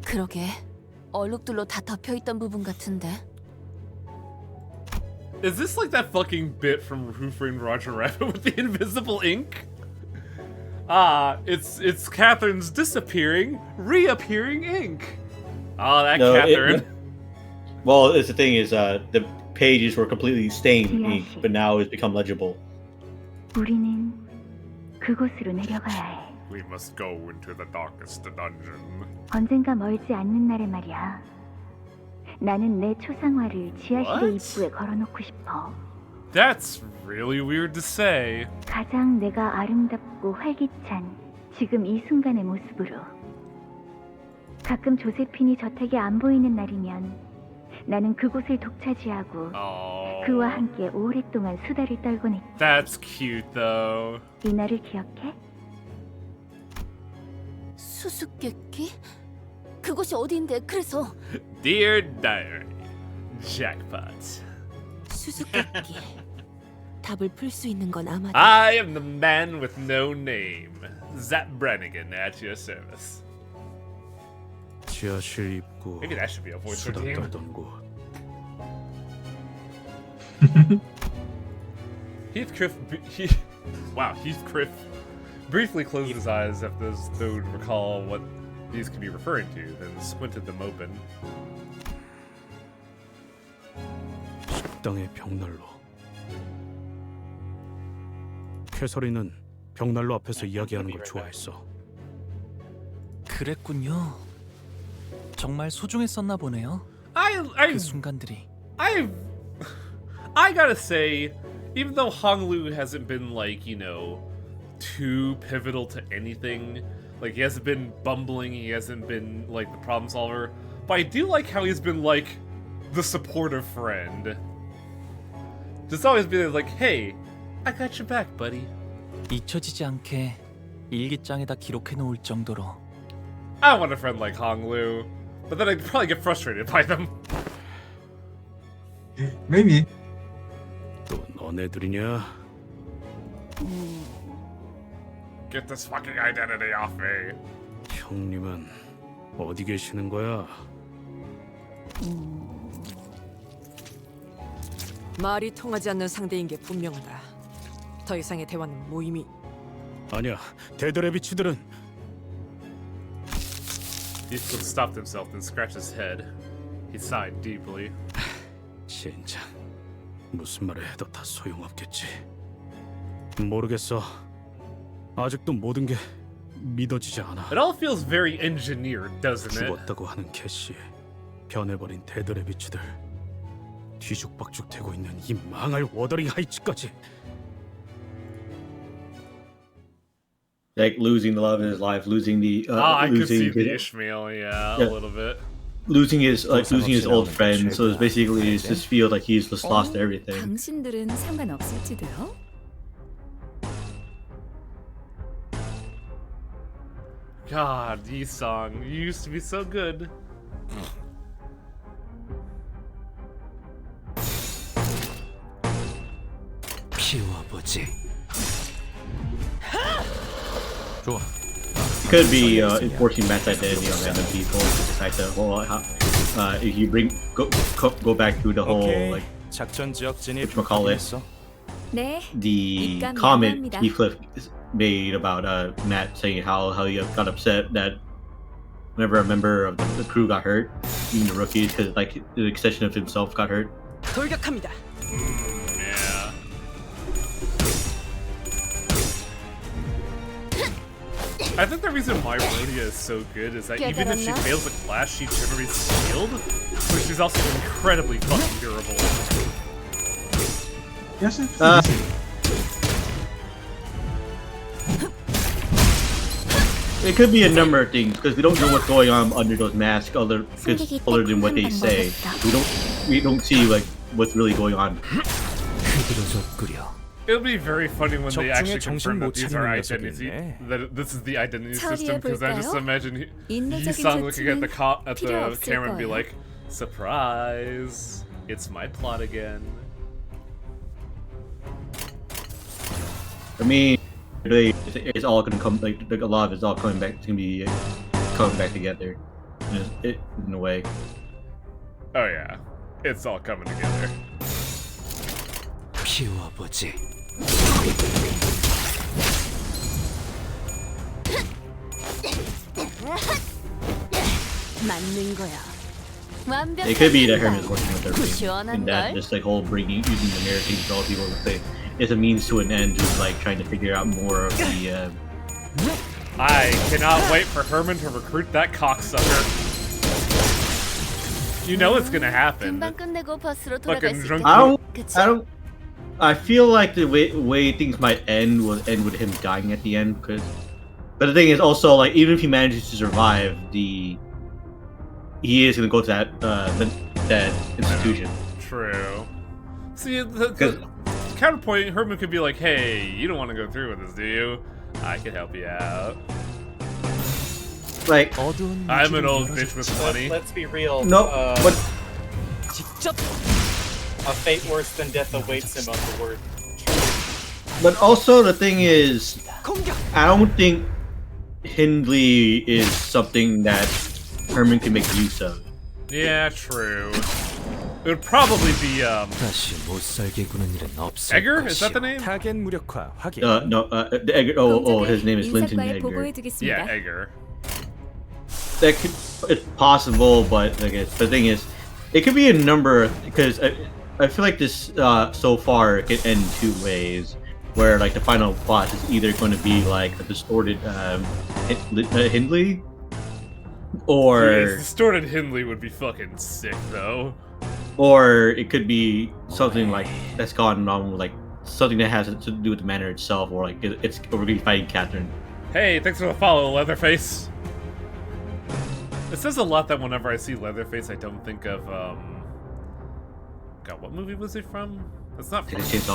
그러게. 얼룩들로 다 덮여있던 부분 같은데. Is this like that fucking bit from Who Framed Roger Rabbit with the invisible ink? Ah, it's Catherine's disappearing, reappearing ink. Ah, that No, Catherine. Well, it's the thing is, the pages were completely stained ink, but now it's become legible. 우리는 그곳으로 내려가야 해. We must go into the darkest dungeon. 언젠가 멀지 않는 날에 말이야. 나는 내 초상화를 지하실의 What? 입구에 걸어놓고 싶어. That's really weird to say. 가장 내가 아름답고 활기찬 지금 이 순간의 모습으로. 가끔 조세핀이 저택에 안 보이는 날이면 나는 그곳을 독차지하고 그와 함께 오랫동안 수다를 떨곤 했지. That's cute though. 이 날을 기억해? 수수께끼? 그곳이 어디인데? 그래서 Dear Diary, jackpot. 수수께끼. 답을 풀 수 있는 건 아마도 I am the man with no name, Zap Brannigan at your service. 지하실 입구. Maybe that should be a voice 수다 routine. 떨던 곳. Heathcliff briefly closed his eyes as though to recall what these could be referring to, then squinted them open. 식당의 벽난로. 캐서린은 벽난로 앞에서 이야기하는 걸 좋아했어. 그랬군요. 정말 소중했었나 보네요. 그 순간들이. I gotta say, even though Honglu hasn't been like, you know, too pivotal to anything, like he hasn't been bumbling, he hasn't been like the problem solver, but I do like how he's been like the supportive friend. Just always be like, hey, I got your back, buddy. 잊혀지지 않게 일기장에다 기록해 놓을 정도로. I want a friend like Honglu, but then I'd probably get frustrated by them. Maybe. 또 너네들이냐? Get this fucking identity off me. 형님은 어디 계시는 거야? 말이 통하지 않는 상대인 게 분명하다. 더 이상의 대화는 무의미. 아니야, 데드레비치들은. He still stopped himself and scratched his head. He sighed deeply. 진짜 무슨 말을 해도 다 소용없겠지. 모르겠어. 아직도 모든 게 믿어지지 않아. It all feels very engineered, doesn't it? 죽었다고 하는 캐시, 변해버린 데드레비치들, 뒤죽박죽 되고 있는 이 망할 워더링 하이츠까지. Like losing the love of his life, losing the I could see losing the Ishmael, yeah, a little bit. losing his old friends. So it's basically it's just feel like he's just lost everything. 당신들은 상관없을지도요? God, Yi song, you used to be so good. 피워보지. 좋아. Could be enforcing mass identity on random people. Like the whole if you go back to the whole like 작전 지역 진입. whatchamacallit, 네. the 입감 comment 미안합니다. Heathcliff made about Matt saying how he got upset that whenever a member of the crew got hurt, even the rookies, because like the extension of himself got hurt. 돌격합니다. Yeah. I think the reason why Rhodia is so good is that even if she fails a clash, she generally skilled, but she's also incredibly fucking durable. Yes, it could be a number of things because we don't know what's going on under those masks other than what they say. We don't see like what's really going on. It'll be very funny when they actually confirm that these are identity, that this is the identity system. Because I just imagine Yi-sang looking at the camera and be like, "Surprise! It's my plot again." I mean, it's all gonna come like a lot of it's all coming back. It's gonna be coming back together, in a way. Oh yeah, it's all coming together. 피워보지. 맞는 거야. It could be that Herman's working with everything, 시원한 and that 걸. just like whole using the narrative to all people to say it's a means to an end, just like trying to figure out more of the. I cannot wait for Herman to recruit that cocksucker. You know it's gonna happen. 금방 끝내고 버스로 Fucking 돌아갈 수 drunk. 있겠지? I feel like the way things might end will end with him dying at the end, but the thing is also like even if he manages to survive, he is gonna go to that institution. True. See, the counterpoint, Herman could be like, "Hey, you don't want to go through with this, do you? I can help you out." Like, I'm an old bitch with money. Let's be real. No, but a fate worse than death awaits him on the word. But also the thing is, I don't think Hindley is something that Herman can make use of. Yeah, true. It would probably be 다시 못 살게 구는 일은 없을 Egger? Is that the name? 타겟 무력화 확인. No, Egger. Oh, his name is Linton Egger. Yeah, Egger. That could, it's possible, but I guess the thing is, it could be a number because I feel like this so far it can end two ways. where like the final boss is either going to be like a distorted Hindley, or Yes, distorted Hindley would be fucking sick though. Or it could be something like that's gone on with like something that has to do with the manor itself, or like it's we're gonna be fighting Catherine. Hey, thanks for the follow, Leatherface. It says a lot that whenever I see Leatherface, I don't think of God, what movie was it from? That's not from Texas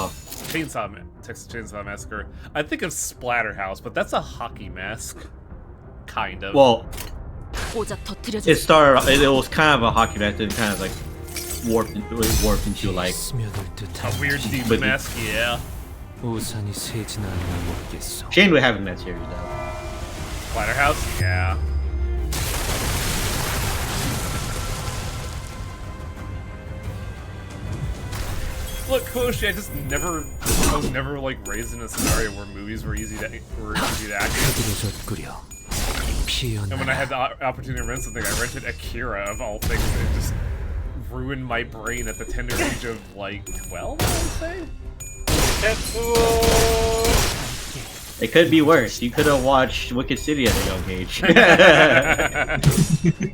Texas Chainsaw Massacre. I think of Splatterhouse, but that's a hockey mask, kind of. Well, it started. It was kind of a hockey mask, and kind of like warped into like a weird demon mask. Yeah. Shane would have in that series though. Splatterhouse, yeah. Look, Koshi, I was never like raised in a scenario where movies were easy to act. And when I had the opportunity to rent something, I rented Akira of all things, and it just ruined my brain at the tender age of like 12, I would say. It could be worse. You could have watched Wicked City at a young age.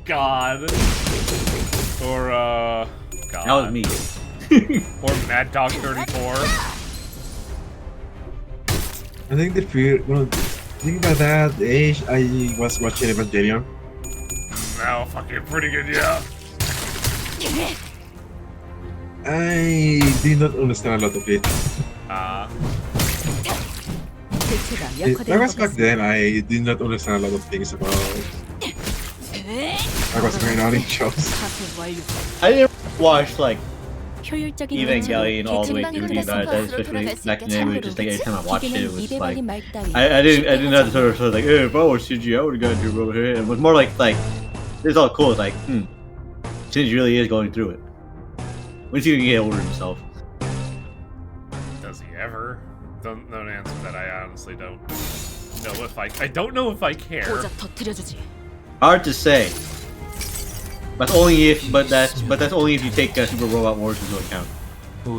God. Or God. That was me. Or Mad Dog 34. I think the fear. Think about that age I was watching Evangelion. Now, fucking pretty good, yeah. I did not understand a lot of it. That was back then. I did not understand a lot of things about what was going on in shows. I didn't watch like Evangelion all the way through these guys, especially back in the day. Just like every time I watched it, it was like I didn't have to sort of like, hey, if I was CG, I would have gone through over here. It was more like it's all cool. It's like, Shinji really is going through it. When's he gonna get over himself? Does he ever? Don't answer that. I honestly don't know if I don't know if I care. Hard to say. But only if that's only if you take Super Robot Wars into account. The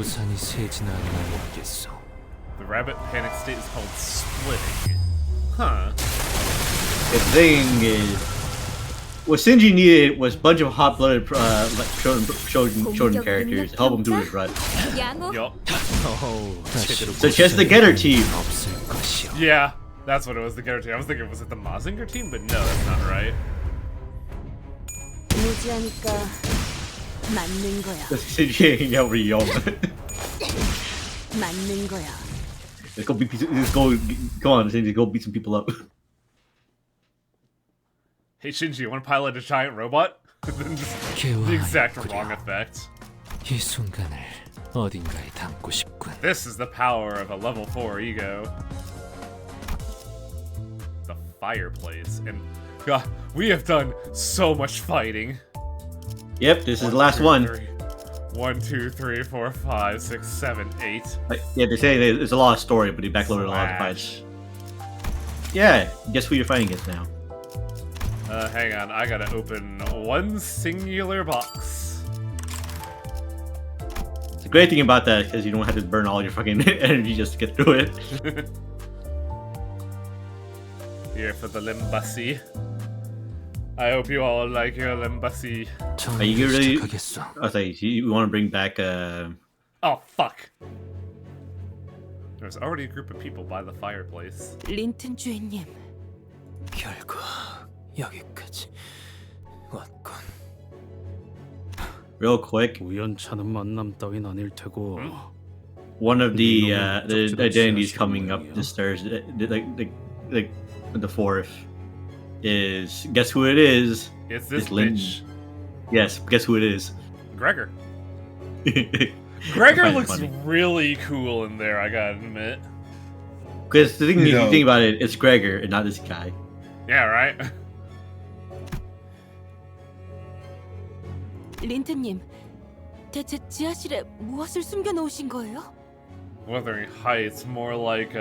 rabbit panic state is called splitting. Huh. The thing is, what Shinji needed was a bunch of hot-blooded shonen characters to help him do his run. Yup. Such as the Getter team. Yeah, that's what it was, the Getter team. I was thinking, was it the Mazinger team? But no, that's not right. 무지하니까 맞는 거야. Shinji ain't over young. 맞는 거야. Come on, Shinji, go beat some people up. Hey Shinji, you want to pilot a giant robot? The exact wrong effect. This is the power of a level 4 ego. The fireplace, and God, we have done so much fighting. Yep, this is the last one. 1, 2, 3, 4, 5, 6, 7, 8. Yeah, they say there's a lot of story, but he backloaded a lot of fights. Yeah, guess who you're fighting against now? Hang on, I gotta open one singular box. The great thing about that is because you don't have to burn all your fucking energy just to get through it. Here for the Limbus. I hope you all like your Limbus. Are you really? I was like, you want to bring back Oh fuck! There's already a group of people by the fireplace. 린튼 주인님. 결국 여기까지 왔군. Real quick. 우연찮은 만남 따윈 아닐 테고. One of the identities coming up this Thursday, like the 4th, is guess who it is? It's this bitch. Yes, guess who it is? Gregor. Gregor looks really cool in there, I gotta admit. Because the thing, if you think about it, it's Gregor and not this guy. Yeah, right? 린튼님, 대체 지하실에 무엇을 숨겨놓으신 거예요? Wuthering Heights, more like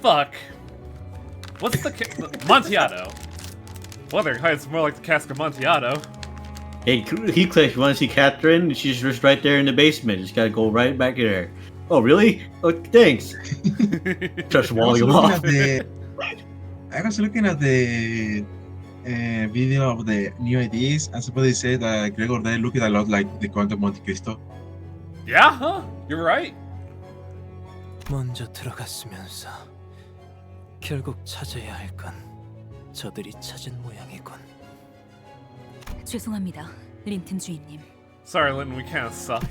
fuck. What's the Montiato? Wuthering Heights, more like the cask of Montiato. Hey, Heathcliff, you want to see Catherine? She's just right there in the basement. Just gotta go right back there. Oh, really? Oh, thanks. Just walling him off. I was looking at the video of the new IDs, and somebody said that Gregor they looked a lot like the Count of Monte Cristo. Yeah, huh? You're right. 먼저 들어갔으면서 결국 찾아야 할 건 저들이 찾은 모양이군. 죄송합니다, 린튼 주인님. Sorry, Linton, we kind of suck.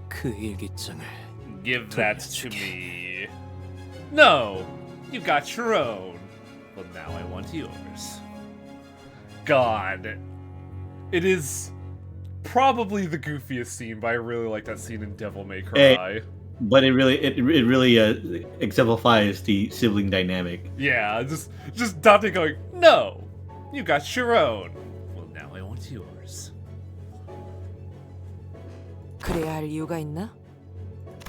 그 일기장을 Give that to me. No, you got your own. Well, now I want yours. God, it is probably the goofiest scene, but I really like that scene in Devil May Cry. But it really exemplifies the sibling dynamic. Yeah, just Dante going, no, you got your own. Well, now I want yours. 그래야 할 이유가 있나?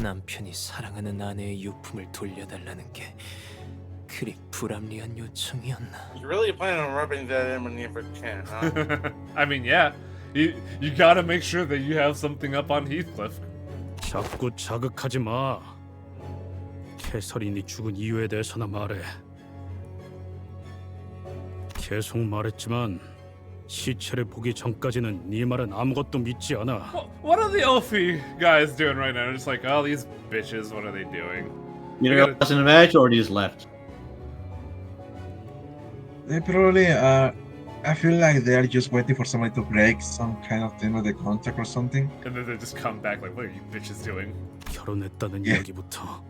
남편이 사랑하는 아내의 유품을 돌려달라는 게 그리 불합리한 요청이었나? You really planning on rubbing that in when you ever can, huh? I mean, yeah, you gotta make sure that you have something up on Heathcliff. 자꾸 자극하지 마. 캐서린이 죽은 이유에 대해서나 말해. 계속 말했지만 시체를 보기 전까지는 네 말은 아무것도 믿지 않아. What are the Elfie guys doing right now? Just like, oh, these bitches, what are they doing? Either else in the match or they just left. They probably, I feel like they're just waiting for somebody to break some kind of thing with the contract or something. And then they just come back like, what are you bitches doing? 결혼했다는 이야기부터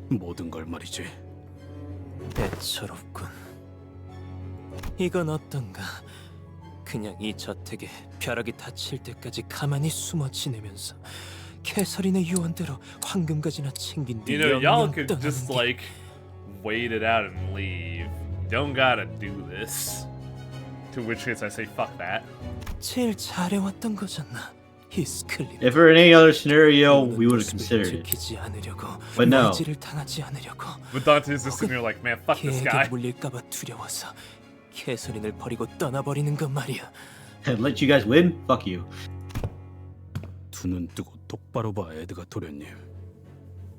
모든 걸 말이지. 애처롭군. 이건 어떤가? 그냥 이 저택에 벼락이 닫힐 때까지 가만히 숨어 지내면서 캐서린의 유언대로 황금까지나 챙긴 You know, y'all could just like wait it out and leave. Don't gotta do this. To which case I say fuck that. 제일 잘해왔던 거잖아. 히스클립. If for any other scenario, we would have considered it. But no. But Dante's just sitting there like, man, fuck this guy. 물릴까봐 두려워서 캐서린을 버리고 떠나버리는 것 말이야. And let you guys win? Fuck you. 두 눈 뜨고 똑바로 봐, 에드가 도련님.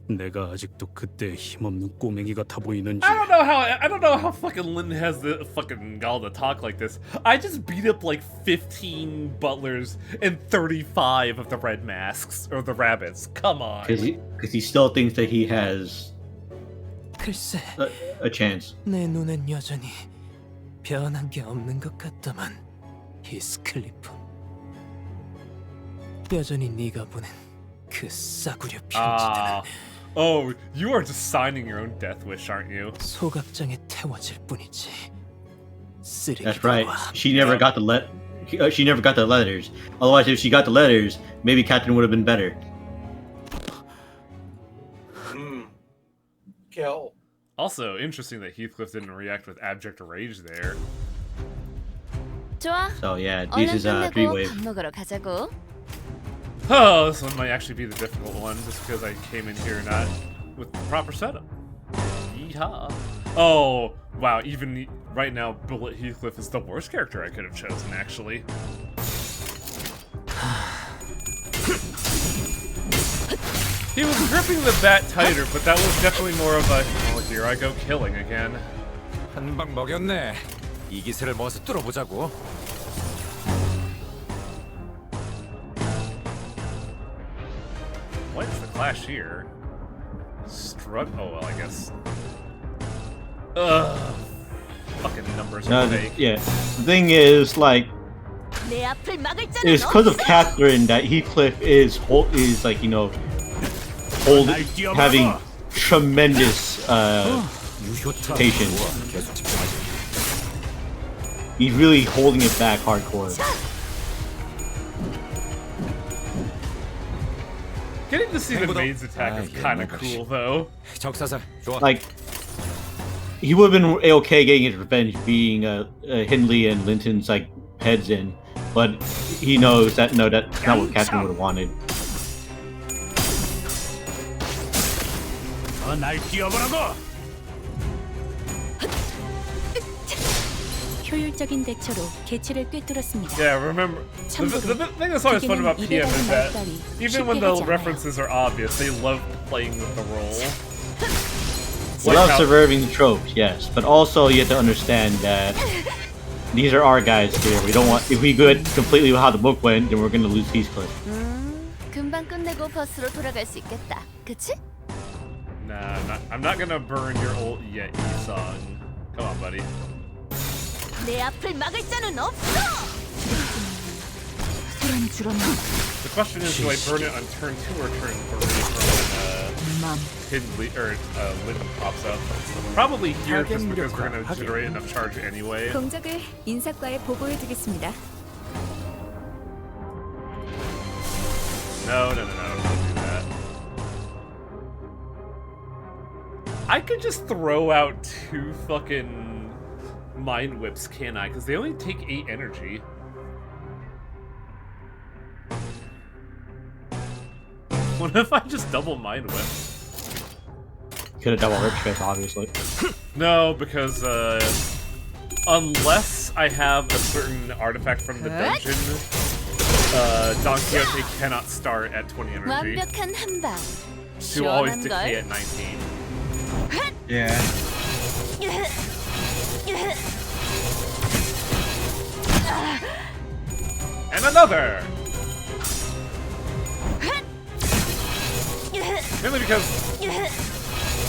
내가 아직도 그때 힘없는 꼬맹이 같아 보이는지. I don't know how fucking Lynn has the fucking gall to talk like this. I just beat up like 15 butlers and 35 of the red masks or the rabbits. Come on. Because he still thinks that he has 글쎄, a chance. 내 눈엔 여전히 변한 게 없는 것 같다만 히스클리프. 여전히 네가 보낸 그 싸구려 편지들은 Oh, you are just signing your own death wish, aren't you? 소각장에 태워질 뿐이지. That's right. She never got the she never got the letters. Otherwise, if she got the letters, maybe Catherine would have been better. Kill. Also, interesting that Heathcliff didn't react with abject rage there. 좋아. So yeah, this is three-way. 밥 먹으러 가자고. Oh, this one might actually be the difficult one, just because I came in here not with the proper setup. Yeehaw. Oh, wow, even right now, Bullet Heathcliff is the worst character I could have chosen, actually. He was gripping the bat tighter, but that was definitely more of a, oh, here I go killing again. 한 방 먹였네. 이 기세를 모아서 뚫어보자고. What's the clash here? Strut. Oh, well, I guess. Ugh. Fucking numbers are fake. Yeah. The thing is, like, it's because of Catherine that Heathcliff is like, you know, having tremendous patience. He's really holding it back hardcore. Getting to see the maid's attack is kind of cool, though. Like, he would have been okay getting his revenge, being Hindley and Linton's like heads in, but he knows that that's not what Catherine would have wanted. 효율적인 대처로 개체를 꿰뚫었습니다. Yeah, remember, the thing that's always fun about PM is that even when the references are obvious, they love playing with the role. We love subverting tropes, yes, but also you have to understand that these are our guys here. We don't want, if we go completely with how the book went, then we're gonna lose Heathcliff. 금방 끝내고 버스로 돌아갈 수 있겠다. 그치? Nah, I'm not gonna burn your ult yet, Yi-sung. Come on, buddy. 내 앞을 막을 자는 없어. The question is, do I burn it on turn 2 or turn 3 when hidden Limbus pops up? Probably here, just because we're gonna generate enough charge anyway. 공적을 인사과에 보고해두겠습니다. No, don't do that. I could just throw out 2 fucking Mind Whips, can't I? Because they only take 8 energy. What if I just double Mind Whip? Could have double Rip Shift, obviously. No, because unless I have a certain artifact from the dungeon, Don Quixote cannot start at 20 energy. 완벽한 한 방. To always decay at 19. Yeah. And another! Mainly because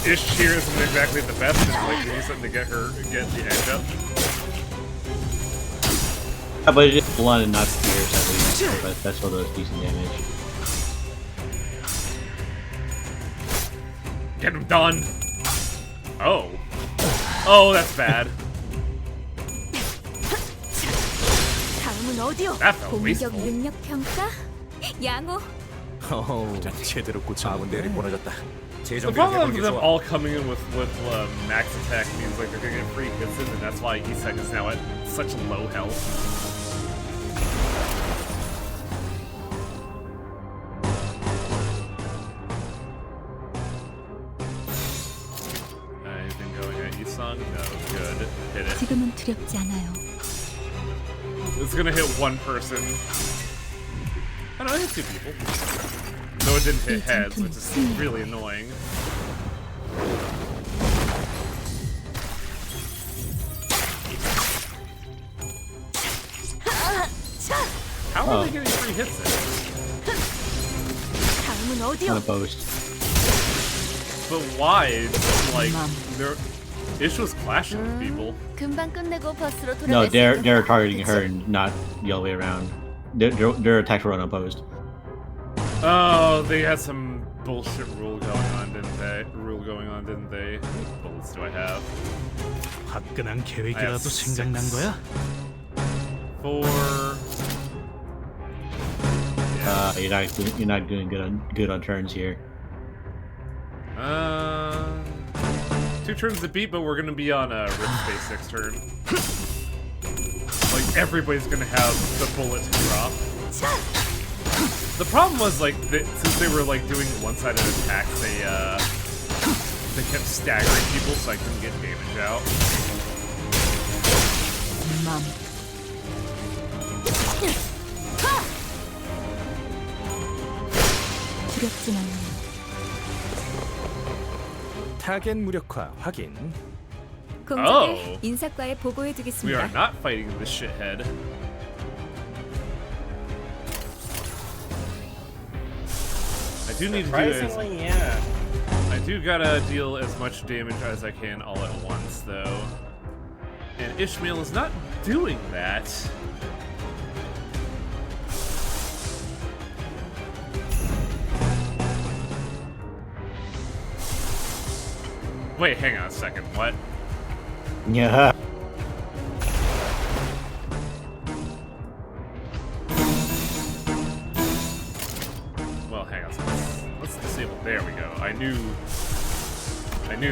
Ish here isn't exactly the best, and like we need something to get the edge up. Yeah, but it's just blunt and not fierce at least, but that's what does decent damage. Get him done! Oh. Oh, that's bad. 다음은 어디요? That felt 공격 wasteful. 능력 평가? 양호. 제대로 꽂혀본 대리 무너졌다. The problem of them all coming in with max attack means like they're gonna get free hits in, and that's why Iseng is now at such low health. Anything going at Iseng? No, good. Hit it. 지금은 두렵지 않아요. It's gonna hit 1 person. I don't know, it hit 2 people. No, it didn't hit heads, which is really annoying. How are they getting free hits in? 다음은 어디요? Unopposed. But why? Like, their Ish was clashing with people. 금방 끝내고 버스로 돌아갈 No, 수 they're 있겠다. targeting her and not the other way around. Their attacks were unopposed. Oh, they had some bullshit rule going on, didn't they? How many bullets do I have? 화끈한 계획이라도 생각난 거야? 4. You're not doing good on turns here. 2 turns to beat, but we're gonna be on a Rift Space next turn. Like everybody's gonna have the bullet to drop. The problem was like since they were like doing one-sided attacks, they kept staggering people, so I couldn't get damage out. 두렵진 않아요. 타겟 무력화 확인. 공적을 인사과에 We are 보고해두겠습니다. not fighting this shithead. I do need to Surprisingly, yeah. I do gotta deal as much damage as I can all at once, though. And Ishmael is not doing that. Wait, hang on a second. What? Yeah. Well, hang on a second. Let's disable. There we go. I knew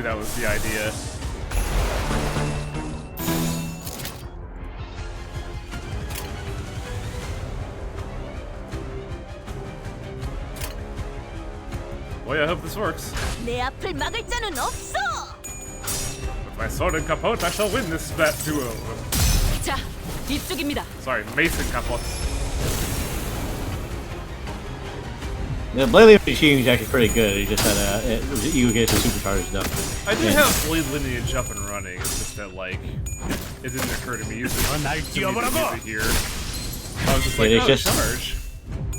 that was the idea. Boy, I hope this works. 내 앞을 막을 자는 없어. With my sword and capote, I shall win this bat duel. 자, 뒤쪽입니다. Sorry, Mason kaput. The Blade Machine is actually pretty good. He just had you get the supercharged up. I did have Blade Lineage up and running. It's just that like it didn't occur to me using it here. I was just like, it's oh, just, charge.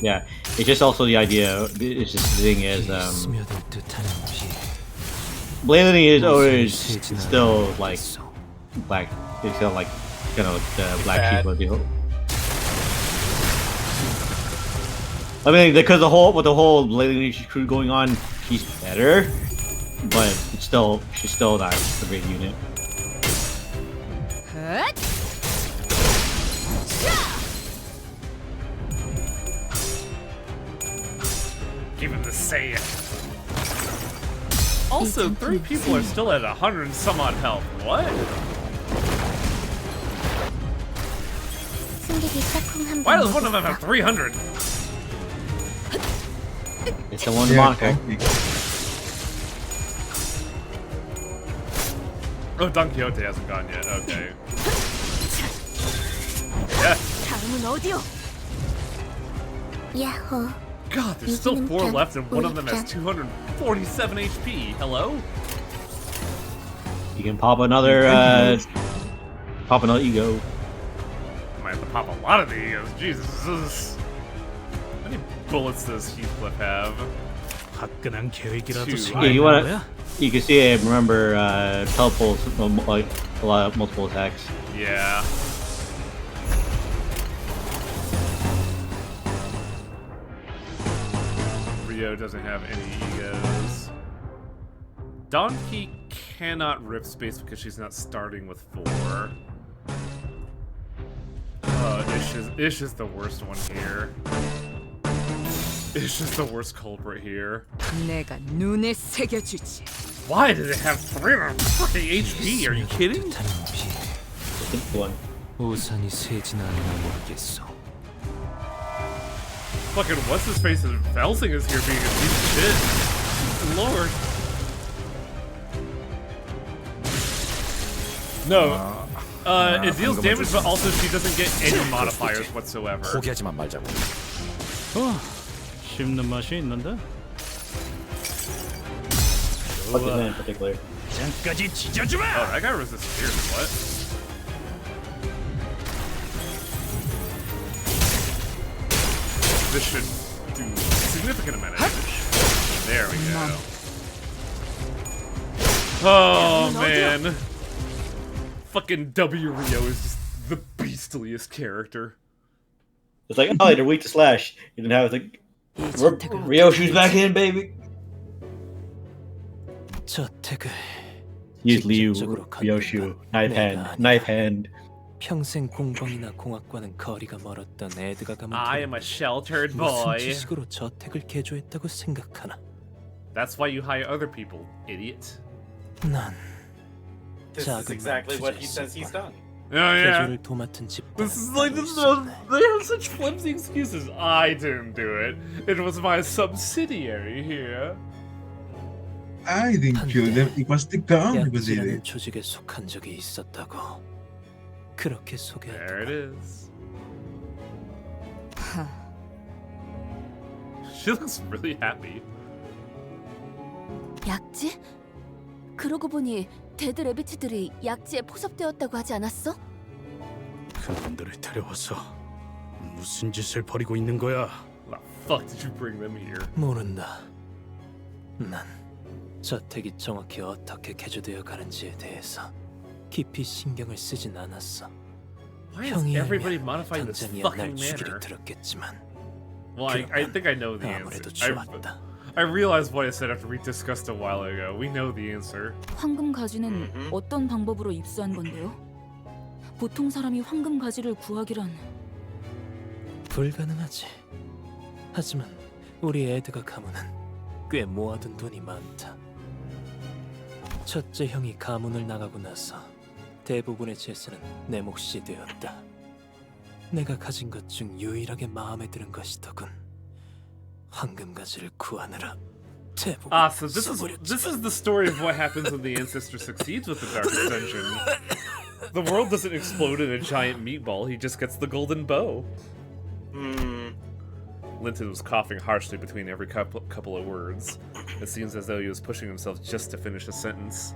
Yeah, it's just also the idea. It's just the thing is, Blade Lineage is always still like black. It's still like kind of like the black sheep of the whole. I mean, because with the whole Blade Lineage crew going on, she's better, but she's still not a great unit. Give him the say. Also, 3 people are still at 100 and some odd health. What? Why does one of them have 300? It's the one Monica. Oh, Don Quixote hasn't gone yet. Okay. Yeah. God, there's still 4 left and one of them has 247 HP. Hello? You can pop another ego. I might have to pop a lot of the egos. Jesus. How many bullets does Heathcliff have? 2. You can see it. Remember, telepulse like a lot of multiple attacks. Yeah. Rio doesn't have any egos. Donkey cannot rip space because she's not starting with 4. Ish is the worst one here. Ish is the worst culprit here. Why did it have 340 HP? Are you kidding? Fucking what's his face? Felsing is here being a piece of shit. Lord. No. It deals damage, but also she doesn't get any modifiers whatsoever. 포기하지만 말자고. 씹는 맛이 있는데. What's his name in particular? Oh, that guy resists fears. What? This should do a significant amount of damage. There we go. Oh man. Fucking W Rio is just the beastliest character. It's like, oh, they're weak to slash. You didn't have like Ryoshu's back in, baby. Use Liu, Ryoshu, knife hand. 평생 공방이나 공학과는 거리가 멀었던 애드가 가면 I am a sheltered boy. 무슨 지식으로 저택을 개조했다고 생각하나? That's why you hire other people, idiot. 난 This is exactly what he says he's done. Oh yeah. 개조를 도맡은 집단. This is like they have such flimsy excuses. I didn't do it. It was my subsidiary here. I didn't kill them. It was the gun who did 약지라는 it. 조직에 속한 적이 있었다고. 그렇게 소개했다. There it is. She looks really happy. 약지? 그러고 보니 데드 레비트들이 약지에 포섭되었다고 하지 않았어? 그놈들을 데려와서 무슨 짓을 벌이고 있는 거야? How the fuck did you bring them here? 모른다. 난 저택이 정확히 어떻게 개조되어 가는지에 대해서 깊이 신경을 쓰진 않았어. Why is 형이 everybody 알면 modifying this 당장이야 fucking 날 죽이려 manner? 들었겠지만. Well, I think I know the 아무래도 answer. 좋았다. I realized what I said after we discussed a while ago. We know the answer. 황금 가지는 어떤 방법으로 입수한 건데요? 보통 사람이 황금 가지를 구하기란 불가능하지. 하지만 우리 애드가 가문은 꽤 모아둔 돈이 많다. 첫째 형이 가문을 나가고 나서 대부분의 재산은 내 몫이 되었다. 내가 가진 것 중 유일하게 마음에 드는 것이더군. 황금 가지를 구하느라 대부분 So this is the story of what happens when the ancestor succeeds with the Dark Ascension. The world doesn't explode in a giant meatball, he just gets the golden bow. Linton was coughing harshly between every couple of words. It seems as though he was pushing himself just to finish a sentence.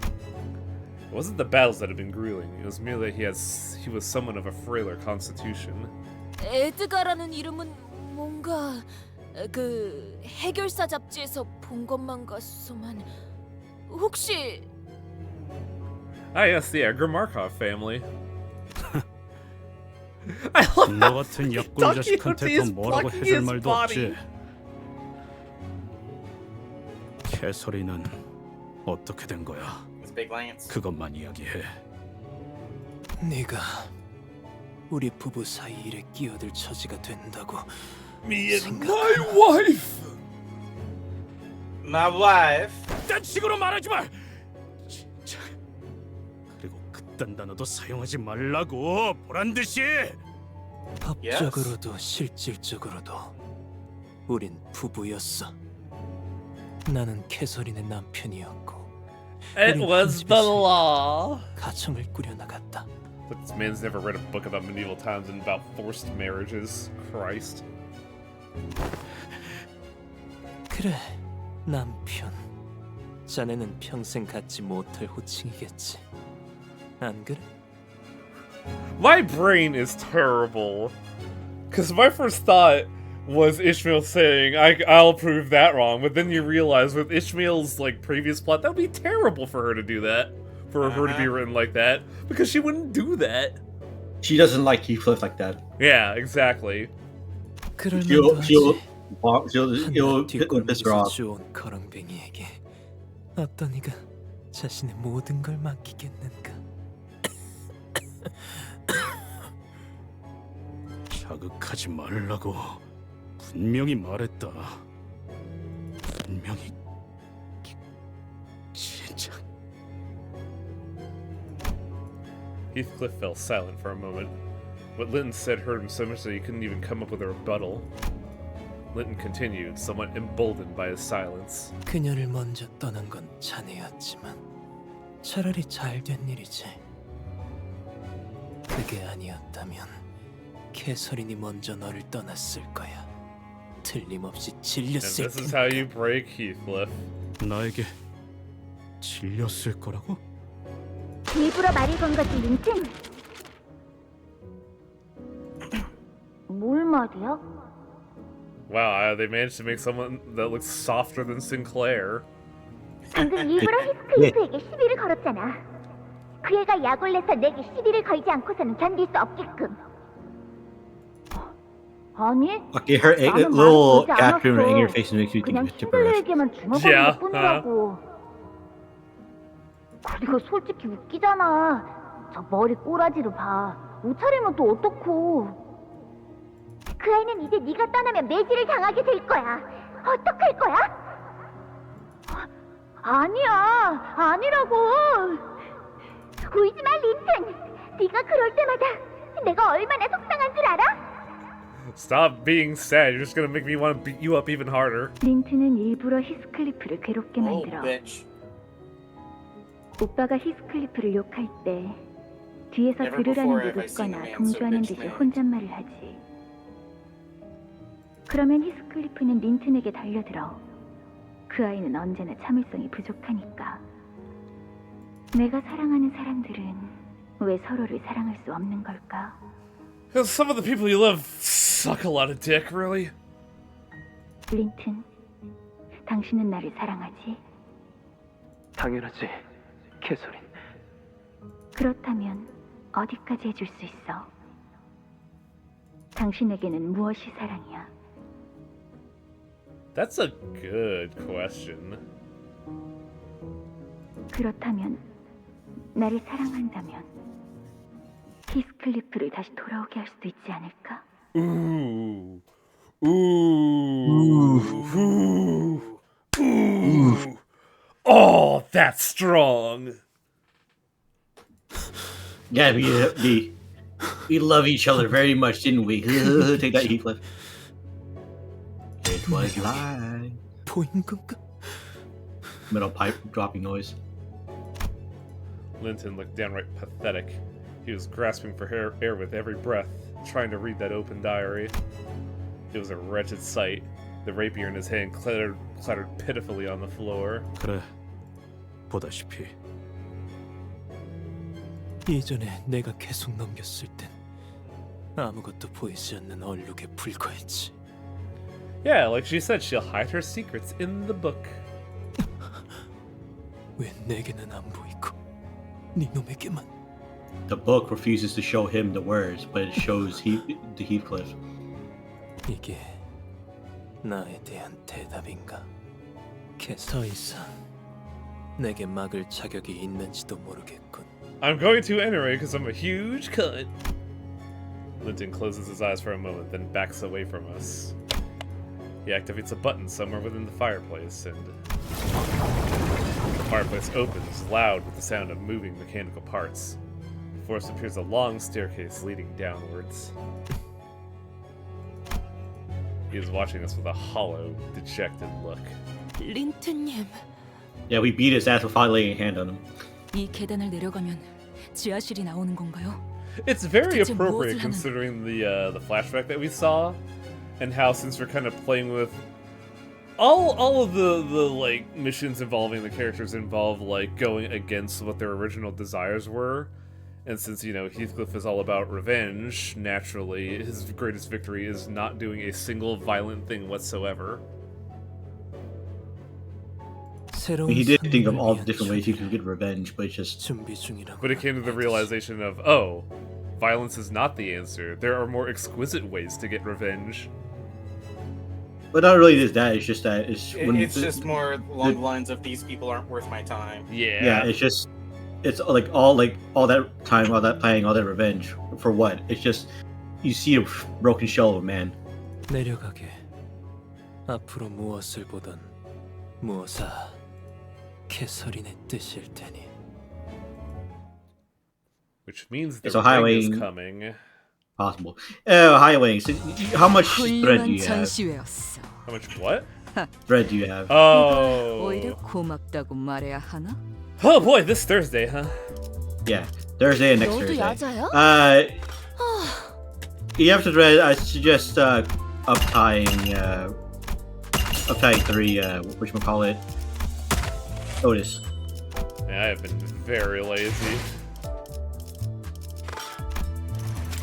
It wasn't the battles that had been grueling, it was merely that he was someone of a frailer constitution. 에드가라는 이름은 뭔가 그 해결사 잡지에서 본 것만 같소만 혹시 Ah yes, the Edgar Markov family. I love 너 같은 약골 자식한테 더 뭐라고 해줄 말도 없지. 캐서린은 어떻게 된 거야? 그것만 이야기해. 네가 우리 부부 사이 일에 끼어들 처지가 된다고 Me and my wife! My wife? 딴 식으로 말하지 마! 진짜. 그리고 그딴 단어도 사용하지 말라고! 보란듯이! 법적으로도 실질적으로도 우린 부부였어. 나는 캐서린의 남편이었고 It was the law. 가정을 꾸려나갔다. But this man's never read a book about medieval times and about forced marriages. Christ. 그래, 남편. 자네는 평생 갖지 못할 호칭이겠지. 안 그래? My brain is terrible. Because my first thought was Ishmael saying, I'll prove that wrong. But then you realize with Ishmael's like previous plot, that would be terrible for her to do that. For her to be written like that. Because she wouldn't do that. She doesn't like Heathcliff like that. Yeah, exactly. She'll piss her off. 좋은 거렁뱅이에게 어떤 이가 자신의 모든 걸 맡기겠는가? 자극하지 말라고 분명히 말했다. 분명히 진짜. Heathcliff fell silent for a moment. What Linton said hurt him so much that he couldn't even come up with a rebuttal. Linton continued, somewhat emboldened by his silence. 그녀를 먼저 떠난 건 자네였지만 차라리 잘된 일이지. 그게 아니었다면 캐서린이 먼저 너를 떠났을 거야. 틀림없이 질렸을 And this is how you break Heathcliff. 나에게 질렸을 거라고? 일부러 말을 건 거지, 린튼? 뭘 말이야? Wow, they managed to make someone that looks softer than Sinclair. 방금 일부러 히스클리프에게 시비를 걸었잖아. 그 애가 약을 내서 내게 시비를 걸지 않고서는 견딜 수 없게끔. 아니, Okay, her 나는 little 말을 caption 걸지 in your 않았어. face makes you think 그냥 it's gibberish. 신들레에게만 주먹하는 것뿐이라고. 그리고 솔직히 웃기잖아. 저 머리 꼬라지로 봐. 옷차림은 또 어떻고. 그 아이는 이제 네가 떠나면 매질을 당하게 될 거야. 어떡할 거야? 아니야, 아니라고. 울지 마, 린튼. 네가 그럴 때마다 내가 얼마나 속상한 줄 알아? Stop being sad. You're just gonna make me want to beat you up even harder. 린튼은 일부러 히스클리프를 괴롭게 만들어. 오빠가 히스클리프를 욕할 때 뒤에서 Never 들으라는 before 듯 have I seen 웃거나 a man so 동조하는 듯이 bitch-made. 혼잣말을 하지. 그러면 히스클리프는 린튼에게 달려들어. 그 아이는 언제나 참을성이 부족하니까. 내가 사랑하는 사람들은 왜 서로를 사랑할 수 없는 걸까? Because some of the people you love suck a lot of dick, really. 린튼, 당신은 나를 사랑하지? 당연하지, 캐서린. 그렇다면 어디까지 해줄 수 있어? 당신에게는 무엇이 사랑이야? That's a good question. 그렇다면 나를 사랑한다면 히스클리프를 다시 돌아오게 할 수도 있지 않을까? Ooh. Ooh. Ooh. Ooh. Oh, that's strong. Yeah, we love each other very much, didn't we? Take that, Heathcliff. It was live. 보인 건가? Metal pipe dropping noise. Linton looked downright pathetic. He was grasping for air with every breath, trying to read that open diary. It was a wretched sight. The rapier in his hand clattered pitifully on the floor. 그래, 보다시피. 예전에 내가 계속 넘겼을 땐 아무것도 보이지 않는 얼룩에 불과했지. Yeah, like she said, she'll hide her secrets in the book. 왜 내게는 안 보이고 네 놈에게만? The book refuses to show him the words, but it shows the Heathcliff. 이게 나에 대한 대답인가? 더 이상 내게 막을 자격이 있는지도 모르겠군. I'm going to anyway because I'm a huge cunt. Linton closes his eyes for a moment, then backs away from us. He activates a button somewhere within the fireplace, and the fireplace opens, loud with the sound of moving mechanical parts. Before us appears a long staircase leading downwards. He is watching us with a hollow, dejected look. 린트님. Yeah, we beat his ass without laying a hand on him. 이 계단을 내려가면 지하실이 나오는 건가요? It's very 대체 appropriate 무엇을 하는- considering the flashback that we saw, and how since we're kind of playing with all of the like missions involving the characters involve like going against what their original desires were, and since Heathcliff is all about revenge, naturally his greatest victory is not doing a single violent thing whatsoever. He did think of all the different ways he could get revenge, but But it came to the realization of, oh, violence is not the answer. There are more exquisite ways to get revenge. But not really just that. It's just that It's just more along the lines of these people aren't worth my time. Yeah. Yeah, it's all that time, all that planning, all that revenge for what? It's just you see a broken shell of a man. 내려가게. 앞으로 무엇을 보던 무엇아 캐서린의 뜻일 테니. Which means the So ring highway is coming. Possible. Highway. So how much thread do you have? 전시회였어. How much what? Thread do you have? Oh. 오히려 고맙다고 말해야 하나? Oh boy, this Thursday, huh? Yeah, Thursday and next 너도 Thursday. 야자야? You have to thread. I suggest uptying 3. Whatchamacallit? Otis. Yeah, I have been very lazy.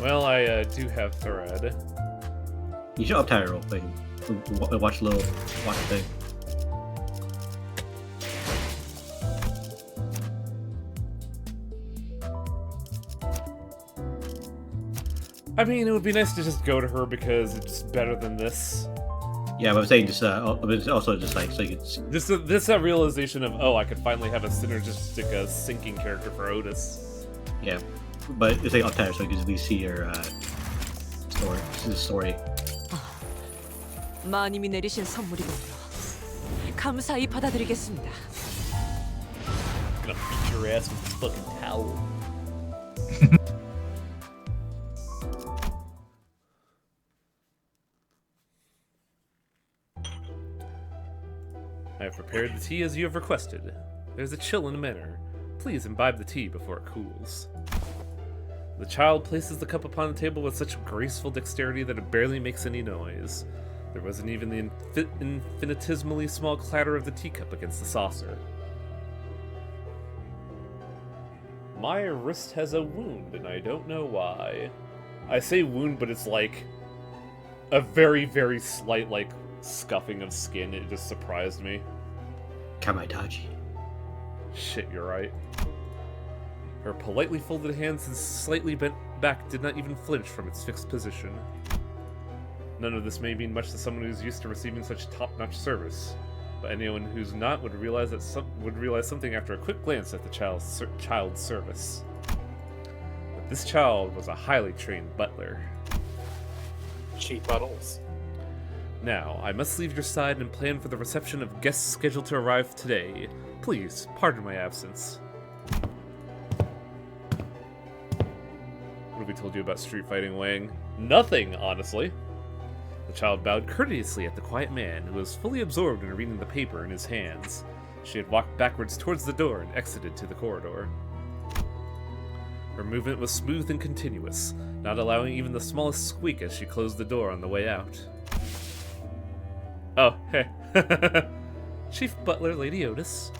Well, I do have thread. You should uptie it real quick. Watch the thing. I mean, it would be nice to just go to her because it's better than this. Yeah, but I'm saying just also just like so you could. This realization of, oh, I could finally have a synergistic syncing character for Otis. Yeah, but it's like uptie so you can at least see your story. This is the story. 마님이 내리신 선물이군요. 감사히 받아드리겠습니다. Gonna beat your ass with a fucking towel. I have prepared the tea as you have requested. There's a chill in the manner. Please imbibe the tea before it cools. The child places the cup upon the table with such graceful dexterity that it barely makes any noise. There wasn't even the infinitesimally small clatter of the teacup against the saucer. My wrist has a wound, and I don't know why. I say wound, but it's like a very, very slight, like, scuffing of skin. It just surprised me. Kamaitachi. Shit, you're right. Her politely folded hands and slightly bent back did not even flinch from its fixed position. None of this may mean much to someone who's used to receiving such top-notch service, but anyone who's not would realize something after a quick glance at the child's service. But this child was a highly trained butler. Cheap bottles. Now, I must leave your side and plan for the reception of guests scheduled to arrive today. Please, pardon my absence. What have we told you about street fighting, Wang? Nothing, honestly. The child bowed courteously at the quiet man, who was fully absorbed in reading the paper in his hands. She had walked backwards towards the door and exited to the corridor. Her movement was smooth and continuous, not allowing even the smallest squeak as she closed the door on the way out. Oh, hey. Chief Butler Lady Otis.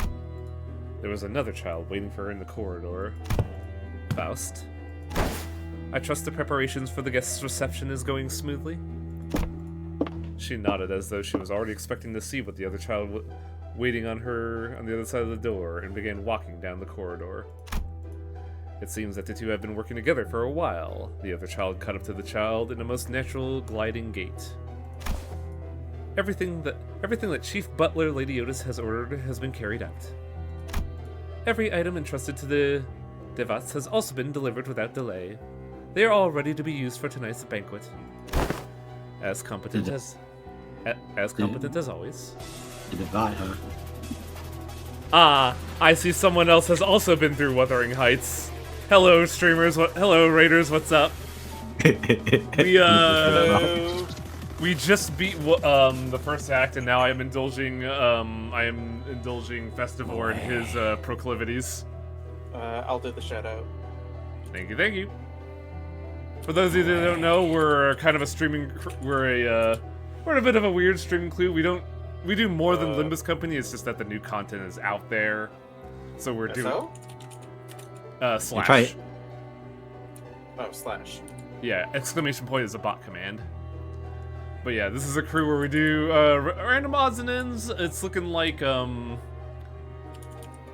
There was another child waiting for her in the corridor. Faust. I trust the preparations for the guest's reception is going smoothly? She nodded as though she was already expecting to see what the other child waiting on her on the other side of the door, and began walking down the corridor. It seems that the two have been working together for a while. The other child caught up to the child in a most natural, gliding gait. Everything that Chief Butler Lady Otis has ordered has been carried out. Every item entrusted to the Devats has also been delivered without delay. They are all ready to be used for tonight's banquet. As competent as always. The Devat, huh? Ah, I see someone else has also been through Wuthering Heights. Hello, streamers. Hello, raiders. What's up? We just beat the first act, and now I am indulging Festivore in his proclivities. I'll do the shout out. Thank you, thank you. For those of you that don't know, we're kind of a streaming. We're a bit of a weird streaming crew. We do more than Limbus Company. It's just that the new content is out there, so we're doing. Slash. Oh, slash. Yeah, exclamation point is a bot command. But yeah, this is a crew where we do random odds and ends. It's looking like we're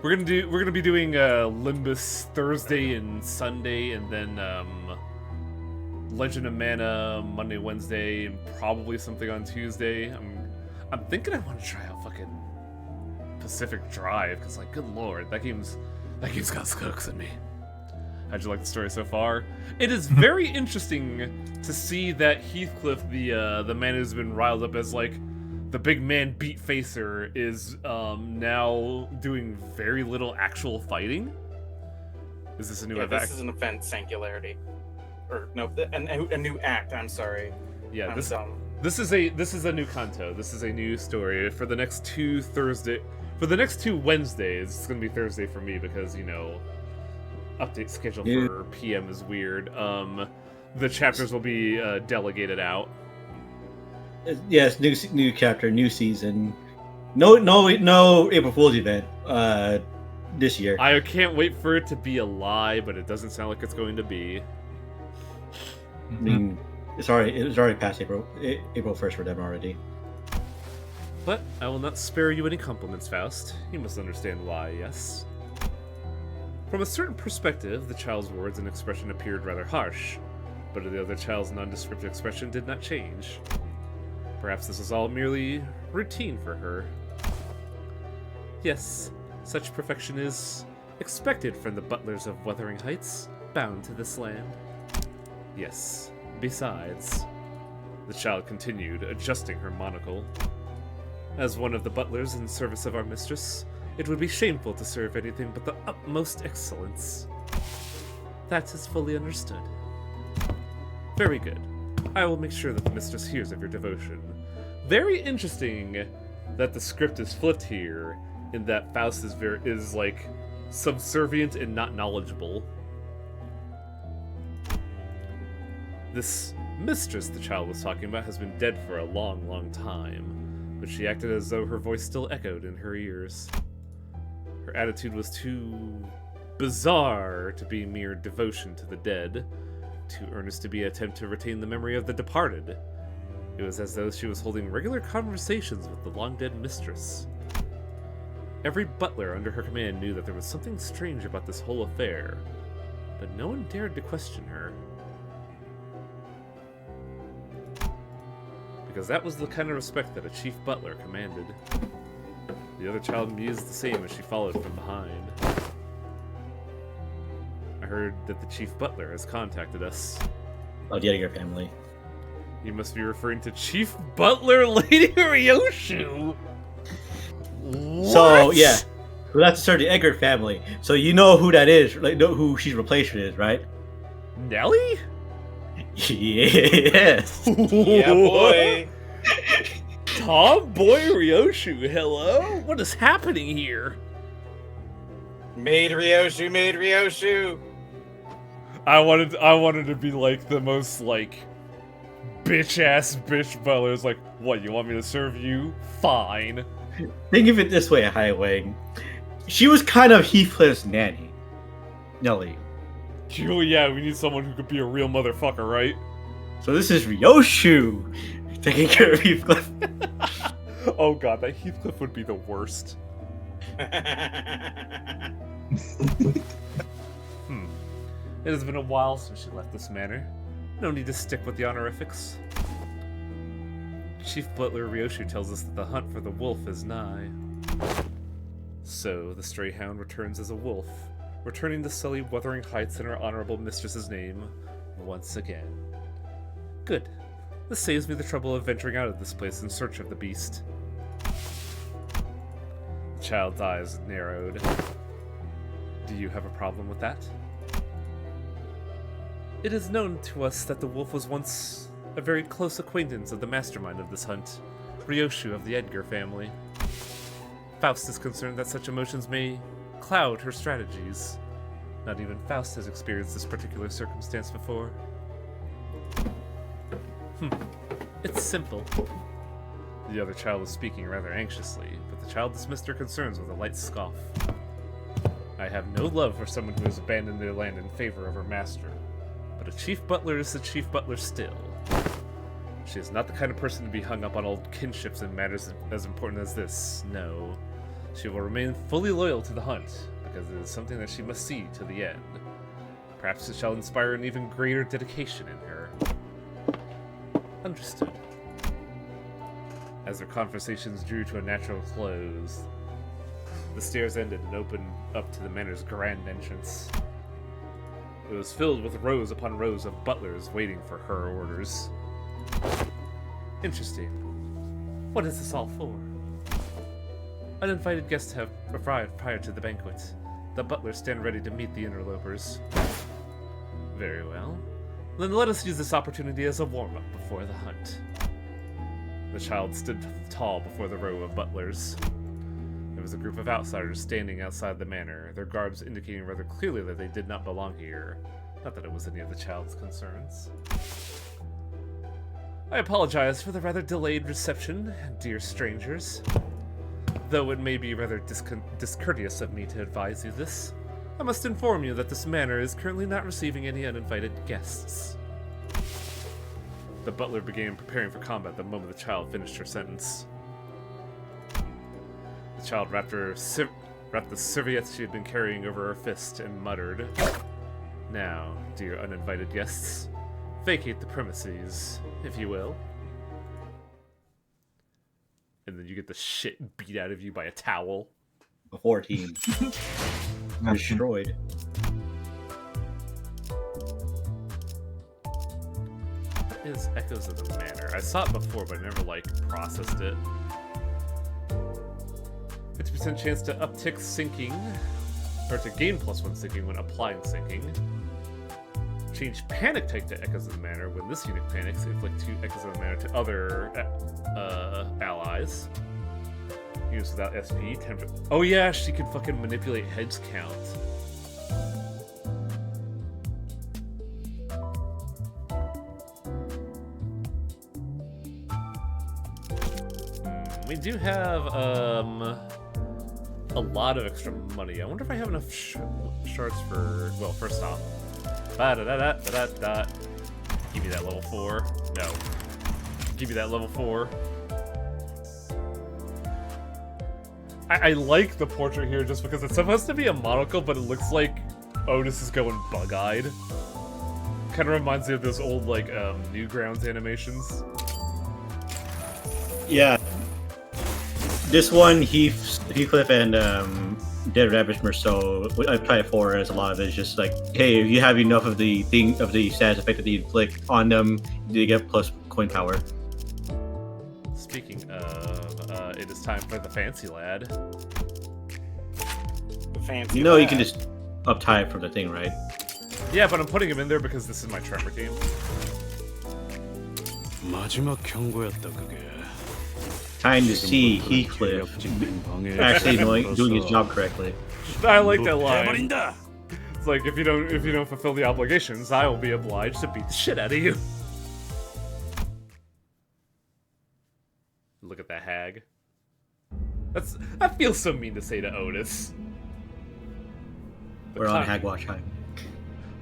gonna be doing Limbus Thursday and Sunday, and then Legend of Mana Monday, Wednesday, and probably something on Tuesday. I'm thinking I want to try out fucking Pacific Drive, because like, good lord, that game's got scooks in me. How'd you like the story so far? It is very interesting to see that Heathcliff, the man who's been riled up as like the big man beat facer, is now doing very little actual fighting. Is this a new event? This is an event singularity, or no, a new act. I'm sorry. Yeah, this is a new kanto. This is a new story for the next two Wednesdays. It's gonna be Thursday for me because, you know, update schedule for PM is weird. The chapters will be delegated out. Yes, new chapter, new season. No April Fool's event this year. I can't wait for it to be a lie, but it doesn't sound like it's going to be. I mean, it was already past April 1st for them already. But I will not spare you any compliments, Faust. You must understand why, yes? From a certain perspective, the child's words and expression appeared rather harsh, but the other child's nondescript expression did not change. Perhaps this was all merely routine for her. Yes, such perfection is expected from the butlers of Wuthering Heights, bound to this land. Yes, besides, the child continued, adjusting her monocle. As one of the butlers in service of our mistress, it would be shameful to serve anything but the utmost excellence. That is fully understood. Very good. I will make sure that the mistress hears of your devotion. Very interesting that the script is flipped here, in that Faust is like subservient and not knowledgeable. This mistress the child was talking about has been dead for a long, long time, but she acted as though her voice still echoed in her ears. Her attitude was too bizarre to be mere devotion to the dead, too earnest to be an attempt to retain the memory of the departed. It was as though she was holding regular conversations with the long-dead mistress. Every butler under her command knew that there was something strange about this whole affair, but no one dared to question her. Because that was the kind of respect that a chief butler commanded. The other child mused the same as she followed from behind. I heard that the chief butler has contacted us. Oh, the Edgar family. You must be referring to Chief Butler Lady Ryoshu. So yeah, well, that's a certain Edgar family. So you know who that is, like know who she's replacing is, right? Nelly? Yes. Yeah, boy. Tomboy Ryoshu, hello? What is happening here? Made Ryoshu. I wanted to be like the most like bitch butler. It's like, what, you want me to serve you? Fine. Think of it this way, Highway. She was kind of Heathcliff's nanny. Nelly. Oh yeah, we need someone who could be a real motherfucker, right? So this is Ryoshu taking care of Heathcliff. Oh god, that Heathcliff would be the worst. It has been a while since she left this manor. No need to stick with the honorifics. Chief Butler Ryoshu tells us that the hunt for the wolf is nigh. So, the stray hound returns as a wolf, returning to sully Wuthering Heights in her honorable mistress's name once again. Good. This saves me the trouble of venturing out of this place in search of the beast. The child's eyes narrowed. Do you have a problem with that? It is known to us that the wolf was once a very close acquaintance of the mastermind of this hunt, Ryoshu of the Edgar family. Faust is concerned that such emotions may cloud her strategies. Not even Faust has experienced this particular circumstance before. It's simple. The other child was speaking rather anxiously, but the child dismissed her concerns with a light scoff. I have no love for someone who has abandoned their land in favor of her master. But a chief butler is a chief butler still. She is not the kind of person to be hung up on old kinships and matters as important as this, no. She will remain fully loyal to the hunt, because it is something that she must see to the end. Perhaps it shall inspire an even greater dedication in her. Understood. As their conversations drew to a natural close, the stairs ended and opened up to the manor's grand entrance. It was filled with rows upon rows of butlers waiting for her orders. Interesting. What is this all for? Uninvited guests have arrived prior to the banquet. The butlers stand ready to meet the interlopers. Very well. Then let us use this opportunity as a warm-up before the hunt. The child stood tall before the row of butlers. There was a group of outsiders standing outside the manor, their garbs indicating rather clearly that they did not belong here. Not that it was any of the child's concerns. I apologize for the rather delayed reception, dear strangers. Though it may be rather discourteous of me to advise you this, I must inform you that this manor is currently not receiving any uninvited guests. The butler began preparing for combat the moment the child finished her sentence. The child wrapped the serviette she had been carrying over her fist and muttered, "Now, dear uninvited guests, vacate the premises, if you will." And then you get the shit beat out of you by a towel. A 14. Destroyed. Is Echoes of the Manor. I saw it before, but I never, processed it. 50% chance to uptick sinking, or to gain +1 sinking when applying sinking. Change panic type to Echoes of the Manor. When this unit panics, inflict 2 Echoes of the Manor to other allies. Units without SP. Oh yeah, she can fucking manipulate heads count. We do have a lot of extra money. I wonder if I have enough shards for. Well, first off, give me that level 4. No, give me that level 4. I like the portrait here just because it's supposed to be a monocle, but it looks like Otis is going bug-eyed. Kind of reminds me of those old Newgrounds animations. Yeah. This one, Heathcliff and Dead Rabbit Merceau, what I've tried for as a lot of it is just like, hey, if you have enough of the status effect that you inflict on them, you get plus coin power. Speaking of, it is time for the fancy lad. The fancy You know lad. you can just uptie from the thing, right? Yeah, but I'm putting him in there because this is my Tremor team. 마지막 경고였다 그게. Time to see Heathcliff actually doing his job correctly. I like that line. It's like if you don't fulfill the obligations, I will be obliged to beat the shit out of you. Look at that hag. That feels so mean to say to Otis. We're on Hagwash High.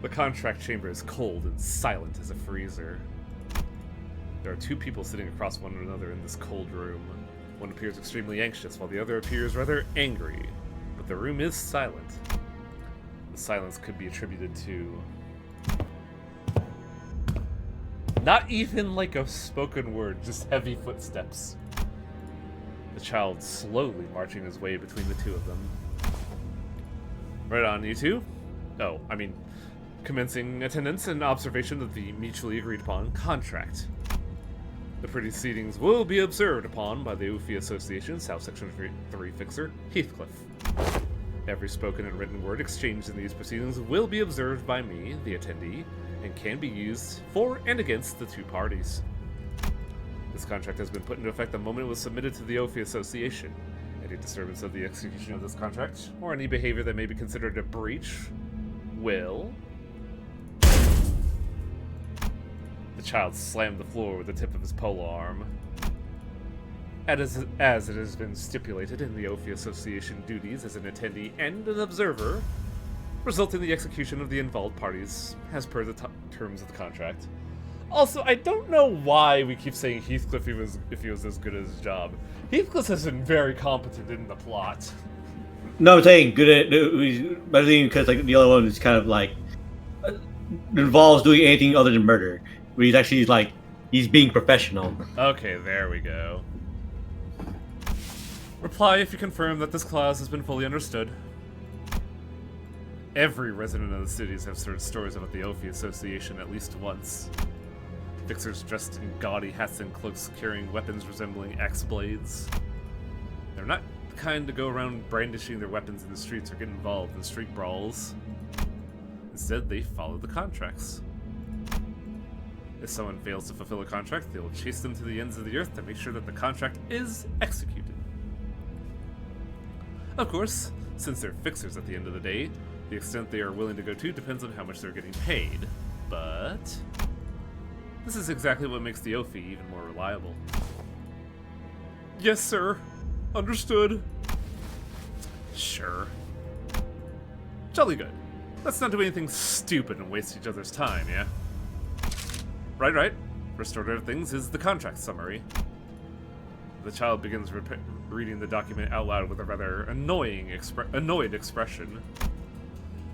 The contract chamber is cold and silent as a freezer. There are two people sitting across one another in this cold room. One appears extremely anxious, while the other appears rather angry. But the room is silent. The silence could be attributed to... not even like a spoken word, just heavy footsteps. The child slowly marching his way between the two of them. Right on, you two. Oh, I mean, commencing attendance and observation of the mutually agreed upon contract. The proceedings will be observed upon by the Ufi Association, South Section 3 Fixer, Heathcliff. Every spoken and written word exchanged in these proceedings will be observed by me, the attendee, and can be used for and against the two parties. This contract has been put into effect the moment it was submitted to the Ufi Association. Any disturbance of the execution of this contract, or any behavior that may be considered a breach, will... The child slammed the floor with the tip of his pole arm. As it has been stipulated in the Ufi Association duties as an attendee and an observer, result in the execution of the involved parties as per the terms of the contract. Also, I don't know why we keep saying Heathcliff if he was as good at his job. Heathcliff has been very competent in the plot. No, I'm saying good at, but I think because like the other one is kind of like involves doing anything other than murder. Where he's actually like he's being professional. Okay, there we go. Reply if you confirm that this clause has been fully understood. Every resident of the cities have heard stories about the Ufi Association at least once. Fixers dressed in gaudy hats and cloaks carrying weapons resembling axe blades. They're not the kind to go around brandishing their weapons in the streets or get involved in street brawls. Instead, they follow the contracts. If someone fails to fulfill a contract, they will chase them to the ends of the earth to make sure that the contract is executed. Of course, since they're fixers at the end of the day, the extent they are willing to go to depends on how much they're getting paid. But this is exactly what makes the Ufi even more reliable. Yes, sir. Understood. Sure. Jolly good. Let's not do anything stupid and waste each other's time, yeah? Right. First order of things is the contract summary. The child begins reading the document out loud with a rather annoyed expression.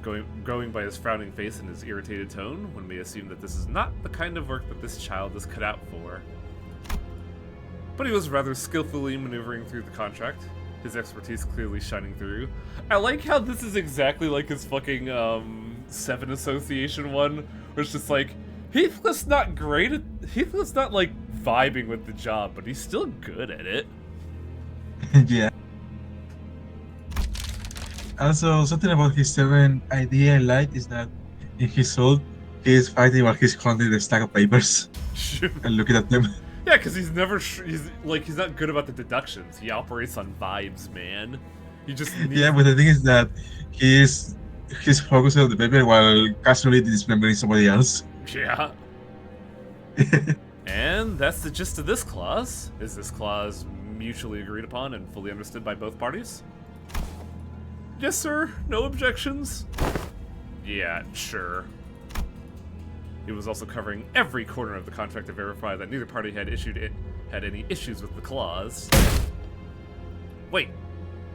Going by his frowning face and his irritated tone, one may assume that this is not the kind of work that this child is cut out for. But he was rather skillfully maneuvering through the contract, his expertise clearly shining through. I like how this is exactly like his fucking 7 Association one, where it's just like, Heathcliff's not great at... Heathcliff's not, like, vibing with the job, but he's still good at it. Yeah. Also, something about his 7 idea I like is that in his soul, he is fighting while he's counting the stack of papers and looking at them. Yeah, because he's never... he's not good about the deductions. He operates on vibes, man. He just needs... Yeah, but the thing is that he's focusing on the paper while casually dismembering somebody else. Yeah. And that's the gist of this clause. Is this clause mutually agreed upon and fully understood by both parties? Yes, sir. No objections. Yeah, sure. It was also covering every corner of the contract to verify that neither party had any issues with the clause. Wait,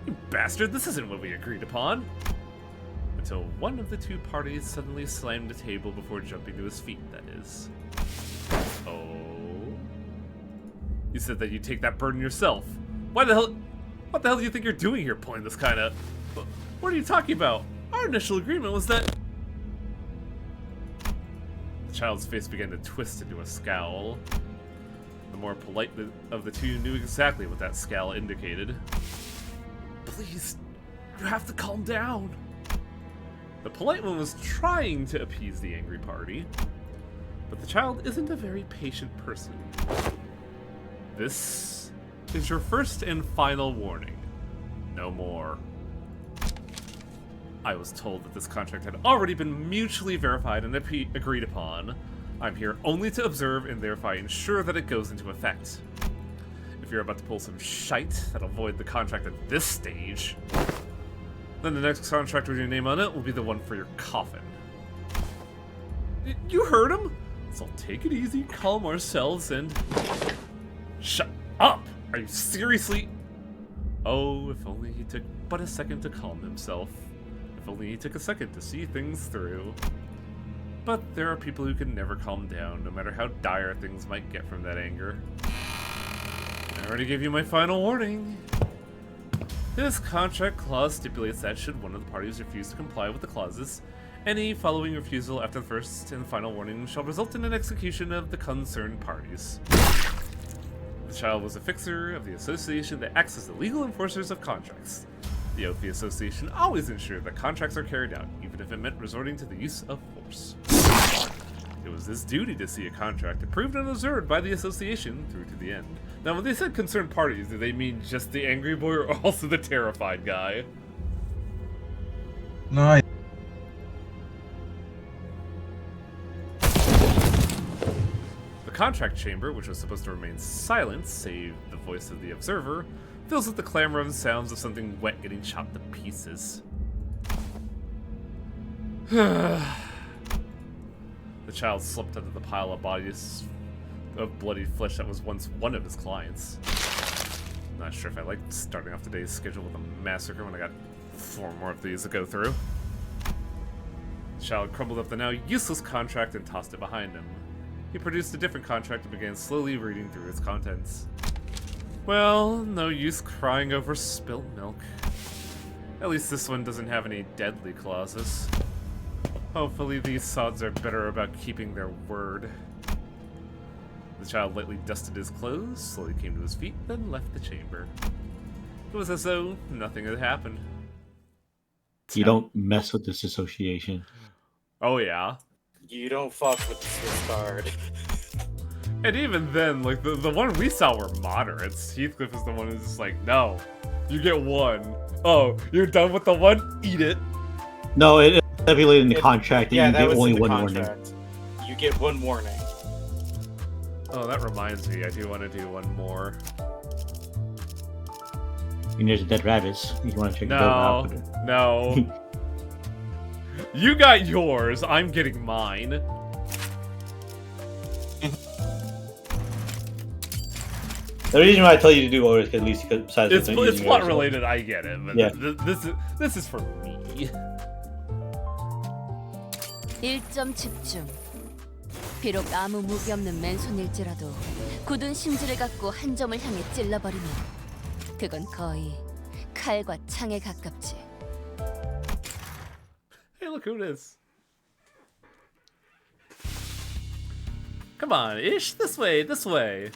you bastard, this isn't what we agreed upon. Until one of the two parties suddenly slammed the table before jumping to his feet, that is. Oh? You said that you'd take that burden yourself. What the hell do you think you're doing here, pulling this kind of... What are you talking about? Our initial agreement was that... The child's face began to twist into a scowl. The more polite of the two knew exactly what that scowl indicated. Please, you have to calm down. The polite one was trying to appease the angry party, but the child isn't a very patient person. This is your first and final warning. No more. I was told that this contract had already been mutually verified and agreed upon. I'm here only to observe and thereby ensure that it goes into effect. If you're about to pull some shite that'll void the contract at this stage, then the next contract with your name on it will be the one for your coffin. You heard him? So take it easy, calm ourselves, and... Shut up! Are you seriously... Oh, if only he took but a second to calm himself. If only he took a second to see things through. But there are people who can never calm down, no matter how dire things might get from that anger. I already gave you my final warning. This contract clause stipulates that should one of the parties refuse to comply with the clauses, any following refusal after the first and final warning shall result in an execution of the concerned parties. The child was a fixer of the association that acts as the legal enforcers of contracts. The oath of the association always ensured that contracts are carried out, even if it meant resorting to the use of force. It was his duty to see a contract approved and observed by the association through to the end. Now, when they said concerned parties, do they mean just the angry boy or also the terrified guy? No. The contract chamber, which was supposed to remain silent, save the voice of the observer, fills with the clamor and sounds of something wet getting chopped to pieces. The child slipped under the pile of bodies of bloody flesh that was once one of his clients. Not sure if I liked starting off today's schedule with a massacre when I got 4 more of these to go through. The child crumbled up the now useless contract and tossed it behind him. He produced a different contract and began slowly reading through its contents. Well, no use crying over spilt milk. At least this one doesn't have any deadly clauses. Hopefully these sods are better about keeping their word. The child lightly dusted his clothes, slowly came to his feet, then left the chamber. It was as though nothing had happened. You don't mess with this association. Oh yeah. You don't fuck with the Swiss Guard. And even then, like, the one we saw were moderates. Heathcliff is the one who's just like, no, you get one. Oh, you're done with the one? Eat it. No, it's stipulated in the contract that yeah, you that get was only in the one contract. warning. You get one warning. Oh, that reminds me, I do want to do one more. And there's a dead rabbit. You want to check it out? No. You got yours, I'm getting mine. The reason why I tell you to do orders is at least besides it's plot related, I get it, but yeah. this is for me. 1점 집중. 비록 아무 무기 없는 맨손일지라도 굳은 심지를 갖고 한 점을 향해 찔러버리면 그건 거의 칼과 창에 가깝지. Hey, look who it is. Come on, Ish, this way, this way.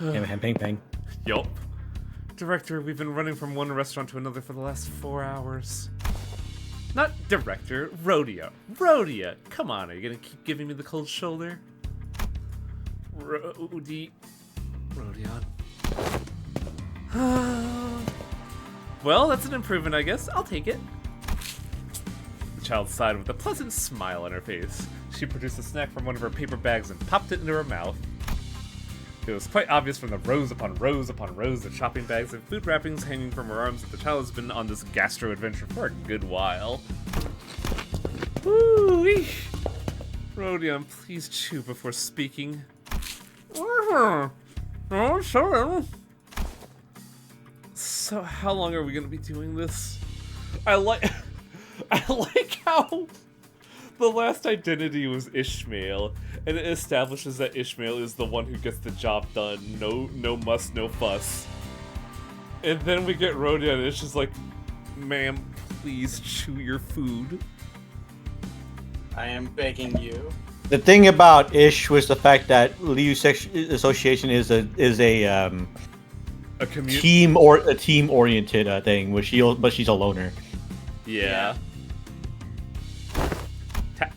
Bang, bang. Yup. Director, we've been running from one restaurant to another for the last 4 hours. Not director, Rhodia. Rhodia! Come on, are you gonna keep giving me the cold shoulder? Rodion. Well, that's an improvement, I guess. I'll take it. The child sighed with a pleasant smile on her face. She produced a snack from one of her paper bags and popped it into her mouth. It was quite obvious from the rows upon rows upon rows of shopping bags and food wrappings hanging from her arms that the child has been on this gastro adventure for a good while. Woo-wee! Rodion, please chew before speaking. Oh, sorry. So how long are we gonna be doing this? I like how the last identity was Ishmael, and it establishes that Ishmael is the one who gets the job done. No muss, no fuss. And then we get Rhodia, and it's just like, ma'am, please chew your food. I am begging you. The thing about Ish was the fact that Liu Association is a team oriented thing, but she's a loner. Yeah. Tap.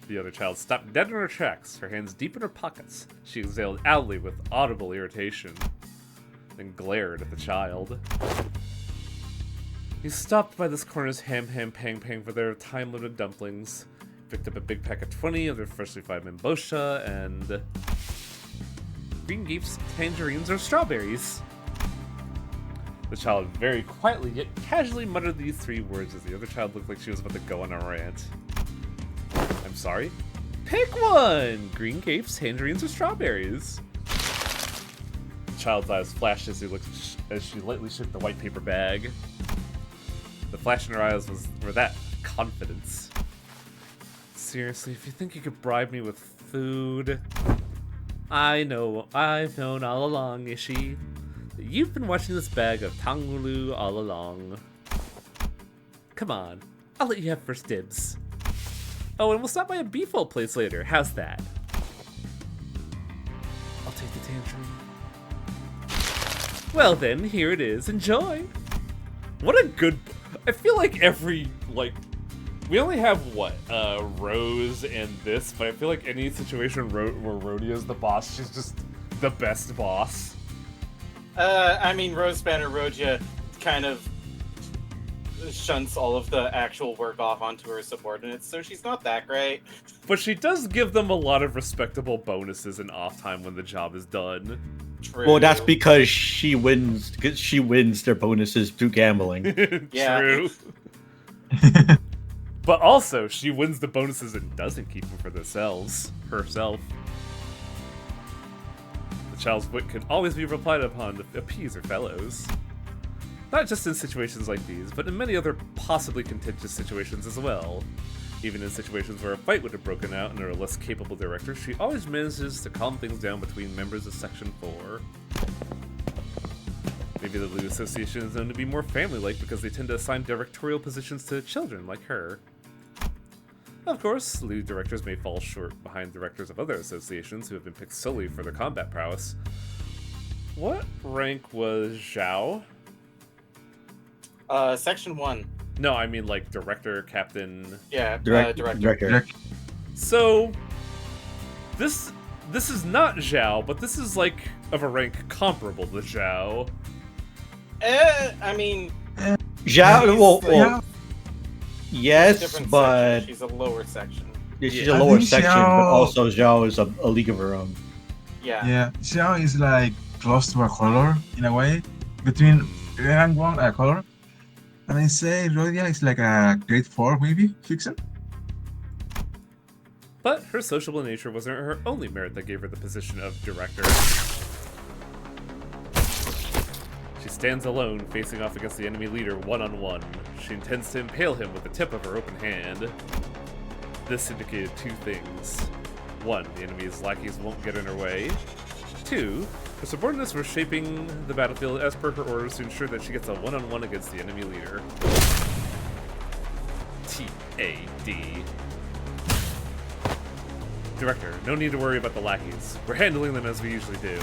The other child stopped dead in her tracks, her hands deep in her pockets. She exhaled loudly with audible irritation, then glared at the child. He stopped by this corner's ham pang pang for their time-limited dumplings. Picked up a big pack of 20 of their freshly fried Membosha and green grapes, tangerines, or strawberries. The child very quietly yet casually muttered these 3 words as the other child looked like she was about to go on a rant. I'm sorry? Pick one! Green grapes, tangerines, or strawberries? The child's eyes flashed as she lightly shook the white paper bag. The flash in her eyes were that confidence. Seriously, if you think you could bribe me with food... I've known all along, Ishi, that you've been watching this bag of tangulu all along. Come on, I'll let you have first dibs. Oh, and we'll stop by a beef-o place later. How's that? I'll take the tangerine. Well then, here it is. Enjoy! What a good... I feel like every, we only have, Rose and this, but I feel like any situation where Rhodio's the boss, she's just the best boss. I mean, Rose Banner Rodia kind of shunts all of the actual work off onto her subordinates, so she's not that great. But she does give them a lot of respectable bonuses and off time when the job is done. True. Well, that's because she wins their bonuses through gambling. Yeah. True. But also, she wins the bonuses and doesn't keep them for herself. The child's wit could always be relied upon to appease her fellows. Not just in situations like these, but in many other possibly contentious situations as well. Even in situations where a fight would have broken out under a less capable director, she always manages to calm things down between members of Section 4. Maybe the League Association is known to be more family-like because they tend to assign directorial positions to children like her. Of course, lead directors may fall short behind directors of other associations who have been picked solely for their combat prowess. What rank was Zhao? Section 1. No, I mean like director, captain... Yeah, director. So, this is not Zhao, but this is like of a rank comparable to Zhao. I mean... Zhao, well, yes, but... Section. She's a lower section. Yeah, she's a lower section, but also Zhao is a league of her own. Yeah. Yeah, Zhao is like close to a color in a way, between red and one color. And I say Rhodia is like a grade 4 maybe, fixer. But her sociable nature wasn't her only merit that gave her the position of director. She stands alone, facing off against the enemy leader one-on-one. She intends to impale him with the tip of her open hand. This indicated 2 things. 1, the enemy's lackeys won't get in her way. 2, her subordinates were shaping the battlefield as per her orders to ensure that she gets a one-on-one against the enemy leader. T.A.D. Director, no need to worry about the lackeys. We're handling them as we usually do.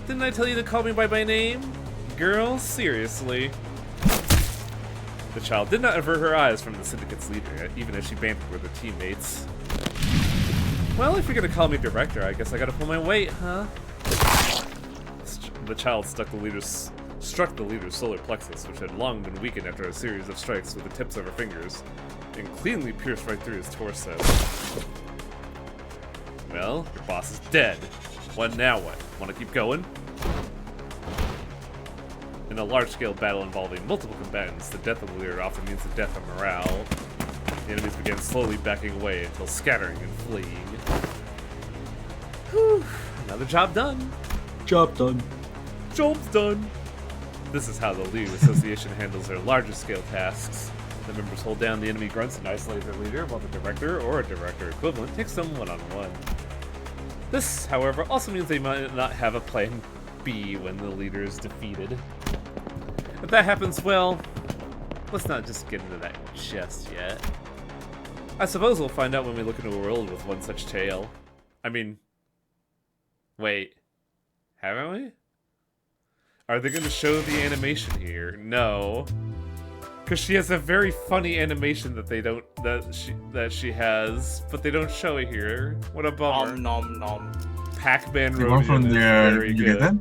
Didn't I tell you to call me by my name? Girl, seriously. The child did not avert her eyes from the syndicate's leader, even as she bantered with her teammates. Well, if you're gonna call me director, I guess I gotta pull my weight, huh? The child struck the leader's solar plexus, which had long been weakened after a series of strikes with the tips of her fingers, and cleanly pierced right through his torso. Well, your boss is dead. What now what? Wanna keep going? In a large-scale battle involving multiple combatants, the death of the leader often means the death of morale. The enemies began slowly backing away until scattering and fleeing. Whew, another job done. Job done. Job's done. This is how the League Association handles their larger scale tasks. The members hold down the enemy grunts and isolate their leader, while the director, or a director equivalent, takes them one-on-one. This, however, also means they might not have a plan B when the leader is defeated. If that happens, well, let's not just get into that just yet. I suppose we'll find out when we look into a world with one such tale. I mean... Wait. Haven't we? Are they going to show the animation here? No. Because she has a very funny animation that they don't... that she has, but they don't show it here. What a bummer. Nom nom. Pac-Man The one Roadian from is there, very you good. get that?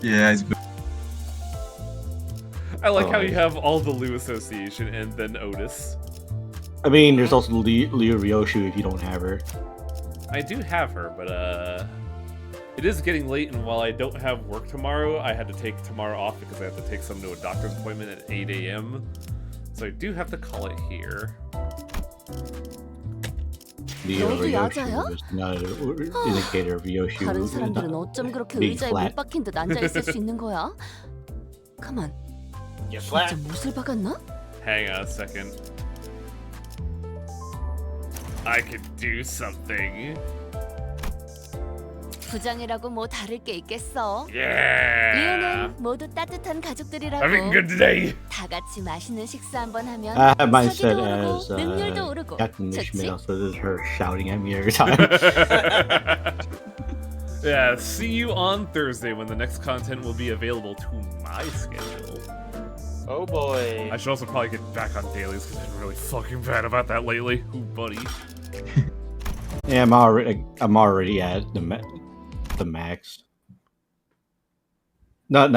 Yeah, it's good. I like how you have all the Lou Association and then Otis. I mean, there's also Liu Ryoshu if you don't have her. I do have her, but it is getting late, and while I don't have work tomorrow, I had to take tomorrow off because I have to take someone to a doctor's appointment at 8 a.m. So I do have to call it here. Liu 너도 Ryoshu 여자야? is not an indicator of Ryoshu. 다른 사람들은 어쩜 그렇게 being 의자에 flat. 못 박힌 듯 앉아 있을 수 있는 거야? 가만. 진짜 못을 박았나? Hang on a second. I could do something. 부장이라고 뭐 다를 게 있겠어. Yeah. 리오는 모두 따뜻한 가족들이라고. Having a good day. 다 같이 맛있는 식사 한번 하면 I have mine set 사기도 as 오르고 능률도 오르고. Captain 좋지? Ishmael, so this is her shouting at me every time. Yeah, see you on Thursday when the next content will be available to my schedule. Oh boy. I should also probably get back on dailies because I've been really fucking bad about that lately. Ooh, buddy. Yeah, I'm already at the max. Not